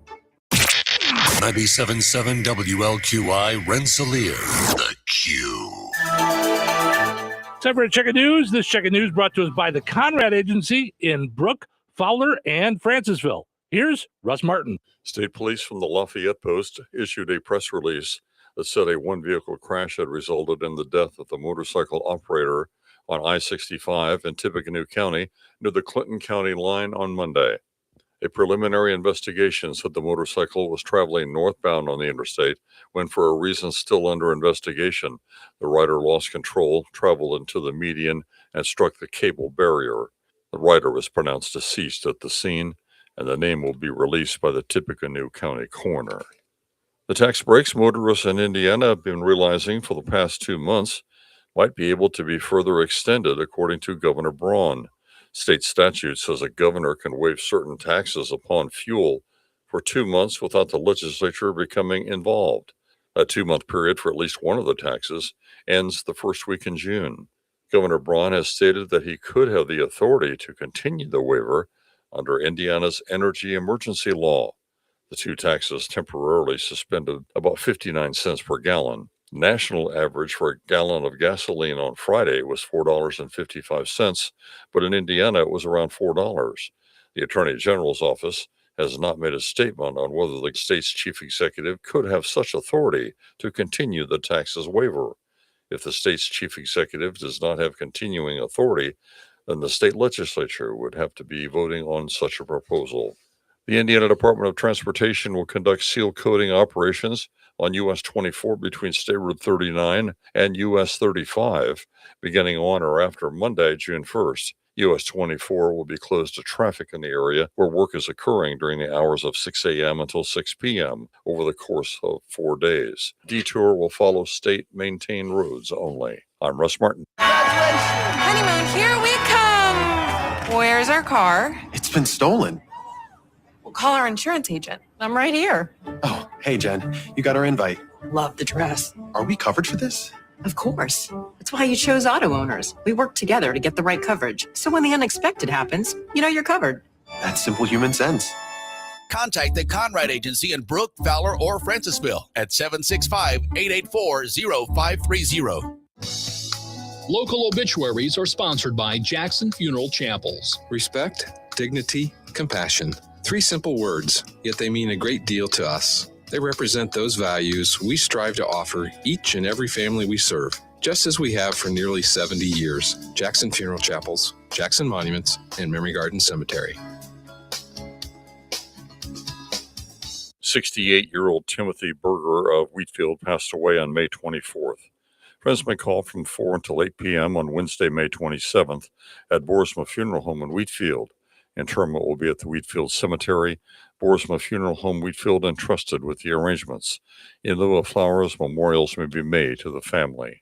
97.7 WLQI Rensselaer, The Q. Time for a check of news. This check of news brought to us by the Conrad Agency in Brook, Fowler, and Francisville. Here's Russ Martin. State police from the Lafayette Post issued a press release that said a one-vehicle crash had resulted in the death of the motorcycle operator on I-65 in Tippecanoe County near the Clinton County line on Monday. A preliminary investigation said the motorcycle was traveling northbound on the interstate when, for a reason still under investigation, the rider lost control, traveled into the median, and struck the cable barrier. The rider was pronounced deceased at the scene, and the name will be released by the Tippecanoe County coroner. The tax breaks motorists in Indiana have been realizing for the past 2 months might be able to be further extended, according to Governor Braun. State statute says a governor can waive certain taxes upon fuel for 2 months without the legislature becoming involved. That 2-month period for at least one of the taxes ends the first week in June. Governor Braun has stated that he could have the authority to continue the waiver under Indiana's energy emergency law. The 2 taxes temporarily suspended about 59 cents per gallon. National average for a gallon of gasoline on Friday was $4.55, but in Indiana it was around $4. The Attorney General's office has not made a statement on whether the state's chief executive could have such authority to continue the taxes waiver. If the state's chief executive does not have continuing authority, then the state legislature would have to be voting on such a proposal. The Indiana Department of Transportation will conduct seal coating operations on US 24 between State Road 39 and US 35, beginning on or after Monday, June 1st. US 24 will be closed to traffic in the area where work is occurring during the hours of 6 a.m. until 6 p.m. over the course of 4 days. Detour will follow state-maintained roads only. I'm Russ Martin. Honeymoon, here we come. Where's our car? It's been stolen. We'll call our insurance agent. I'm right here. Oh, hey, Jen. You got our invite. Love the dress. Are we covered for this? Of course. That's why you chose Auto Owners. We work together to get the right coverage. So when the unexpected happens, you know you're covered. That's simple human sense. Contact the Conrad Agency in Brook, Fowler, or Francisville at 765-884-0530. Local obituaries are sponsored by Jackson Funeral Chapels. Respect, dignity, compassion. 3 simple words, yet they mean a great deal to us. They represent those values we strive to offer each and every family we serve, just as we have for nearly 70 years. Jackson Funeral Chapels, Jackson Monuments, and Memory Garden Cemetery. 68-year-old Timothy Berger of Wheatfield passed away on May 24th. Friends may call from 4 until 8 p.m. on Wednesday, May 27th at Boersma Funeral Home in Wheatfield. Interment will be at the Wheatfield Cemetery. Boersma Funeral Home Wheatfield entrusted with the arrangements. In lieu of flowers, memorials may be made to the family.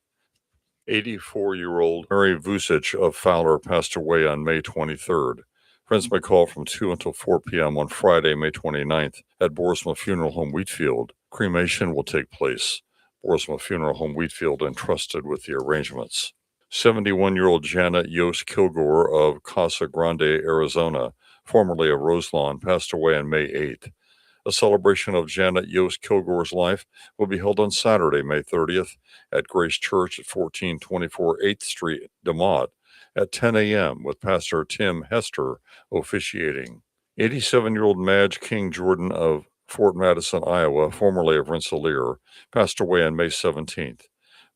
84-year-old Mary Vucic of Fowler passed away on May 23rd. Friends may call from 2 until 4 p.m. on Friday, May 29th at Boersma Funeral Home Wheatfield. Cremation will take place. Boersma Funeral Home Wheatfield entrusted with the arrangements. 71-year-old Janet Yost Kilgore of Casa Grande, Arizona, formerly of Roselawn, passed away on May 8th. A celebration of Janet Yost Kilgore's life will be held on Saturday, May 30th at Grace Church at 1424 8th Street, DeMott, at 10 a.m. with Pastor Tim Hester officiating. 87-year-old Madge King Jordan of Fort Madison, Iowa, formerly of Rensselaer, passed away on May 17th.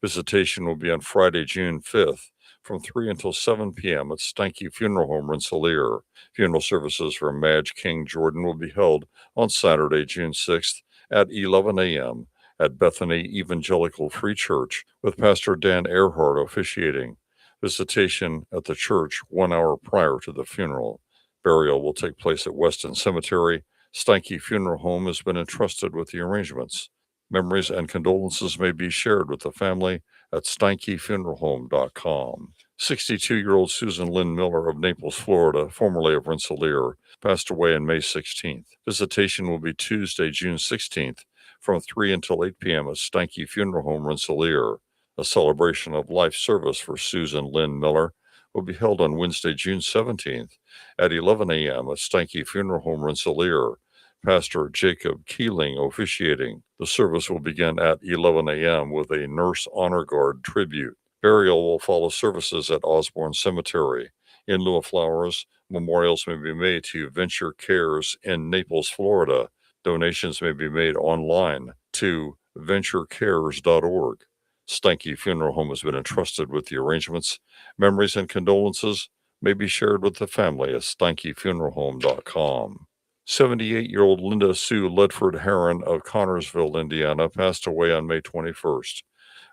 Visitation will be on Friday, June 5th, from 3 until 7 p.m. at Stanky Funeral Home, Rensselaer. Funeral services for Madge King Jordan will be held on Saturday, June 6th at 11 a.m. at Bethany Evangelical Free Church with Pastor Dan Earhart officiating. Visitation at the church 1 hour prior to the funeral. Burial will take place at Weston Cemetery. Stanky Funeral Home has been entrusted with the arrangements. Memories and condolences may be shared with the family at stankyfuneralhome.com. 62-year-old Susan Lynn Miller of Naples, Florida, formerly of Rensselaer, passed away on May 16th. Visitation will be Tuesday, June 16th, from 3 until 8 p.m. at Stanky Funeral Home, Rensselaer. A celebration of life service for Susan Lynn Miller will be held on Wednesday, June 17th at 11 a.m. at Stanky Funeral Home, Rensselaer. Pastor Jacob Keeling officiating. The service will begin at 11 a.m. with a Nurse Honor Guard tribute. Burial will follow services at Osborne Cemetery. In lieu of flowers, memorials may be made to Venture Cares in Naples, Florida. Donations may be made online to venturecares.org. Stanky Funeral Home has been entrusted with the arrangements. Memories and condolences may be shared with the family at stankyfuneralhome.com. 78-year-old Linda Sue Ledford Heron of Connorsville, Indiana, passed away on May 21st.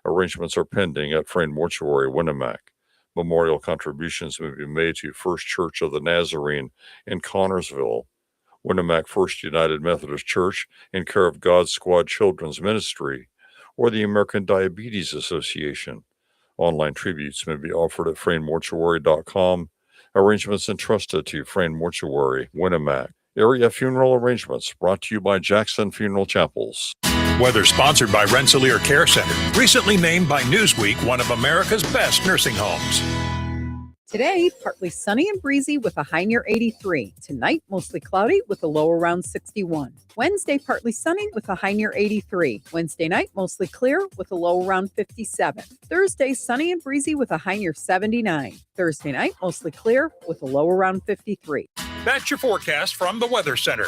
Arrangements are pending at Frayne Mortuary, Winnemac. Memorial contributions may be made to First Church of the Nazarene in Connorsville, Winnemac First United Methodist Church in care of God Squad Children's Ministry, or the American Diabetes Association. Online tributes may be offered at FrayneMortuary.com. Arrangements entrusted to Frayne Mortuary, Winnemac. Area funeral arrangements brought to you by Jackson Funeral Chapels. Weather sponsored by Rensselaer Care Center, recently named by Newsweek one of America's best nursing homes. Today, partly sunny and breezy with a high near 83. Tonight, mostly cloudy with a low around 61. Wednesday, partly sunny with a high near 83. Wednesday night, mostly clear with a low around 57. Thursday, sunny and breezy with a high near 79. Thursday night, mostly clear with a low around 53. That's your forecast from the Weather Center.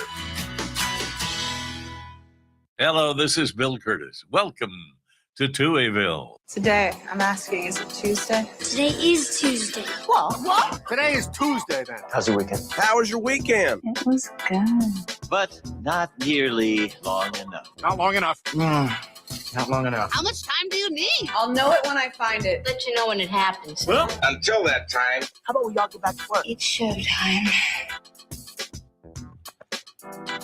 Hello, this is Bill Curtis. Welcome to Touhyville. Today, I'm asking, is it Tuesday? Today is Tuesday. What? Today is Tuesday, then. How's your weekend? How was your weekend? It was good. But not nearly long enough. Not long enough. Not long enough. How much time do you need? I'll know it when I find it. Let you know when it happens. Well, until that time, How about we all get back to work? It's showtime.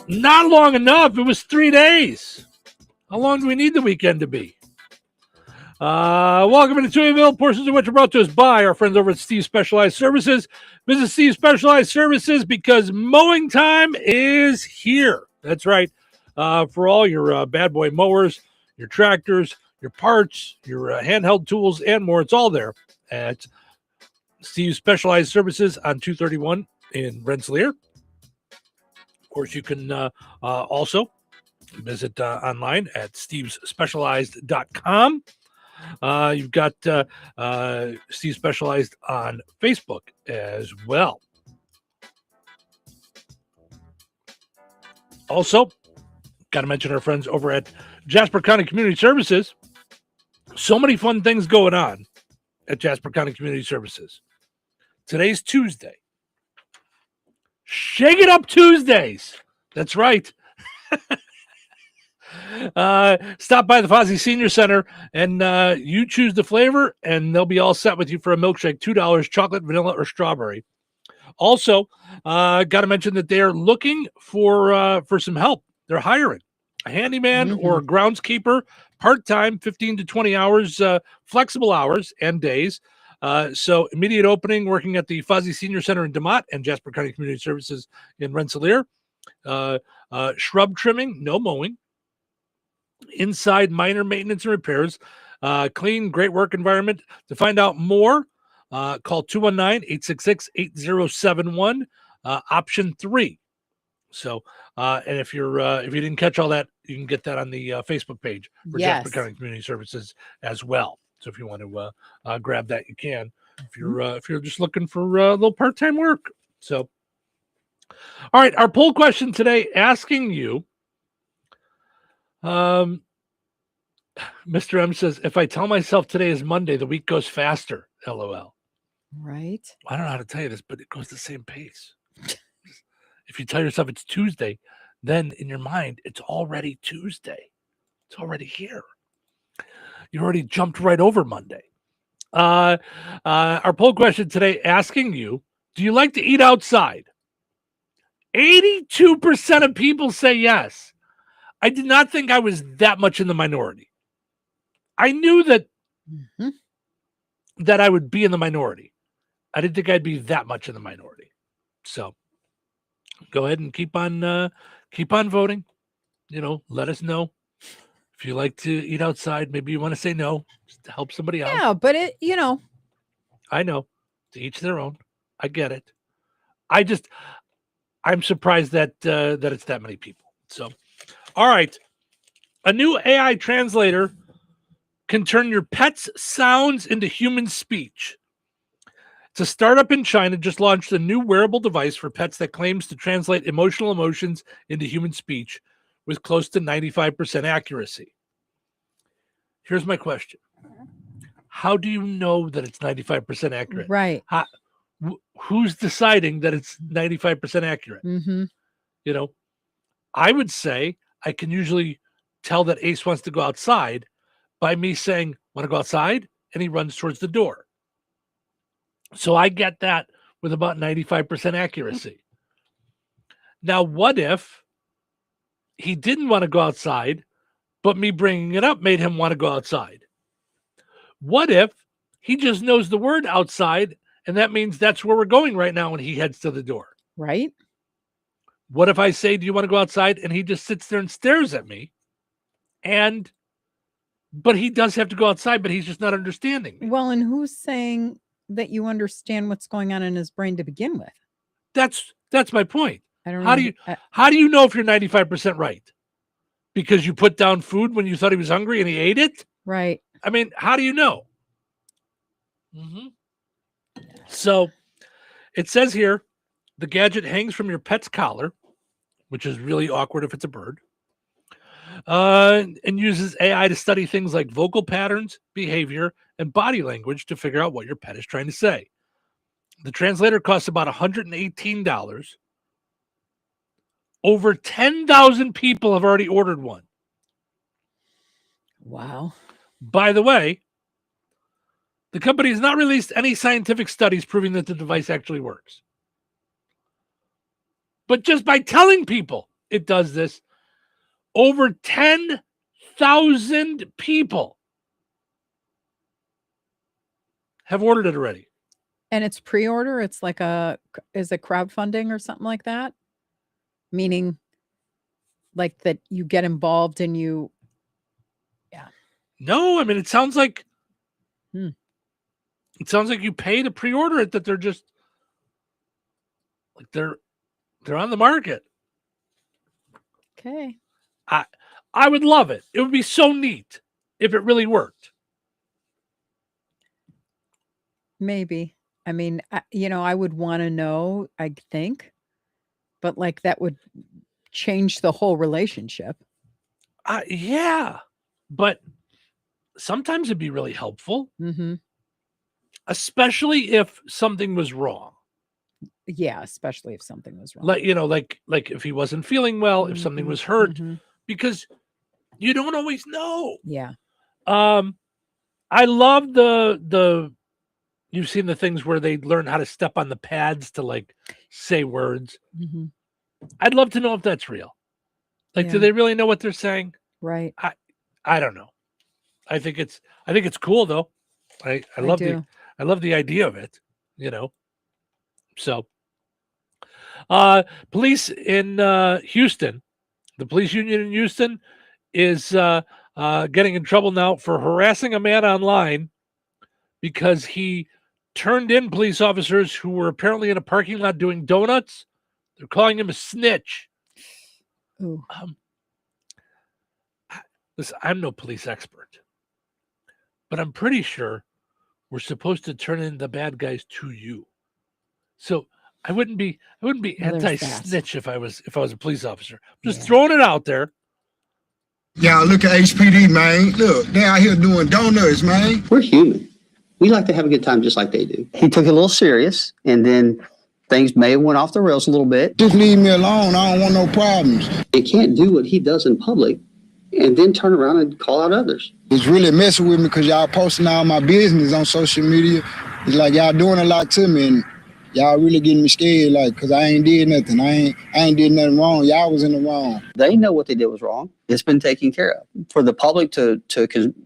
Not long enough. It was 3 days. How long do we need the weekend to be? Welcome to Touhyville, portions of which are brought to us by our friends over at Steve Specialized Services. Visit Steve Specialized Services because mowing time is here. That's right. For all your bad boy mowers, your tractors, your parts, your handheld tools, and more, it's all there at Steve Specialized Services on 231 in Rensselaer. Of course, you can also visit online at stevesspecialized.com. You've got Steve Specialized on Facebook as well. Also, got to mention our friends over at Jasper County Community Services. So many fun things going on at Jasper County Community Services. Today's Tuesday. Shake It Up Tuesdays. That's right. Stop by the Fozzie Senior Center and you choose the flavor and they'll be all set with you for a milkshake, $2, chocolate, vanilla, or strawberry. Also, got to mention that they're looking for some help. They're hiring a handyman or a groundskeeper, part-time, 15 to 20 hours, flexible hours and days. So immediate opening, working at the Fozzie Senior Center in DeMott and Jasper County Community Services in Rensselaer. Shrub trimming, no mowing. Inside minor maintenance and repairs. Clean, great work environment. To find out more, call 219-866-8071, option 3. So, and if you didn't catch all that, you can get that on the Facebook page for Jasper County Community Services as well. So if you want to grab that, you can. If you're just looking for a little part-time work. So, all right, our poll question today asking you. Mr. M says, if I tell myself today is Monday, the week goes faster. LOL. Right. I don't know how to tell you this, but it goes the same pace. If you tell yourself it's Tuesday, then in your mind, it's already Tuesday. It's already here. You already jumped right over Monday. Our poll question today asking you, do you like to eat outside? 82% of people say yes. I did not think I was that much in the minority. I knew that that I would be in the minority. I didn't think I'd be that much in the minority. So go ahead and keep on voting. You know, let us know if you like to eat outside. Maybe you want to say no just to help somebody out. Yeah, but I know, to each their own. I get it. I'm surprised that it's that many people. So. All right. A new AI translator can turn your pet's sounds into human speech. It's a startup in China just launched a new wearable device for pets that claims to translate emotional emotions into human speech with close to 95% accuracy. Here's my question. How do you know that it's 95% accurate? Right. Who's deciding that it's 95% accurate? Mm-hmm. You know, I would say I can usually tell that Ace wants to go outside by me saying, want to go outside? And he runs towards the door. So I get that with about 95% accuracy. Now, what if he didn't want to go outside, but me bringing it up made him want to go outside? What if he just knows the word outside, and that means that's where we're going right now when he heads to the door? Right. What if I say, do you want to go outside? And he just sits there and stares at me. But he does have to go outside, but he's just not understanding me. Well, and who's saying that you understand what's going on in his brain to begin with? That's my point. I don't How know. how do you know if you're 95% right? Because you put down food when you thought he was hungry and he ate it? Right. I mean, how do you know? So it says here, the gadget hangs from your pet's collar, which is really awkward if it's a bird. and uses AI to study things like vocal patterns, behavior, and body language to figure out what your pet is trying to say. The translator costs about $118. Over 10,000 people have already ordered one. Wow. By the way, the company has not released any scientific studies proving that the device actually works. But just by telling people it does this, over 10,000 people have ordered it already. And it's pre-order. It's like is it crowdfunding or something like that? Meaning like that you get involved and you, yeah. No, I mean, it sounds like, it sounds like you pay to pre-order it, that they're just like, they're on the market. Okay. I would love it. It would be so neat if it really worked. Maybe. I mean, I would want to know, I think, but like that would change the whole relationship. Yeah, but sometimes it'd be really helpful, especially if something was wrong. Yeah, especially if something was wrong. Like if he wasn't feeling well, if something was hurt, because you don't always know. Yeah. I love the you've seen the things where they learn how to step on the pads to like say words. I'd love to know if that's real. Like, do they really know what they're saying? Right. I don't know. I think it's cool though. I love the idea of it, So police in Houston, the police union in Houston is getting in trouble now for harassing a man online because he turned in police officers who were apparently in a parking lot doing donuts. They're calling him a snitch. Ooh. Listen, I'm no police expert, but I'm pretty sure we're supposed to turn in the bad guys to you. So I wouldn't be anti-snitch if I was a police officer. Just throwing it out there. Y'all look at HPD, man. Look, they out here doing donuts, man. We're human. We like to have a good time just like they do. He took it a little serious, and then things may have went off the rails a little bit. Just leave me alone. I don't want no problems. You can't do what he does in public and then turn around and call out others. It's really messing with me because y'all posting all my business on social media. It's like y'all doing a lot to me, and y'all really getting me scared, like, because I ain't did nothing. I ain't did nothing wrong. Y'all was in the wrong. They know what they did was wrong. It's been taken care of. For the public to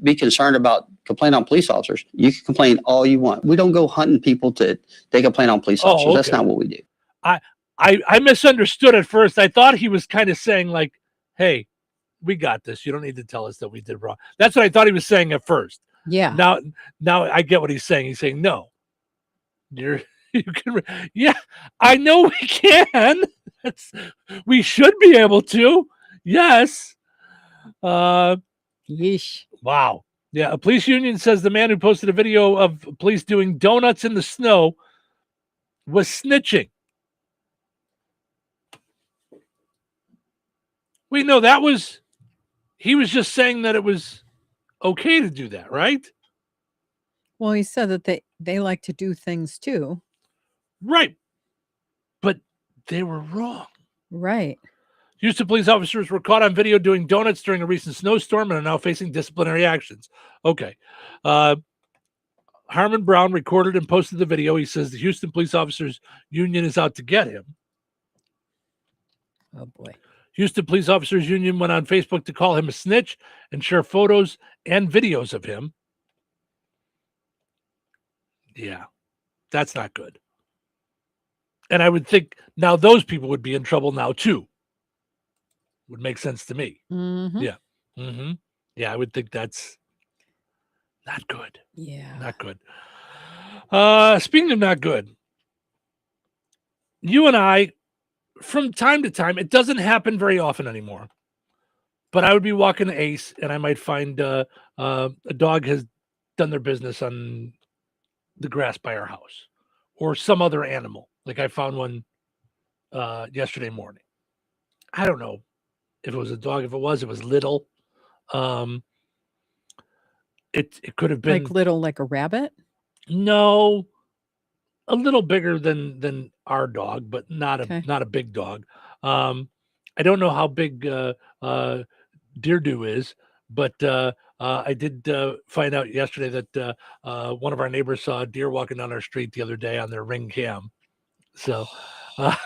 be concerned about complain on police officers, you can complain all you want. We don't go hunting people they complain on police officers. Okay. That's not what we do. I misunderstood at first. I thought he was kind of saying like, hey, we got this. You don't need to tell us that we did wrong. That's what I thought he was saying at first. Yeah. Now I get what he's saying. He's saying, no, you can. Yeah, I know we can. We should be able to. Yes. Yeesh. Wow. Yeah. A police union says the man who posted a video of police doing donuts in the snow was snitching. We know he was just saying that it was okay to do that, right? Well, he said that they like to do things too. Right. But they were wrong. Right. Houston police officers were caught on video doing donuts during a recent snowstorm and are now facing disciplinary actions. Okay. Harmon Brown recorded and posted the video. He says the Houston Police Officers Union is out to get him. Oh, boy. Houston Police Officers Union went on Facebook to call him a snitch and share photos and videos of him. Yeah, that's not good. And I would think now those people would be in trouble now, too. Would make sense to me. Mm-hmm. Yeah. Mm-hmm. Yeah, I would think that's not good. Yeah. Not good. Speaking of not good, you and I, from time to time, it doesn't happen very often anymore, but I would be walking the Ace and I might find a dog has done their business on the grass by our house or some other animal. Like I found one yesterday morning. I don't know if it was a dog. If it was little. It could have been Like little, like a rabbit? No, a little bigger than our dog, but not a big dog. I don't know how big Deerdew is, but I did find out yesterday that one of our neighbors saw a deer walking down our street the other day on their Ring cam. So I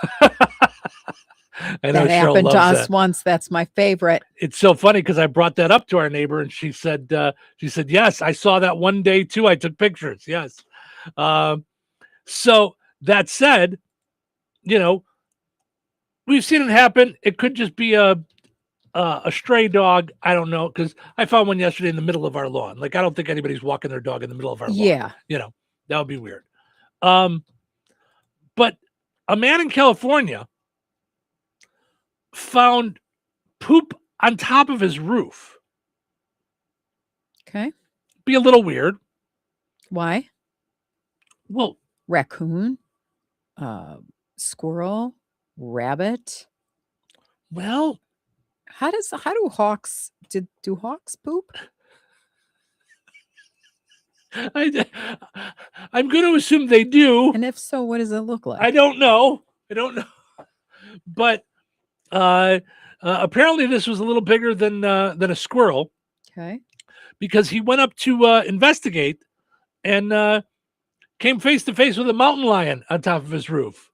know That Cheryl happened to loves us that. once. That's my favorite. It's so funny because I brought that up to our neighbor, and she said, yes, I saw that one day too. I took pictures. Yes. So that said, we've seen it happen. It could just be a stray dog. I don't know, because I found one yesterday in the middle of our lawn. Like, I don't think anybody's walking their dog in the middle of our lawn. Yeah. That would be weird. But a man in California found poop on top of his roof. Okay. Be a little weird. Why? Well, raccoon, squirrel, rabbit. Well, how do hawks do hawks poop? I'm going to assume they do. And if so, what does it look like? I don't know. But apparently this was a little bigger than a squirrel. Okay. Because he went up to investigate and came face to face with a mountain lion on top of his roof.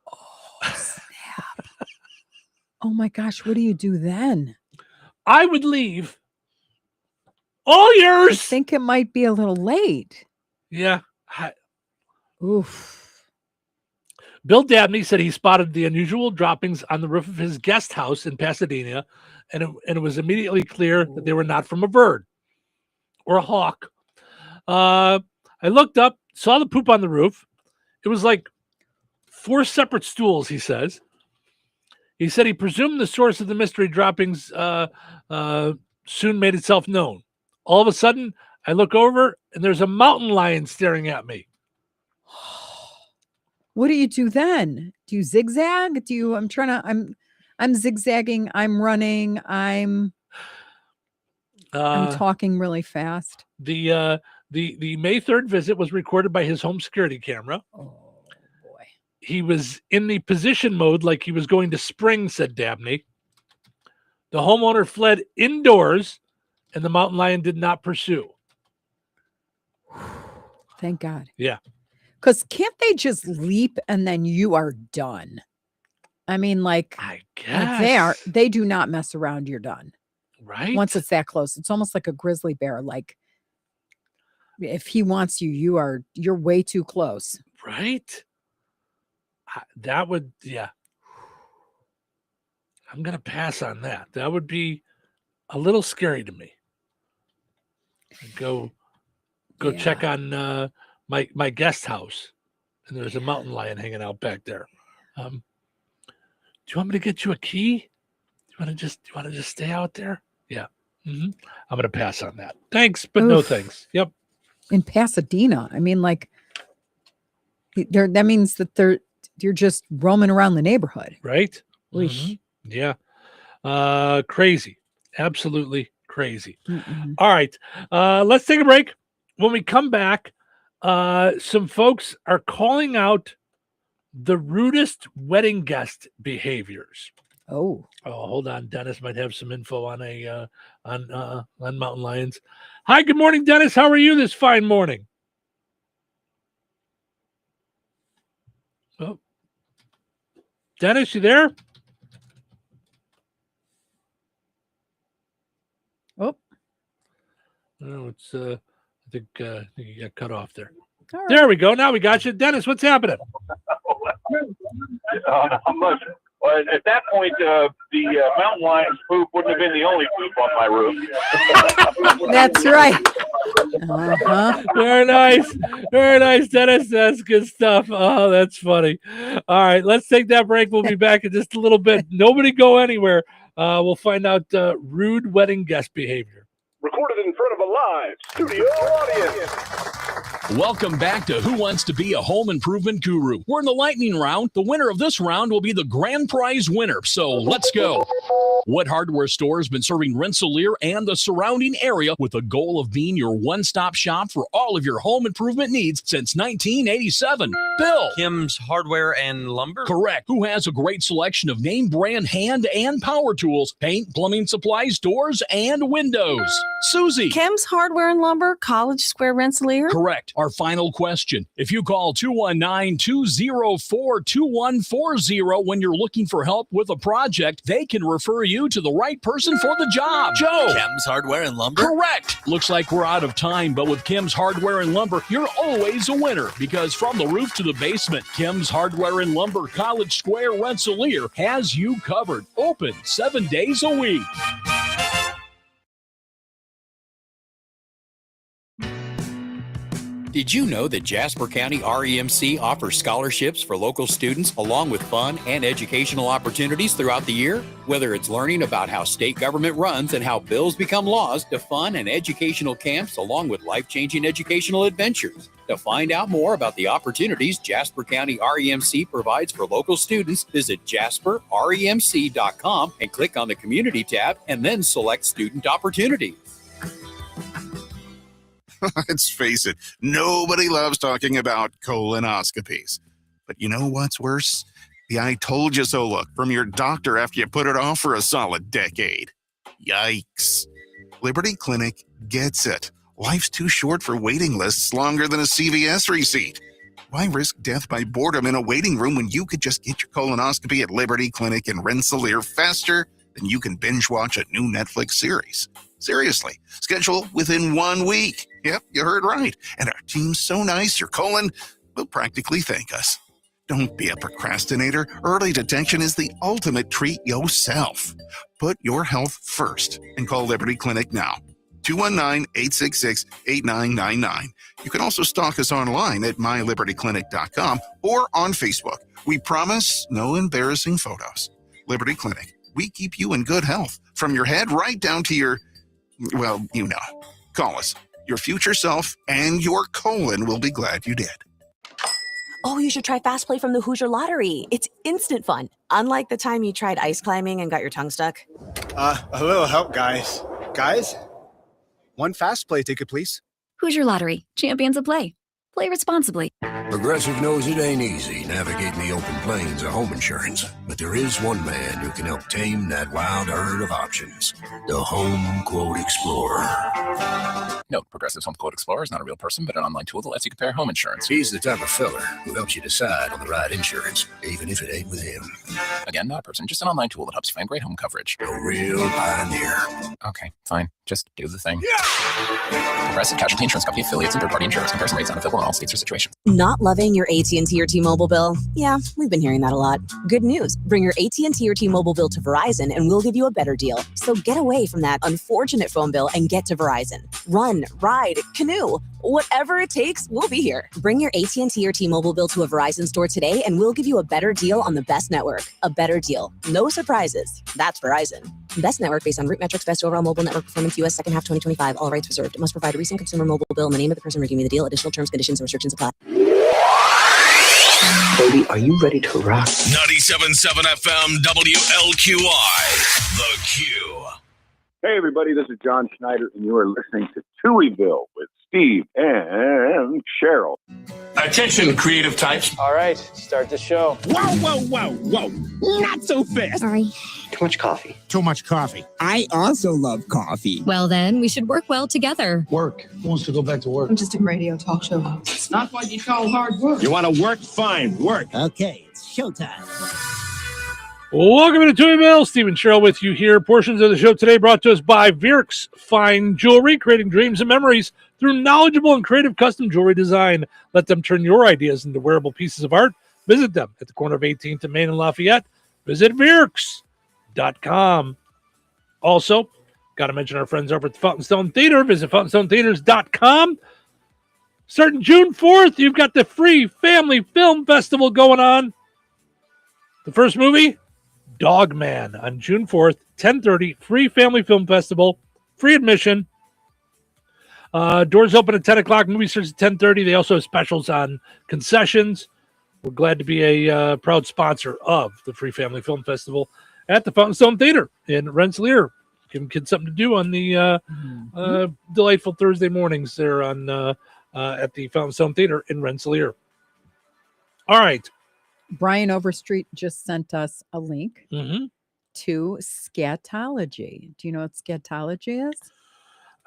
Oh, snap. Oh my gosh, what do you do then? I would leave. All yours. I think it might be a little late. Yeah. Oof. Bill Dabney said he spotted the unusual droppings on the roof of his guest house in Pasadena, and it was immediately clear that they were not from a bird or a hawk. I looked up, saw the poop on the roof. It was like 4 separate stools, he says. He said he presumed the source of the mystery droppings soon made itself known. All of a sudden, I look over, and there's a mountain lion staring at me. What do you do then? Do you zigzag? I'm zigzagging, I'm running, I'm talking really fast. The May 3rd visit was recorded by his home security camera. Oh boy. He was in the position mode like he was going to spring, said Dabney. The homeowner fled indoors, and the mountain lion did not pursue. Thank God. Yeah. Because can't they just leap and then you are done? I mean, like, I guess they do not mess around. You're done. Right. Once it's that close, it's almost like a grizzly bear. Like, if he wants you, you're way too close. Right. That would, yeah. I'm going to pass on that. That would be a little scary to me. Go check on my guest house, and there's a mountain lion hanging out back there. Do you want me to get you a key? Do you want to just stay out there? Yeah. I'm going to pass on that. Thanks, but no thanks. Yep. In Pasadena, I mean, like, that means that you're just roaming around the neighborhood, right? Yeah. Crazy. Absolutely crazy. All right. Let's take a break. When we come back, some folks are calling out the rudest wedding guest behaviors. Oh, hold on. Dennis might have some info on on mountain lions. Hi, good morning, Dennis. How are you this fine morning? Oh, Dennis, you there? Oh, no, it's I think you got cut off there. Right. There we go. Now we got you, Dennis. What's happening? Not much. Well, at that point, the mountain lion's poop wouldn't have been the only poop on my roof. That's right. Very nice. Very nice, Dennis. That's good stuff. Oh, that's funny. All right, let's take that break. We'll be back in just a little bit. Nobody go anywhere. We'll find out rude wedding guest behavior. Recorded in front of a live studio audience. Welcome back to Who Wants to Be a Home Improvement Guru. We're in the lightning round. The winner of this round will be the grand prize winner. So let's go. Wood Hardware Store has been serving Rensselaer and the surrounding area with the goal of being your one-stop shop for all of your home improvement needs since 1987. Bill. Kim's Hardware and Lumber? Correct. Who has a great selection of name brand hand and power tools, paint, plumbing supplies, doors, and windows. Susie. Kim's Hardware and Lumber, College Square, Rensselaer? Correct. Our final question. If you call 219-204-2140 when you're looking for help with a project, they can refer you to the right person for the job. Joe. Kim's Hardware and Lumber? Correct. Looks like we're out of time, but with Kim's Hardware and Lumber, you're always a winner because from the roof to the basement, Kim's Hardware and Lumber, College Square, Rensselaer has you covered. Open 7 days a week. Did you know that Jasper County REMC offers scholarships for local students along with fun and educational opportunities throughout the year? Whether it's learning about how state government runs and how bills become laws, to fun and educational camps along with life-changing educational adventures. To find out more about the opportunities Jasper County REMC provides for local students, visit jasperremc.com and click on the Community tab and then select Student Opportunities. Let's face it, nobody loves talking about colonoscopies. But you know what's worse? The I told you so look from your doctor after you put it off for a solid decade. Yikes. Liberty Clinic gets it. Life's too short for waiting lists longer than a CVS receipt. Why risk death by boredom in a waiting room when you could just get your colonoscopy at Liberty Clinic in Rensselaer faster than you can binge watch a new Netflix series? Seriously, schedule within 1 week. Yep, you heard right. And our team's so nice, your colon will practically thank us. Don't be a procrastinator. Early detection is the ultimate treat yourself. Put your health first and call Liberty Clinic now. 219-866-8999. You can also stalk us online at mylibertyclinic.com or on Facebook. We promise no embarrassing photos. Liberty Clinic, we keep you in good health from your head right down to your, well, you know. Call us. Your future self and your colon will be glad you did. Oh, you should try Fast Play from the Hoosier Lottery. It's instant fun. Unlike the time you tried ice climbing and got your tongue stuck. A little help, guys. Guys? One Fast Play ticket, please. Hoosier Lottery, champions of play. Play responsibly. Progressive knows it ain't easy navigating the open plains of home insurance, but there is one man who can help tame that wild herd of options. The Home Quote Explorer. Note, Progressive's Home Quote Explorer is not a real person, but an online tool that lets you compare home insurance. He's the type of feller who helps you decide on the right insurance, even if it ain't with him. Again, not a person, just an online tool that helps you find great home coverage. A real pioneer. Okay, fine. Just do the thing. Yeah! Progressive Casualty Insurance Company affiliates and third-party insurers. Comparison rates not available in all states or situations. Not loving your AT&T or T-Mobile bill? Yeah, we've been hearing that a lot. Good news. Bring your AT&T or T-Mobile bill to Verizon and we'll give you a better deal. So get away from that unfortunate phone bill and get to Verizon. Run, ride, canoe. Whatever it takes, we'll be here. Bring your AT&T or T-Mobile bill to a Verizon store today and we'll give you a better deal on the best network. A better deal. No surprises. That's Verizon. Best network based on root metrics, best overall mobile network performance, U.S. second half 2025. All rights reserved. It must provide a recent consumer mobile bill and the name of the person redeeming the deal. Additional terms, conditions, and restrictions apply. Baby, are you ready to rock? 97.7 FM WLQI. The Q. Hey, everybody, this is John Schneider, and you are listening to Touhyville with Steve and Cheryl. Attention, creative types. All right, start the show. Whoa. Not so fast. Sorry. Too much coffee. Too much coffee. I also love coffee. Well, then, we should work well together. Work. Who wants to go back to work? I'm just a radio talk show host. It's not what you call hard work. You want to work? Fine, work. Okay, it's showtime. Welcome to Touhyville. Steve and Cheryl with you here. Portions of the show today brought to us by Virk's Fine Jewelry, creating dreams and memories through knowledgeable and creative custom jewelry design. Let them turn your ideas into wearable pieces of art. Visit them at the corner of 18th and Main and Lafayette. Visit Virks.com. Also, got to mention our friends over at the Fountain Stone Theater. Visit FountainStoneTheaters.com. Starting June 4th, you've got the free Family Film Festival going on. The first movie, Dog Man, on June 4th, 10:30, free Family Film Festival, free admission. Doors open at 10 o'clock. Movie starts at 10:30. They also have specials on concessions. We're glad to be a proud sponsor of the Free Family Film Festival. at the Fountain Stone Theater in Rensselaer. Giving kids something to do on the delightful Thursday mornings there on at the Fountain Stone Theater in Rensselaer. All right. Brian Overstreet just sent us a link Mm-hmm. to scatology. Do you know what scatology is?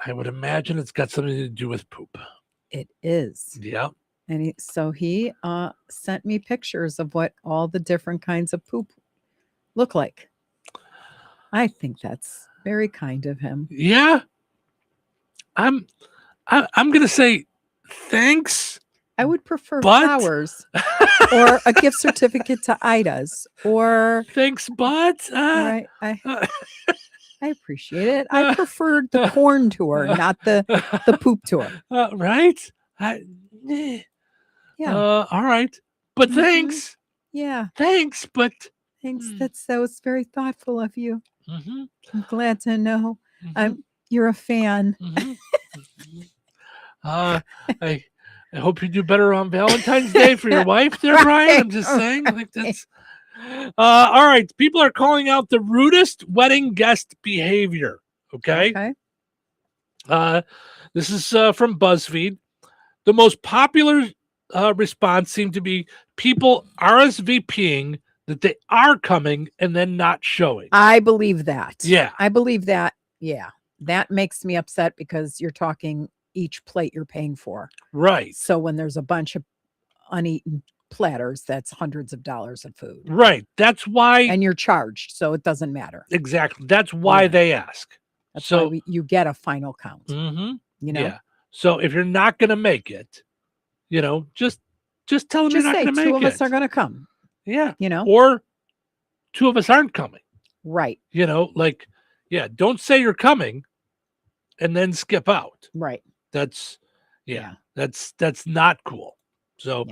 I would imagine it's got something to do with poop. It is. Yeah. And he sent me pictures of what all the different kinds of poop look like. I think that's very kind of him. Yeah. I'm gonna say thanks. I would prefer but... flowers or a gift certificate to Ida's or thanks, but I appreciate it. I preferred the corn tour, not the poop tour. Right? Yeah. All right. But thanks. Yeah. Thanks, but thanks. That was very thoughtful of you. Mm-hmm. I'm glad to know. You're a fan. I hope you do better on Valentine's Day for your wife there, Brian. I'm just saying. I think that's all right. People are calling out the rudest wedding guest behavior. Okay. This is from BuzzFeed. The most popular response seemed to be people RSVPing that they are coming and then not showing. I believe that. Yeah. I believe that. Yeah. That makes me upset because you're talking each plate you're paying for. Right. So when there's a bunch of uneaten platters, that's hundreds of dollars of food. Right. That's why. And you're charged. So it doesn't matter. Exactly. That's why they ask. That's so why you get a final count. Mm-hmm. You know? Yeah. So if you're not going to make it, just tell them you're not going to make it. Two of us are going to come. Yeah. You know? Or two of us aren't coming. Right. Don't say you're coming and then skip out. Right. That's that's not cool. So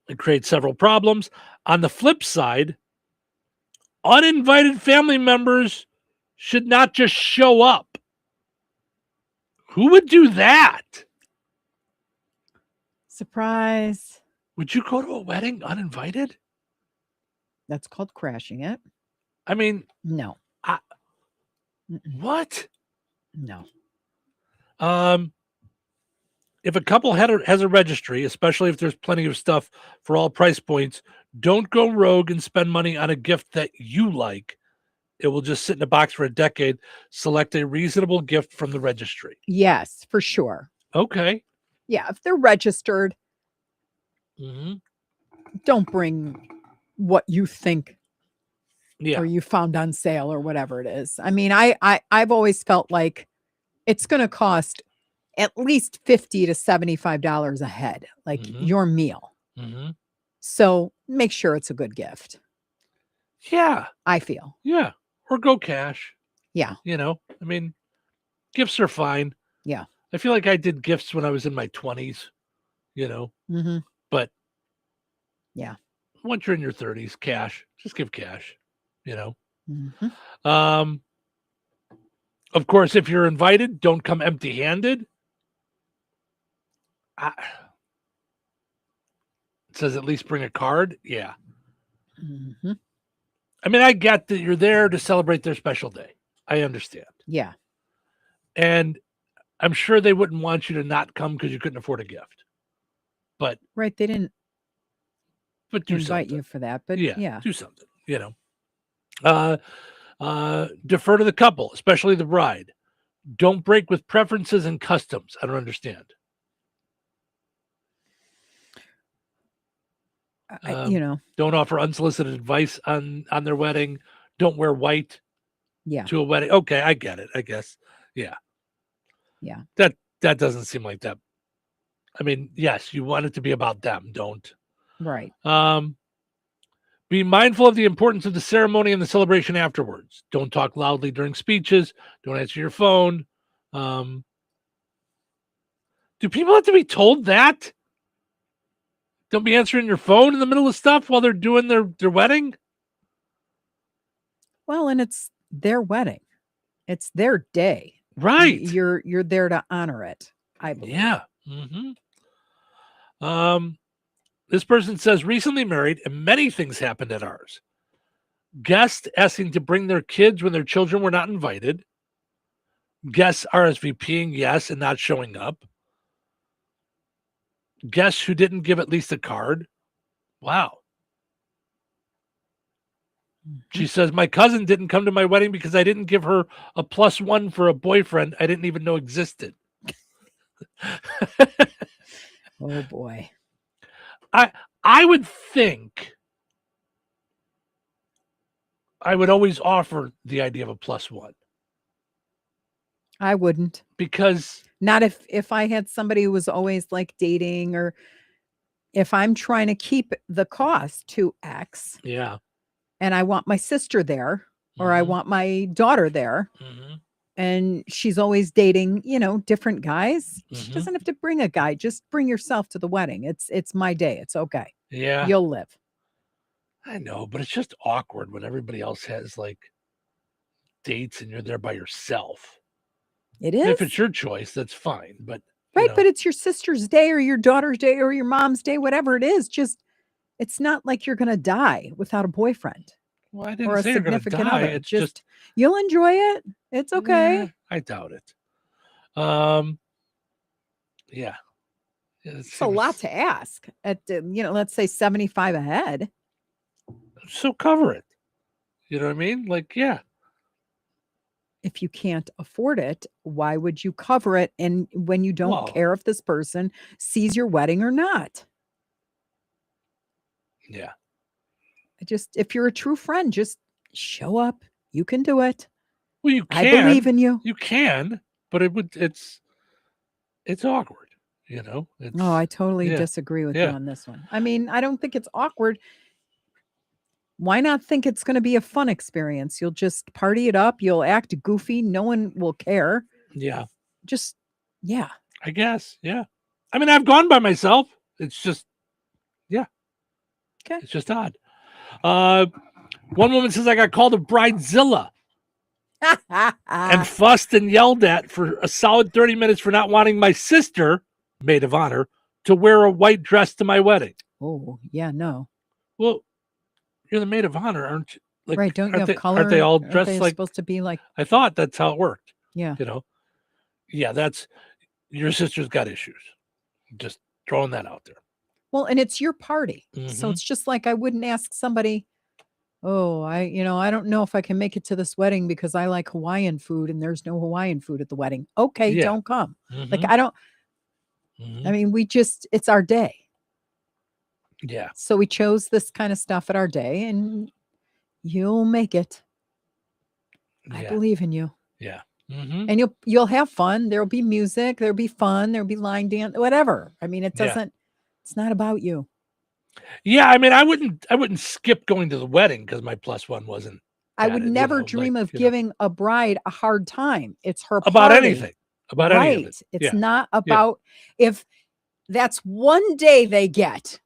it creates several problems. On the flip side, uninvited family members should not just show up. Who would do that? Surprise. Would you go to a wedding uninvited? That's called crashing it. I mean, no. What? No. If a couple has a registry, especially if there's plenty of stuff for all price points, don't go rogue and spend money on a gift that you like. It will just sit in a box for a decade. Select a reasonable gift from the registry. Yes, for sure. Okay. Yeah, if they're registered, mm-hmm. don't bring what you think or you found on sale or whatever it is. I mean, I've always felt like it's going to cost at least $50 to $75 a head, like your meal. Mm-hmm. So make sure it's a good gift. Yeah. I feel. Yeah. Or go cash. Yeah. I mean, gifts are fine. Yeah. I feel like I did gifts when I was in my 20s, Mm-hmm. But yeah, once you're in your 30s, cash, just give cash, Mm-hmm. Of course, if you're invited, don't come empty-handed. It says at least bring a card. Yeah. Mm-hmm. I mean, I get that you're there to celebrate their special day. I understand. Yeah. And I'm sure they wouldn't want you to not come because you couldn't afford a gift. But right, they didn't do invite something. You for that. But yeah. Do something, defer to the couple, especially the bride. Don't break with preferences and customs. I don't understand. Don't offer unsolicited advice on their wedding. Don't wear white to a wedding. Okay, I get it, I guess. Yeah. That doesn't seem like that. I mean, yes, you want it to be about them. Don't. Right. Be mindful of the importance of the ceremony and the celebration afterwards. Don't talk loudly during speeches. Don't answer your phone. Do people have to be told that? Don't be answering your phone in the middle of stuff while they're doing their wedding? Well, and it's their wedding. It's their day. Right. You're there to honor it, I believe. Yeah. Mm-hmm. This person says recently married and many things happened at ours. Guests asking to bring their kids when their children were not invited. Guests RSVPing yes and not showing up. Guests who didn't give at least a card. Wow. She says, my cousin didn't come to my wedding because I didn't give her a +1 for a boyfriend I didn't even know existed. Oh boy. I would think I would always offer the idea of a +1. I wouldn't. Because not if I had somebody who was always like dating, or if I'm trying to keep the cost to X. Yeah. And I want my sister there, or I want my daughter there. And she's always dating, different guys. She doesn't have to bring a guy. Just bring yourself to the wedding. It's my day. It's okay. Yeah. You'll live. I know, but it's just awkward when everybody else has like dates and you're there by yourself. It is. If it's your choice, that's fine. But right, but it's your sister's day or your daughter's day or your mom's day, whatever it is. Just it's not like you're gonna die without a boyfriend. Well, I didn't or a say you're gonna significant die. other. It's just you'll enjoy it. It's okay. I doubt it. Yeah. It's a lot to ask at let's say 75 a head. So cover it. You know what I mean? Like, yeah. If you can't afford it, why would you cover it? And when you don't care if this person sees your wedding or not. Yeah. If you're a true friend, just show up. You can do it. Well, you can. I believe in you. You can, but it's awkward, I totally disagree with you on this one. I mean, I don't think it's awkward. Why not think it's going to be a fun experience? You'll just party it up. You'll act goofy. No one will care. Yeah. Just, yeah. I guess. Yeah. I mean, I've gone by myself. It's just, yeah. Okay. It's just odd. One woman says, I got called a bridezilla and fussed and yelled at for a solid 30 minutes for not wanting my sister, maid of honor, to wear a white dress to my wedding. Oh, yeah, no. Well, you're the maid of honor, aren't you? Like, right, don't you have color? Aren't they all dressed like supposed to be like? I thought that's how it worked. Yeah. Yeah, that's your sister's got issues. Just throwing that out there. Well, and it's your party. So it's just like I wouldn't ask somebody, oh, I don't know if I can make it to this wedding because I like Hawaiian food and there's no Hawaiian food at the wedding. Okay, don't come. Like I don't I mean, it's our day. Yeah. So we chose this kind of stuff at our day and you'll make it. I believe in you. Yeah. And you'll have fun. There'll be music, there'll be fun, there'll be line dance, whatever. I mean, it's not about you. Yeah, I mean, I wouldn't skip going to the wedding because my +1 wasn't. I would never dream of giving a bride a hard time. It's her about party. anything. About any of it. It's not about if that's one day they get.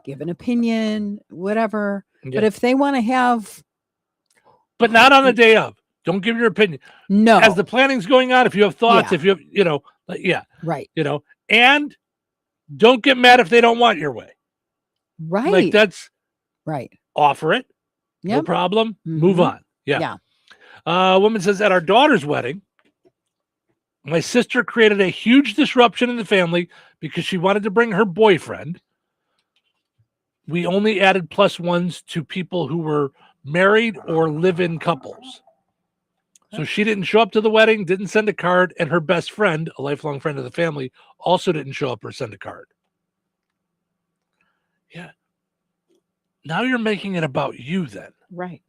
Give an opinion, whatever. But if they want to have, but not on the day of. Don't give your opinion. No. As the planning's going on, if you have thoughts, if you have, right. And don't get mad if they don't want your way. Right. Like that's right. Offer it. No problem. Move on. Yeah. A woman says at our daughter's wedding, my sister created a huge disruption in the family because she wanted to bring her boyfriend. We only added +1s to people who were married or live-in couples. So she didn't show up to the wedding, didn't send a card, and her best friend, a lifelong friend of the family, also didn't show up or send a card. Yeah. Now you're making it about you then. Right.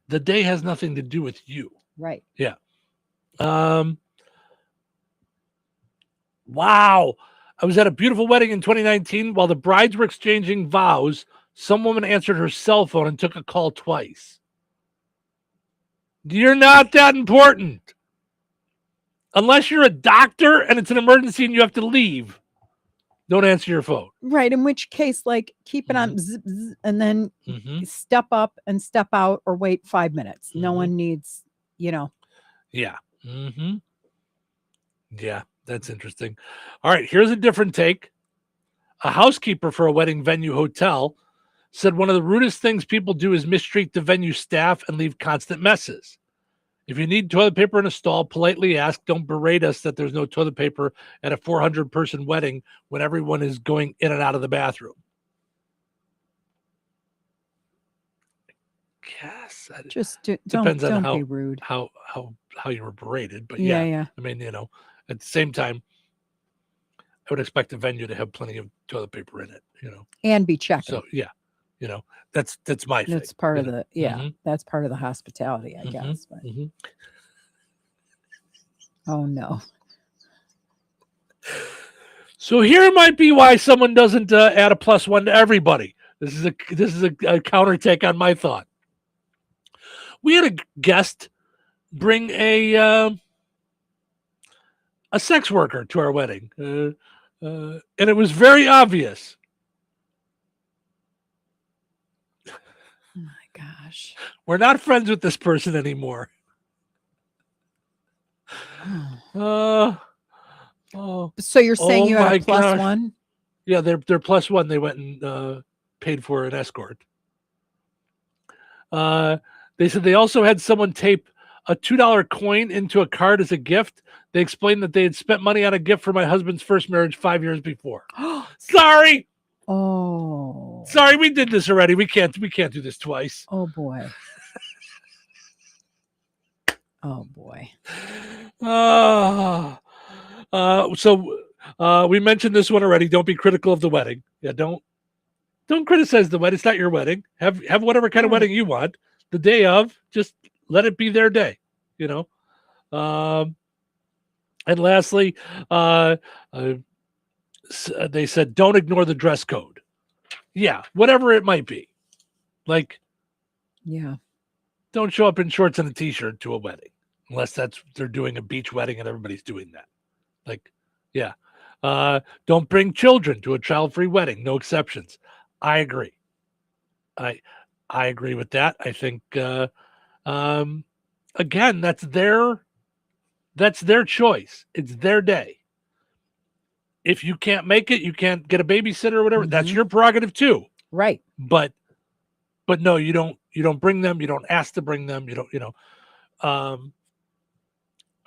The day has nothing to do with you. Right. Yeah. Wow. I was at a beautiful wedding in 2019. While the brides were exchanging vows, some woman answered her cell phone and took a call twice. You're not that important. Unless you're a doctor and it's an emergency and you have to leave, don't answer your phone. Right. In which case, like, keep it on zzz, zzz, and then step up and step out or wait 5 minutes. No one needs, Yeah. Yeah, that's interesting. All right, here's a different take. A housekeeper for a wedding venue hotel said one of the rudest things people do is mistreat the venue staff and leave constant messes. If you need toilet paper in a stall, politely ask. Don't berate us that there's no toilet paper at a 400-person wedding when everyone is going in and out of the bathroom. Yes, depends on don't be rude. How you were berated, but Yeah. I mean, at the same time, I would expect the venue to have plenty of toilet paper in it, And be checking. So that's my thing. That's part of the that's part of the hospitality, I guess. But. Oh no. So here might be why someone doesn't add a +1 to everybody. This is a counterattack on my thought. We had a guest bring a sex worker to our wedding, and it was very obvious. Oh my gosh. We're not friends with this person anymore. So you're saying you had a +1? Yeah, they're +1. They went and paid for an escort. They said they also had someone tape a $2 coin into a card as a gift. They explained that they had spent money on a gift for my husband's first marriage 5 years before. Sorry. Oh. Sorry, we did this already. We can't do this twice. Oh boy. Oh boy. So we mentioned this one already. Don't be critical of the wedding. Yeah, don't criticize the wedding. It's not your wedding. Have whatever kind of wedding you want. The day of, just let it be their day. And lastly, they said don't ignore the dress code. Yeah, whatever it might be. Like, yeah, don't show up in shorts and a t-shirt to a wedding unless they're doing a beach wedding and everybody's doing that. Like, yeah. Don't bring children to a child-free wedding. No exceptions. I agree. I agree with that. I think again, that's their choice. It's their day. If you can't make it, you can't get a babysitter or whatever. That's your prerogative too. Right. But no, you don't bring them. You don't ask to bring them. I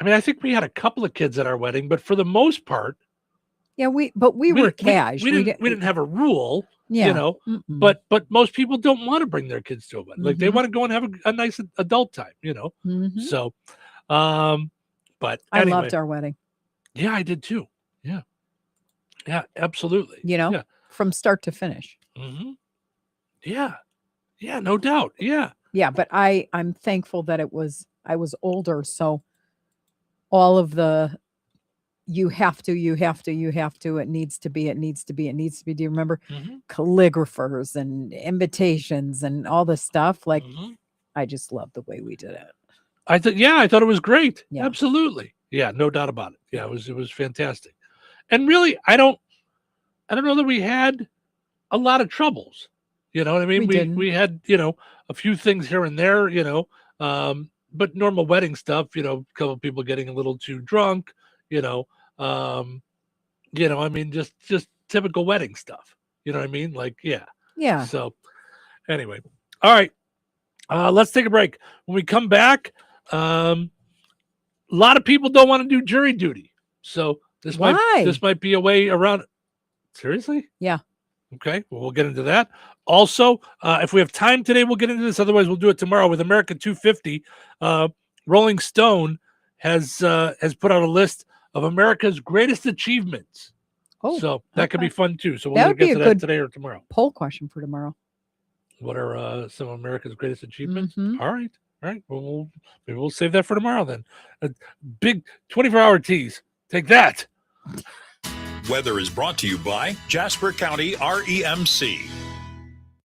mean, I think we had a couple of kids at our wedding, but for the most part, yeah, we were cash. We didn't have a rule, yeah. But most people don't want to bring their kids to a wedding. Like they want to go and have a nice adult time, So, but I anyway. loved our wedding. Yeah, I did too. Yeah, absolutely. From start to finish. Mm-hmm. Yeah, no doubt. Yeah, but I'm thankful that I was older, so all of the you have to, it needs to be. Do you remember calligraphers and invitations and all this stuff? Like, I just love the way we did it. I thought it was great. Yeah. Absolutely. Yeah, no doubt about it. Yeah, it was fantastic. And really, I don't know that we had a lot of troubles. You know what I mean? We had, a few things here and there, but normal wedding stuff, a couple of people getting a little too drunk, I mean, just typical wedding stuff. You know what I mean? Like, yeah. Yeah. So anyway, all right. Let's take a break. When we come back, a lot of people don't want to do jury duty. So this might be a way around it. Seriously? Yeah. Okay. Well, we'll get into that. Also, if we have time today, we'll get into this. Otherwise, we'll do it tomorrow with America 250. Rolling Stone has put out a list of America's greatest achievements. Oh, so that could be fun too. So that we'll would be get a to good that today or tomorrow. Poll question for tomorrow. What are some of America's greatest achievements? All right. Well, maybe we'll save that for tomorrow then. A big 24-hour tease. Take that. Weather is brought to you by Jasper County REMC.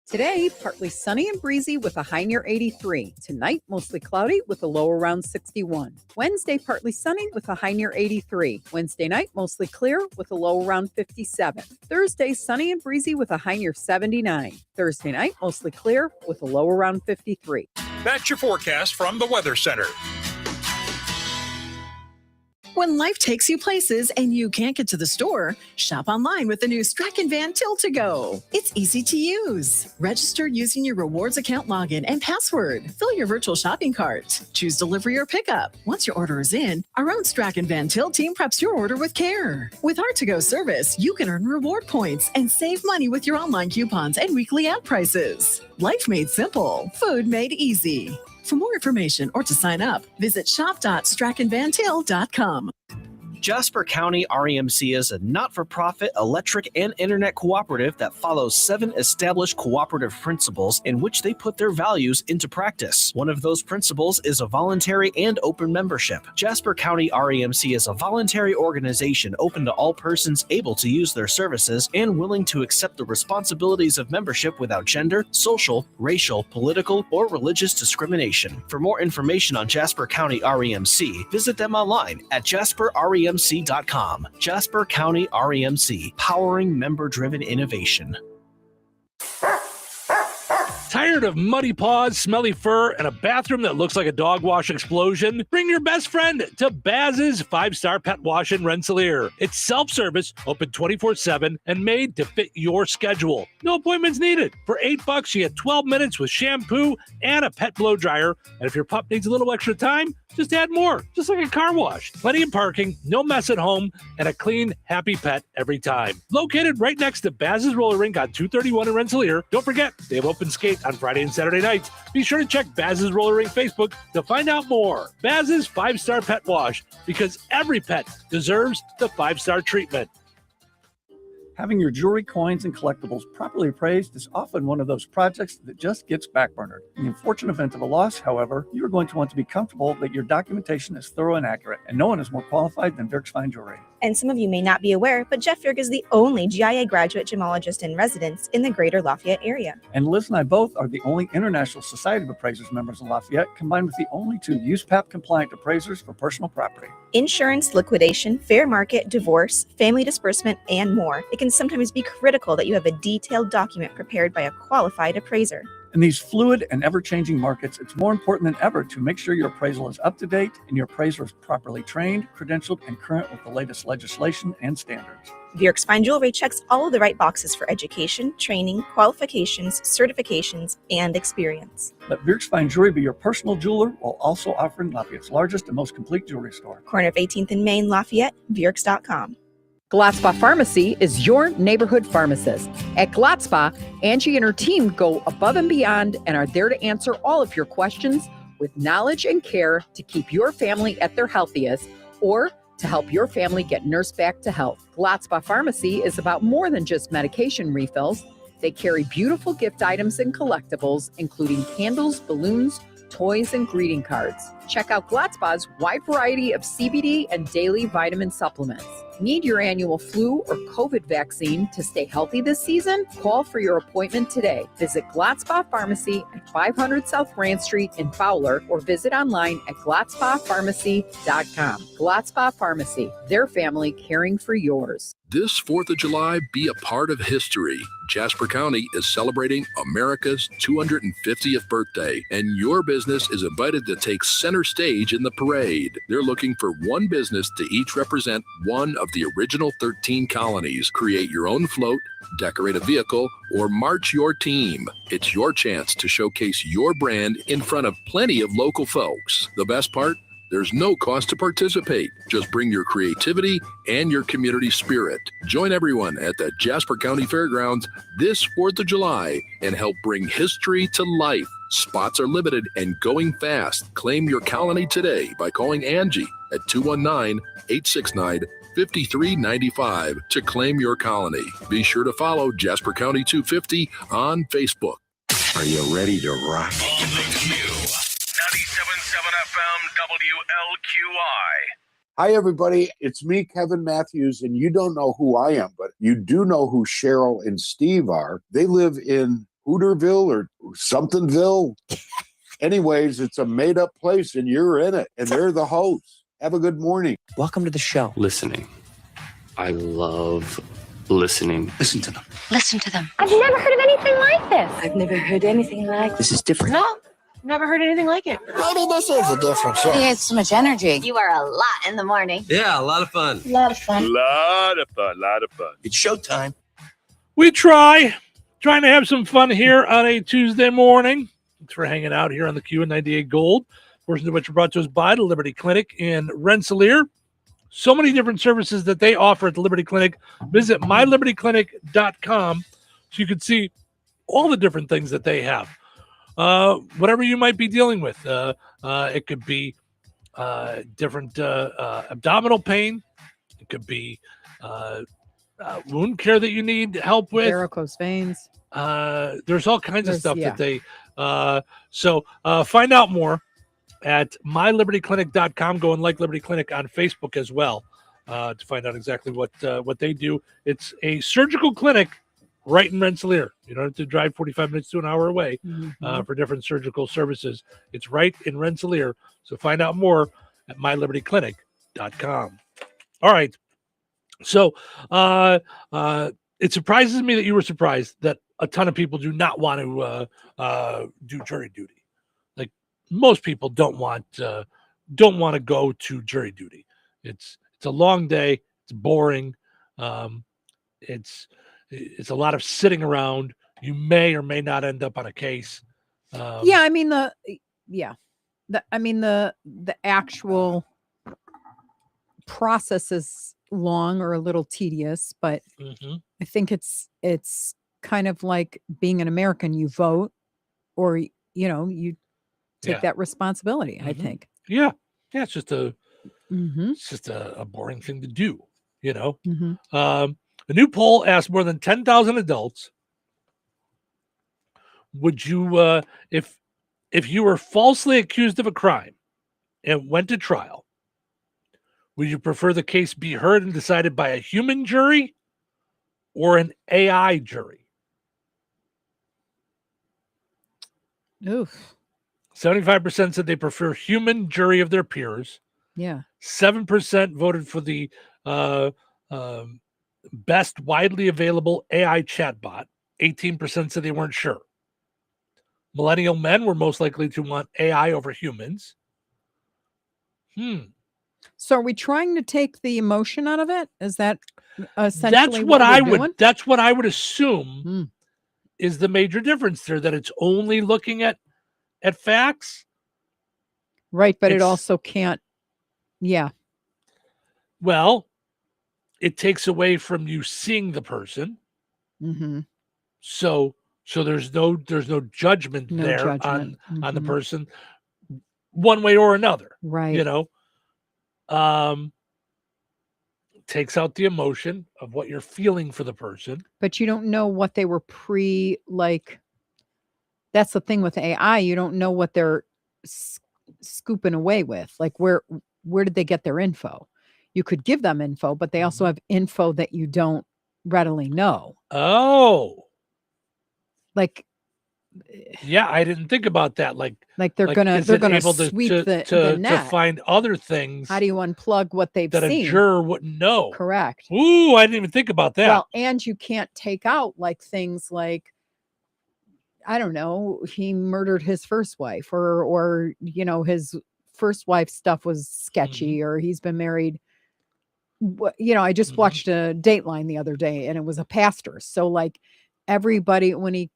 Today, partly sunny and breezy with a high near 83. Tonight, mostly cloudy with a low around 61. Wednesday, partly sunny with a high near 83. Wednesday night, mostly clear with a low around 57. Thursday, sunny and breezy with a high near 79. Thursday night, mostly clear with a low around 53. That's your forecast from the Weather Center. When life takes you places and you can't get to the store, shop online with the new Strachan Van Til to Go. It's easy to use. Register using your rewards account login and password. Fill your virtual shopping cart. Choose delivery or pickup. Once your order is in, our own Strachan Van Til team preps your order with care. With our to-go service, you can earn reward points and save money with your online coupons and weekly ad prices. Life made simple. Food made easy. For more information or to sign up, visit shop.strachanvantil.com. Jasper County REMC is a not-for-profit electric and internet cooperative that follows 7 established cooperative principles in which they put their values into practice. One of those principles is a voluntary and open membership. Jasper County REMC is a voluntary organization open to all persons able to use their services and willing to accept the responsibilities of membership without gender, social, racial, political, or religious discrimination. For more information on Jasper County REMC, visit them online at jasperremc.com. Jasper County REMC, powering member-driven innovation. Tired of muddy paws, smelly fur, and a bathroom that looks like a dog wash explosion? Bring your best friend to Baz's 5-Star Pet Wash in Rensselaer. It's self-service, open 24/7, and made to fit your schedule. No appointments needed. For $8, you get 12 minutes with shampoo and a pet blow dryer. And if your pup needs a little extra time, just add more, just like a car wash. Plenty of parking, no mess at home, and a clean, happy pet every time. Located right next to Baz's Roller Rink on 231 in Rensselaer. Don't forget, they have open skate on Friday and Saturday nights. Be sure to check Baz's Roller Rink Facebook to find out more. Baz's 5-Star Pet Wash, because every pet deserves the 5-star treatment. Having your jewelry, coins, and collectibles properly appraised is often one of those projects that just gets backburnered. In the unfortunate event of a loss, however, you are going to want to be comfortable that your documentation is thorough and accurate, and no one is more qualified than Dirk's Fine Jewelry. And some of you may not be aware, but Jeff Dirk is the only GIA graduate gemologist in residence in the greater Lafayette area. And Liz and I both are the only International Society of Appraisers members in Lafayette, combined with the only 2 USPAP-compliant appraisers for personal property. Insurance, liquidation, fair market, divorce, family disbursement, and more. It can sometimes be critical that you have a detailed document prepared by a qualified appraiser. In these fluid and ever-changing markets, it's more important than ever to make sure your appraisal is up to date and your appraiser is properly trained, credentialed, and current with the latest legislation and standards. Dirk's Fine Jewelry checks all of the right boxes for education, training, qualifications, certifications, and experience. Let Dirk's Fine Jewelry be your personal jeweler while also offering Lafayette's largest and most complete jewelry store. Corner of 18th and Main, Lafayette, Dirks.com. Gladspa Pharmacy is your neighborhood pharmacist. At Gladspa, Angie and her team go above and beyond and are there to answer all of your questions with knowledge and care to keep your family at their healthiest or to help your family get nursed back to health. Gladspa Pharmacy is about more than just medication refills. They carry beautiful gift items and collectibles, including candles, balloons, toys, and greeting cards. Check out Gladspa's wide variety of CBD and daily vitamin supplements. Need your annual flu or COVID vaccine to stay healthy this season? Call for your appointment today. Visit Gladspa Pharmacy at 500 South Grand Street in Fowler or visit online at gladspapharmacy.com. Gladspa Pharmacy, their family caring for yours. This 4th of July, be a part of history. Jasper County is celebrating America's 250th birthday, and your business is invited to take center stage in the parade. They're looking for one business to each represent one of the original 13 colonies. Create your own float, decorate a vehicle, or march your team. It's your chance to showcase your brand in front of plenty of local folks. The best part? There's no cost to participate. Just bring your creativity and your community spirit. Join everyone at the Jasper County Fairgrounds this 4th of July and help bring history to life. Spots are limited and going fast. Claim your colony today by calling Angie at 219-869-5395 to claim your colony. Be sure to follow Jasper County 250 on Facebook. Are you ready to rock? 97.7 FM WLQI. Hi, everybody. It's me, Kevin Matthews, and you don't know who I am, but you do know who Cheryl and Steve are. They live in Hooterville or somethingville. Anyways, it's a made-up place, and you're in it, and they're the hosts. Have a good morning. Welcome to the show. Listening. I love listening. Listen to them. Listen to them. I've never heard of anything like this. I've never heard anything like this. Is different. No. Never heard anything like it. Maybe this is a different show. He has so much energy. You are a lot in the morning. Yeah, a lot of fun. A lot of fun. Lot of fun. It's showtime. We trying to have some fun here on a Tuesday morning. Thanks for hanging out here on the Q and 98 Gold. Portions of which are brought to us by the Liberty Clinic in Rensselaer. So many different services that they offer at the Liberty Clinic. Visit mylibertyclinic.com so you can see all the different things that they have. Whatever you might be dealing with. It could be different abdominal pain. It could be wound care that you need help with. Varicose veins. There's all kinds of stuff that they find out more at mylibertyclinic.com. Go and like Liberty Clinic on Facebook as well to find out exactly what they do. It's a surgical clinic right in Rensselaer. You don't have to drive 45 minutes to an hour away for different surgical services. It's right in Rensselaer. So find out more at mylibertyclinic.com. All right. So it surprises me that you were surprised that a ton of people do not want to do jury duty. Like most people don't want to go to jury duty. It's a long day. It's boring. It's a lot of sitting around. You may or may not end up on a case. The actual process is long or a little tedious, but I think it's kind of like being an American. You vote, or you take that responsibility. I think. Yeah, it's just a boring thing to do. A new poll asked more than 10,000 adults, would you, if you were falsely accused of a crime and went to trial, would you prefer the case be heard and decided by a human jury or an AI jury? Oof. 75% said they prefer human jury of their peers. Yeah. 7% voted for the best widely available AI chatbot. 18% said they weren't sure. Millennial men were most likely to want AI over humans. So are we trying to take the emotion out of it? Is that essentially that's what I would assume is the major difference there, that it's only looking at facts. Right, but it also can't. Yeah. Well, it takes away from you seeing the person. So there's no judgment on the person one way or another. Right. Takes out the emotion of what you're feeling for the person. But you don't know what they were that's the thing with AI. You don't know what they're scooping away with. Like where did they get their info? You could give them info, but they also have info that you don't readily know. Oh. Like, yeah, I didn't think about that. Like they're gonna sweep the net to find other things. How do you unplug what they've seen that a juror wouldn't know? Correct. Ooh, I didn't even think about that. Well, and you can't take out like things like, I don't know, he murdered his first wife, or his first wife's stuff was sketchy, or he's been married. I just watched a Dateline the other day, and it was a pastor. So like everybody, when he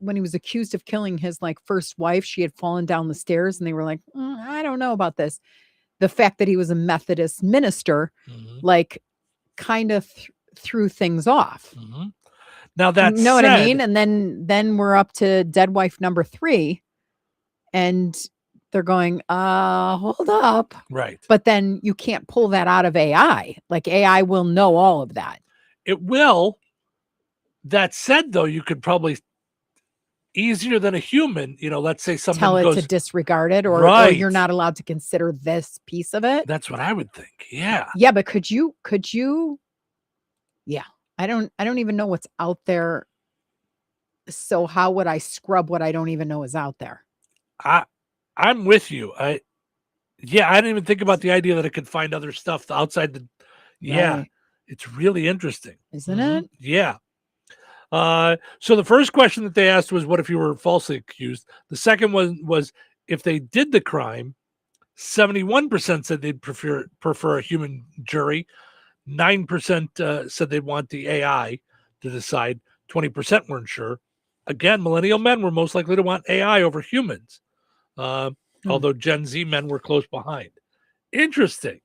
was accused of killing his first wife, she had fallen down the stairs, and they were like, I don't know about this. The fact that he was a Methodist minister, kind of threw things off. Now that's what I mean? And then we're up to dead wife number 3, and they're going, hold up. Right. But then you can't pull that out of AI. Like AI will know all of that. It will. That said, though, you could probably easier than a human, let's say something tell it goes, to disregard it, or you're not allowed to consider this piece of it. That's what I would think. Yeah. Yeah. But could you, yeah, I don't even know what's out there. So how would I scrub what I don't even know is out there? I'm with you. I didn't even think about the idea that it could find other stuff outside the, yeah, it's really interesting. Isn't it? Yeah. So the first question that they asked was, what if you were falsely accused? The second one was, if they did the crime, 71% said they'd prefer a human jury. 9% said they'd want the AI to decide. 20% weren't sure. Again, millennial men were most likely to want AI over humans, although Gen Z men were close behind. Interesting.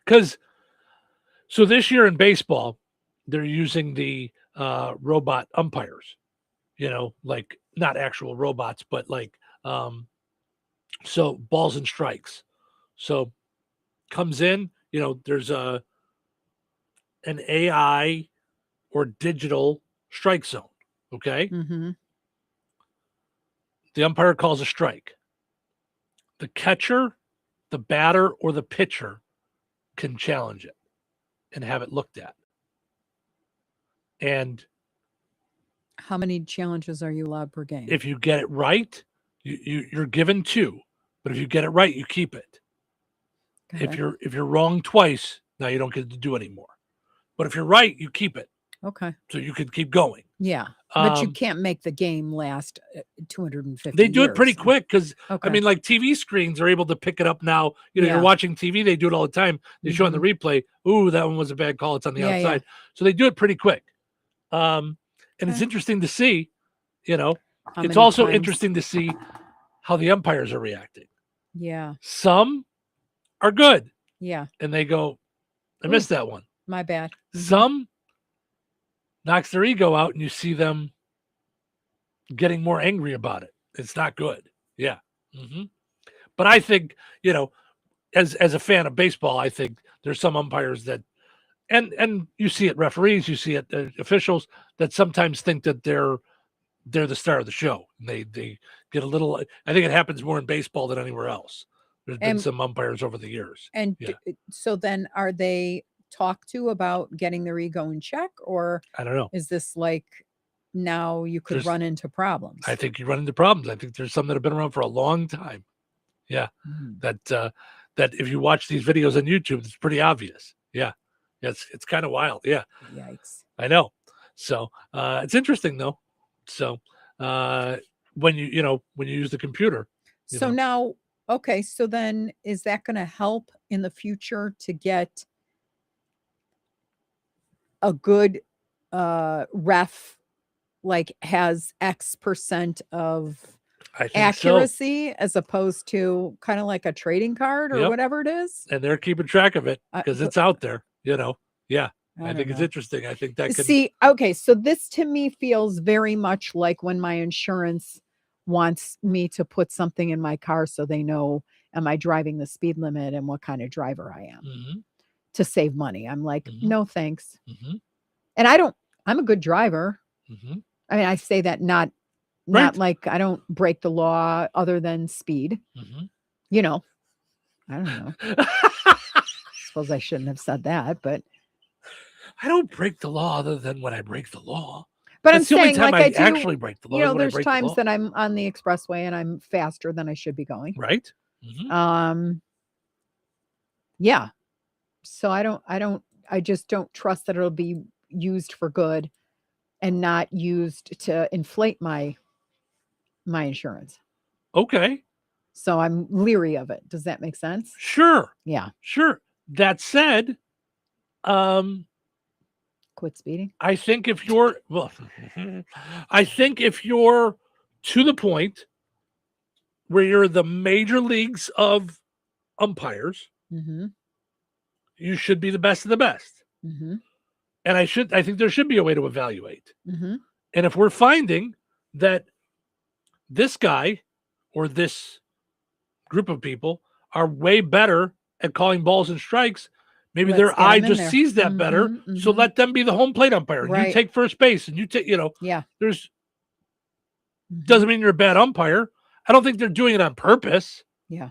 Because so this year in baseball, they're using the robot umpires, like not actual robots, but like so balls and strikes. So comes in, there's an AI or digital strike zone. Okay. The umpire calls a strike. The catcher, the batter, or the pitcher can challenge it and have it looked at. And how many challenges are you allowed per game? If you get it right, you're given 2. But if you get it right, you keep it. If you're wrong twice, now you don't get to do anymore. But if you're right, you keep it. Okay. So you could keep going. Yeah. But you can't make the game last 250 They do years. it pretty quick because, Okay. I mean, like TV screens are able to pick it up now. You're watching TV, they do it all the time. They show on the replay, ooh, that one was a bad call. It's on the outside. So they do it pretty quick. And it's interesting to see, it's also interesting to see how the umpires are reacting. Yeah. Some are good. Yeah. And they go, I missed that one. My bad. Some knocks their ego out and you see them getting more angry about it. It's not good. Yeah. But I think, as a fan of baseball, I think there's some umpires that, and you see it referees, you see it officials that sometimes think that they're the star of the show. And they get a little, I think it happens more in baseball than anywhere else. There's been some umpires over the years. And so then are they talked to about getting their ego in check, or I don't know. Is this like now you could run into problems? I think you run into problems. I think there's some that have been around for a long time. Yeah. That if you watch these videos on YouTube, it's pretty obvious. Yeah. It's kind of wild. Yeah. Yikes. I know. So it's interesting though. So when you use the computer. So now, okay. So then is that going to help in the future to get a good ref, like has X% of accuracy as opposed to kind of like a trading card or whatever it is? And they're keeping track of it because it's out there, Yeah. I think it's interesting. I think that could see. Okay. So this to me feels very much like when my insurance wants me to put something in my car so they know, am I driving the speed limit and what kind of driver I am to save money. I'm like, no, thanks. And I'm a good driver. I mean, I say that not like I don't break the law other than speed. I don't know. Suppose I shouldn't have said that, but I don't break the law other than when I break the law. But I'm saying, like I do, actually break the law. There's times that I'm on the expressway and I'm faster than I should be going. Right. Yeah. So I just don't trust that it'll be used for good and not used to inflate my insurance. Okay. So I'm leery of it. Does that make sense? Sure. Yeah. Sure. That said, quit speeding. I think if you're to the point where you're the major leagues of umpires, you should be the best of the best. And I think there should be a way to evaluate. And if we're finding that this guy or this group of people are way better at calling balls and strikes, maybe their eye just sees that better. So let them be the home plate umpire. Right. You take first base and you take, yeah. There's doesn't mean you're a bad umpire. I don't think they're doing it on purpose. Yeah.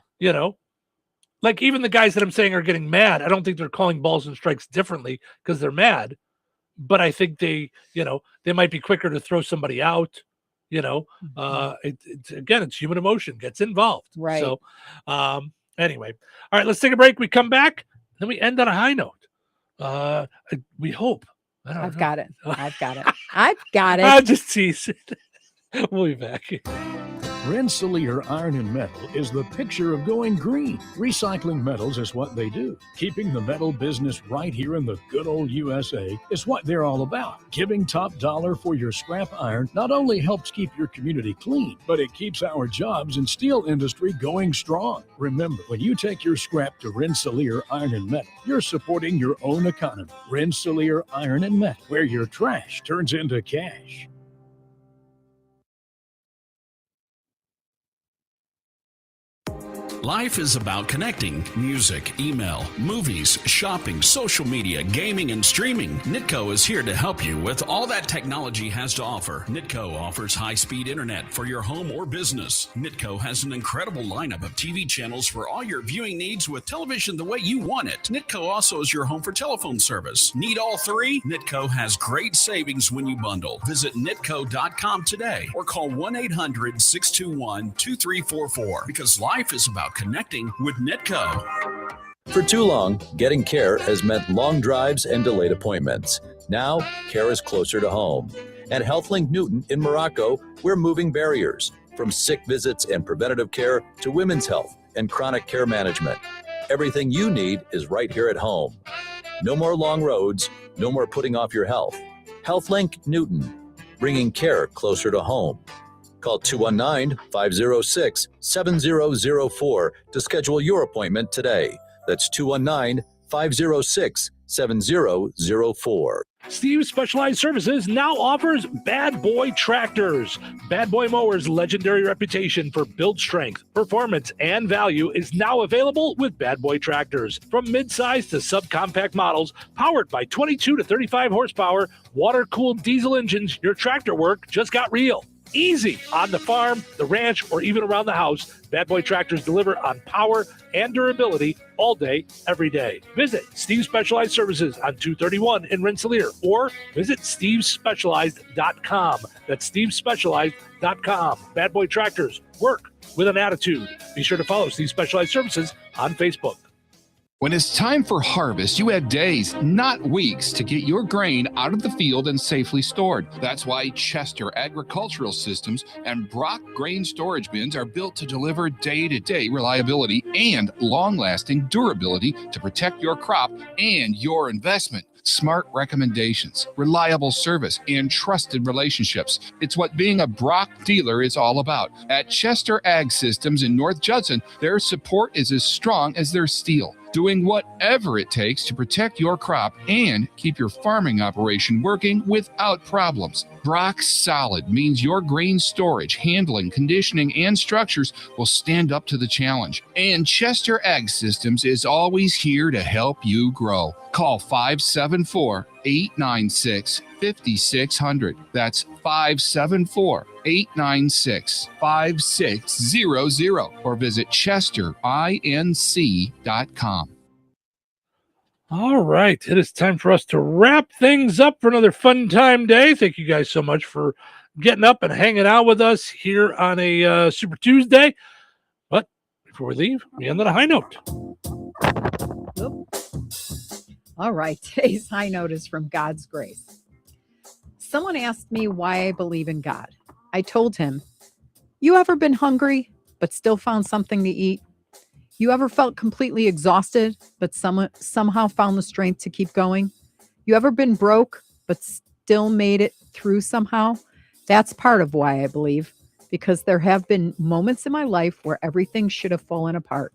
Like even the guys that I'm saying are getting mad, I don't think they're calling balls and strikes differently because they're mad. But I think they might be quicker to throw somebody out. It's human emotion gets involved. Right. So anyway, all right, let's take a break. We come back, then we end on a high note. We hope I've got it. I've got it. I've got it. I'll just tease it. We'll be back. Rensselaer Iron and Metal is the picture of going green. Recycling metals is what they do. Keeping the metal business right here in the good old USA is what they're all about. Giving top dollar for your scrap iron not only helps keep your community clean, but it keeps our jobs and steel industry going strong. Remember, when you take your scrap to Rensselaer Iron and Metal, you're supporting your own economy. Rensselaer Iron and Metal, where your trash turns into cash. Life is about connecting. Music, email, movies, shopping, social media, gaming, and streaming. Nitco is here to help you with all that technology has to offer. Nitco offers high-speed internet for your home or business. Nitco has an incredible lineup of TV channels for all your viewing needs with television the way you want it. Nitco also is your home for telephone service. Need all three? Nitco has great savings when you bundle. Visit nitco.com today or call 1-800-621-2344 because life is about connecting with Nitco. For too long, getting care has meant long drives and delayed appointments. Now, care is closer to home. At HealthLink Newton in Morocco, we're moving barriers from sick visits and preventative care to women's health and chronic care management. Everything you need is right here at home. No more long roads, no more putting off your health. HealthLink Newton, bringing care closer to home. Call 219-506-7004 to schedule your appointment today. That's 219-506-7004. Steve Specialized Services now offers Bad Boy Tractors. Bad Boy Mowers' legendary reputation for build strength, performance, and value is now available with Bad Boy Tractors. From midsize to subcompact models, powered by 22 to 35 horsepower, water-cooled diesel engines, your tractor work just got real. Easy on the farm, the ranch, or even around the house. Bad Boy Tractors deliver on power and durability all day, every day. Visit Steve Specialized Services on 231 in Rensselaer or visit stevespecialized.com. That's stevespecialized.com. Bad Boy Tractors, work with an attitude. Be sure to follow Steve Specialized Services on Facebook. When it's time for harvest, you have days, not weeks, to get your grain out of the field and safely stored. That's why Chester Agricultural Systems and Brock Grain Storage Bins are built to deliver day-to-day reliability and long-lasting durability to protect your crop and your investment. Smart recommendations, reliable service, and trusted relationships. It's what being a Brock dealer is all about. At Chester Ag Systems in North Judson, their support is as strong as their steel, doing whatever it takes to protect your crop and keep your farming operation working without problems. Brock Solid means your grain storage, handling, conditioning, and structures will stand up to the challenge. And Chester Ag Systems is always here to help you grow. Call 574-896-5600. That's 574-896-5600 or visit chesterinc.com. All right. It is time for us to wrap things up for another fun time day. Thank you guys so much for getting up and hanging out with us here on a Super Tuesday. But before we leave, we end on a high note. All right. Today's high note is from God's grace. Someone asked me why I believe in God. I told him, you ever been hungry, but still found something to eat? You ever felt completely exhausted, but somehow found the strength to keep going? You ever been broke, but still made it through somehow? That's part of why I believe, because there have been moments in my life where everything should have fallen apart.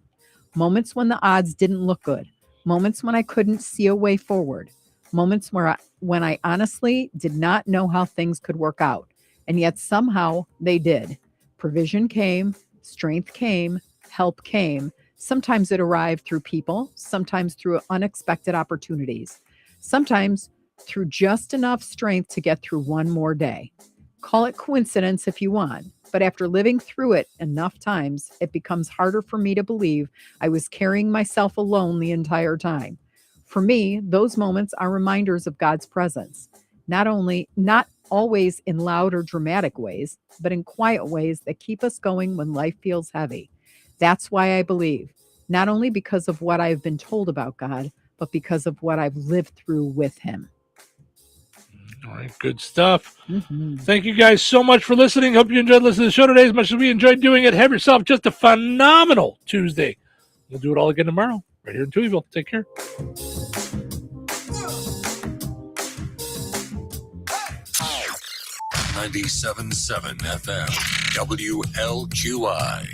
Moments when the odds didn't look good. Moments when I couldn't see a way forward. Moments when I honestly did not know how things could work out. And yet somehow they did. Provision came, strength came, help came. Sometimes it arrived through people, sometimes through unexpected opportunities, sometimes through just enough strength to get through one more day. Call it coincidence if you want, but after living through it enough times, it becomes harder for me to believe I was carrying myself alone the entire time. For me, those moments are reminders of God's presence, not always in loud or dramatic ways, but in quiet ways that keep us going when life feels heavy. That's why I believe, not only because of what I've been told about God, but because of what I've lived through with him. All right, good stuff. Thank you guys so much for listening. Hope you enjoyed listening to the show today as much as we enjoyed doing it. Have yourself just a phenomenal Tuesday. We'll do it all again tomorrow, right here in Touhyville. Take care. 97.7 FM, WLQI.